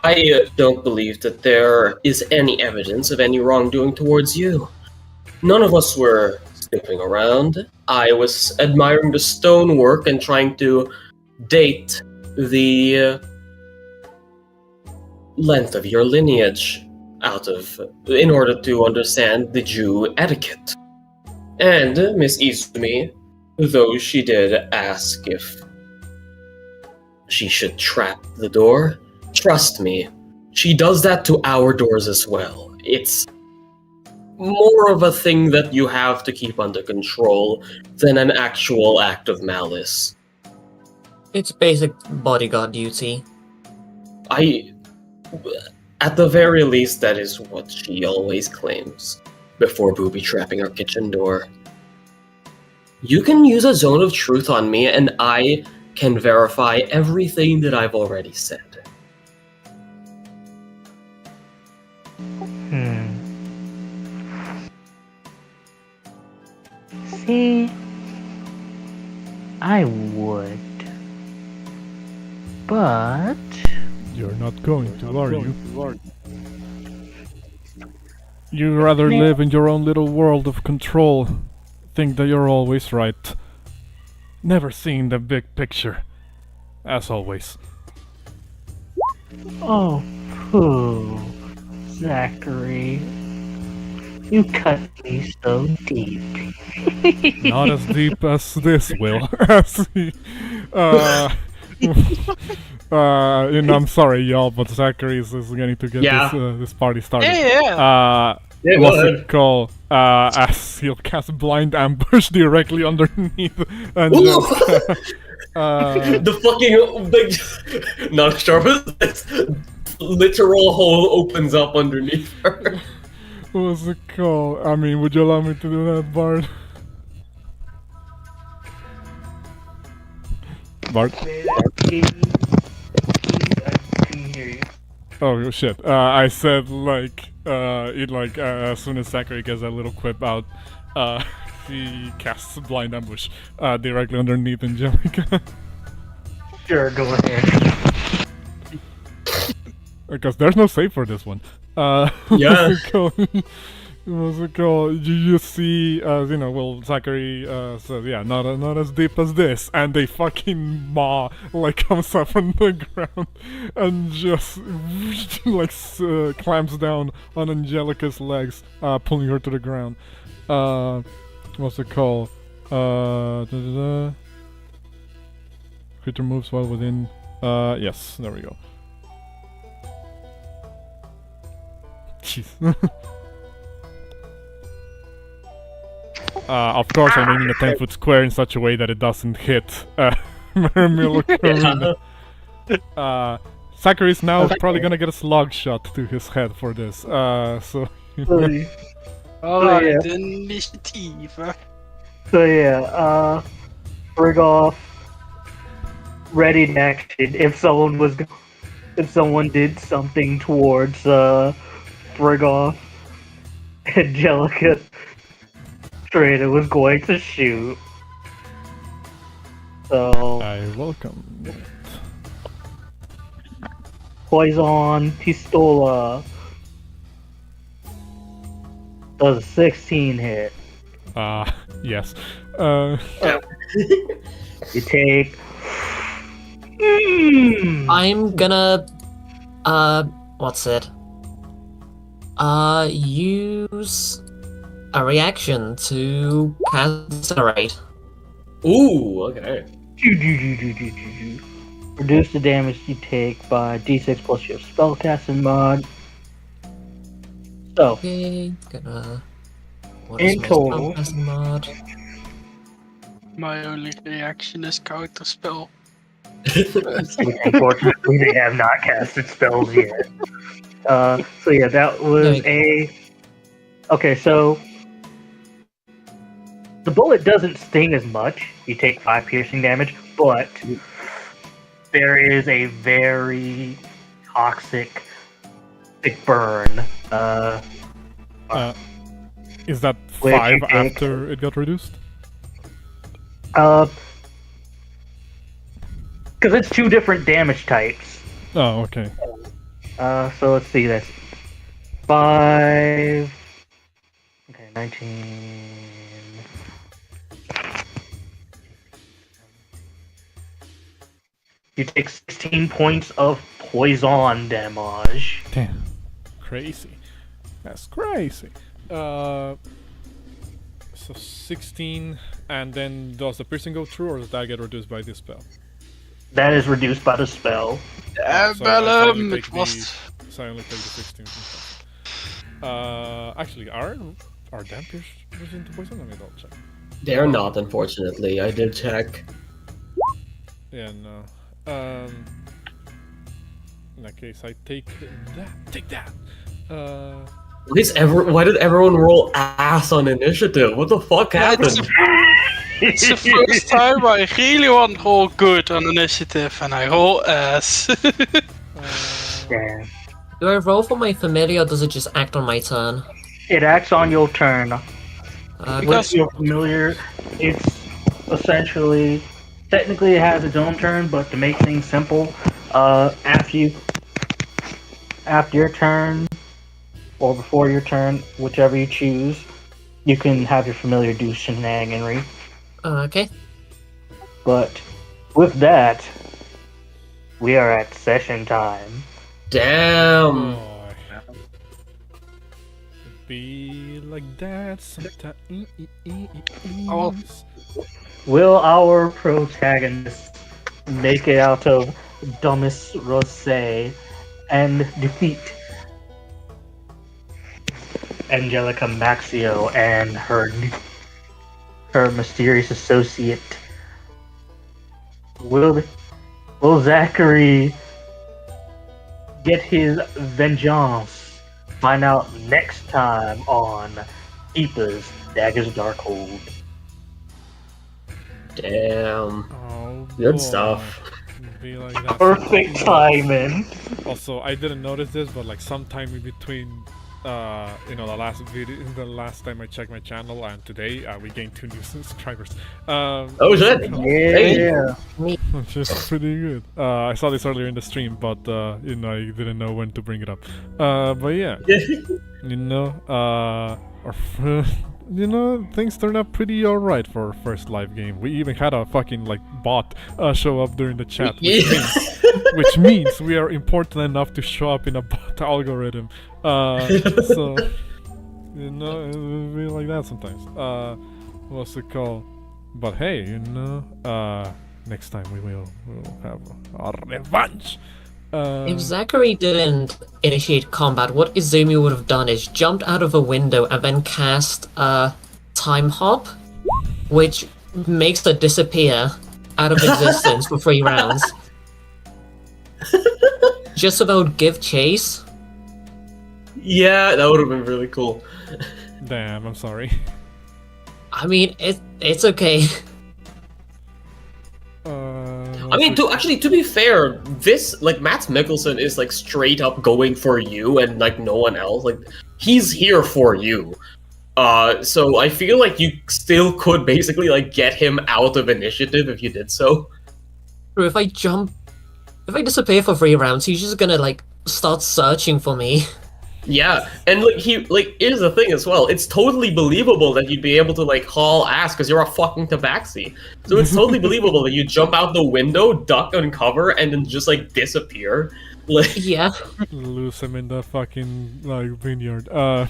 I don't believe that there is any evidence of any wrongdoing towards you. None of us were snooping around. I was admiring the stonework and trying to date the length of your lineage in order to understand the Jew etiquette. And Miss Izumi, though she did ask if she should trap the door, trust me, she does that to our doors as well. It's more of a thing that you have to keep under control than an actual act of malice. It's basic bodyguard duty. At the very least, that is what she always claims, before booby-trapping our kitchen door. You can use a zone of truth on me, and I can verify everything that I've already said. See, I would, but You're not going to, are you? You rather live in your own little world of control, think that you're always right, never seeing the big picture, as always. oh, pooh, Zackary, you cut me so deep. Not as deep as this, Will. I'm sorry, y'all, but Zackary is getting to get this party started. What's it called? As he'll cast Blind Ambush directly underneath. And the fucking big, not sure, but this literal hole opens up underneath her. What's it called? I mean, would you allow me to do that, Bard? Bard? I couldn't hear you. Oh shit! I said as soon as Zackary gets that little quip out, he casts Blind Ambush directly underneath Angelica. Sure, go ahead. Because there's no save for this one. Yeah. What's it called? You just see, Zackary says, yeah, not as deep as this, and a fucking maw comes up from the ground and just clamps down on Angelica's legs, pulling her to the ground. What's it called? Creature moves while within. Yes, there we go. Jeez. Of course, I'm aiming a 10-foot square in such a way that it doesn't hit Maramil or Karina. Zackary's now probably gonna get a slug shot to his head for this. So. The initiative. So yeah, Brigoff, ready in action. If someone did something towards Brigoff, Angelica Trader was going to shoot. So I welcome it. Poison Pistola does a 16 hit. Yes. You take. I'm gonna what's it? Use a reaction to cast Incinerate. Ooh, okay. Reduce the damage you take by d6 plus your spellcasting mod. So, Okay, gonna. What In my total. spellcasting mod? My only reaction is counter spell. unfortunately, they have not casted spells yet. So yeah, that was a. Okay, so the bullet doesn't sting as much. You take 5 piercing damage, but there is a very toxic burn. Is that Which 5 you take- after it got reduced? Because it's 2 different damage types. Oh, okay. So let's see. That's 5. Okay, 19. You take 16 points of poison damage. Damn. Crazy. That's crazy. So 16, and then does the piercing go through, or does that get reduced by this spell? That is reduced by the spell. Malum, it was. So I only take the 16. Actually, are Damphir resistant to poison? Let me double check. They're not, unfortunately. I did check. Yeah, no. In that case, I take that. Take that. Why did everyone roll ass on initiative? What the fuck happened? It's the first time I really want to roll good on initiative, and I roll ass. Yeah. Do I roll for my familiar, or does it just act on my turn? It acts on your turn. Because With your familiar, it's essentially. Technically, it has its own turn, but to make things simple, after your turn, or before your turn, whichever you choose, you can have your familiar do shenaniganry. okay. But with that, we are at session time. Damn. Oh, be like that sometimes. Oh. Will our protagonist make it out of Dumbest Rosé and defeat Angelica Maxio and her mysterious associate? Will Zackary get his vengeance? Find out next time on Keeper's Daggers Darkhold. Damn. Oh, Good boy. stuff. Be like that Perfect timing. Also, I didn't notice this, but like sometime in between, the last video, the last time I checked my channel and today, we gained 2 new subscribers. Oh shit! Yeah. Which is pretty good. I saw this earlier in the stream, but I didn't know when to bring it up. But yeah, things turned out pretty alright for our first live game. We even had a fucking bot show up during the chat, which means we are important enough to show up in a bot algorithm. So it will be like that sometimes. What's it called? But hey, next time we'll have a revenge. If Zackary didn't initiate combat, what Izumi would have done is jumped out of a window and then cast Time Hop, which makes her disappear out of existence for 3 rounds. Just so they'll give chase. Yeah, that would have been really cool. Damn, I'm sorry. I mean, it's okay. I mean, to be fair, this Matt Mikkelsen is straight up going for you and no one else. He's here for you. So I feel like you still could basically like get him out of initiative if you did so. Or if I disappear for 3 rounds, he's just gonna like start searching for me. Yeah, and here's the thing as well. It's totally believable that you'd be able to like haul ass because you're a fucking Tabaxi. So it's totally believable that you jump out the window, duck and cover, and then just like disappear. Like Yeah. Lose him in the fucking like vineyard. And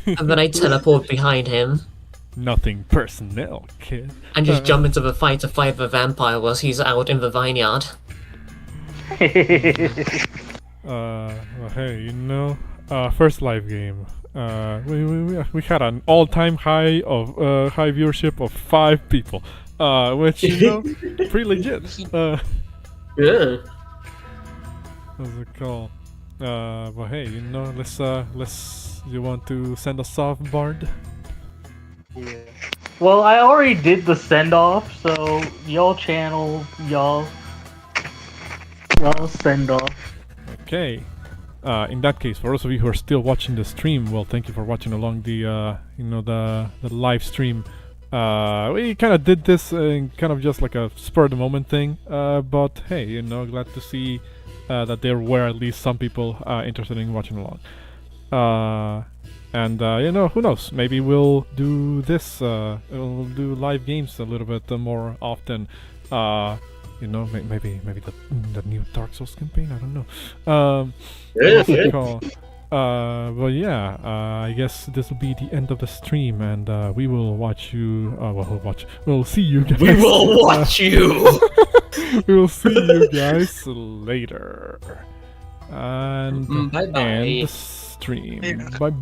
then I teleport behind him Nothing personnel, kid. and just jump into the fight to fight the vampire whilst he's out in the vineyard. Well, hey, you know, first live game. We had an all-time high of high viewership of 5 people, which you know, pretty legit. yeah. What's it called? But hey, you know, let's. You want to send us off, Bard? Yeah. Well, I already did the send off, so y'all channel, y'all send off. Okay. In that case, for those of you who are still watching the stream, well, thank you for watching along the you know, the live stream. We kind of did this in kind of just like a spur of the moment thing, but hey, you know, glad to see that there were at least some people interested in watching along. And you know, who knows? Maybe we'll do this. We'll do live games a little bit more often. You know, maybe the new Dark Souls campaign. I don't know. But yeah, I guess this will be the end of the stream, and we will watch you. We'll see you guys. We will watch you. We will see you guys later. And Bye-bye. end the stream. Bye bye.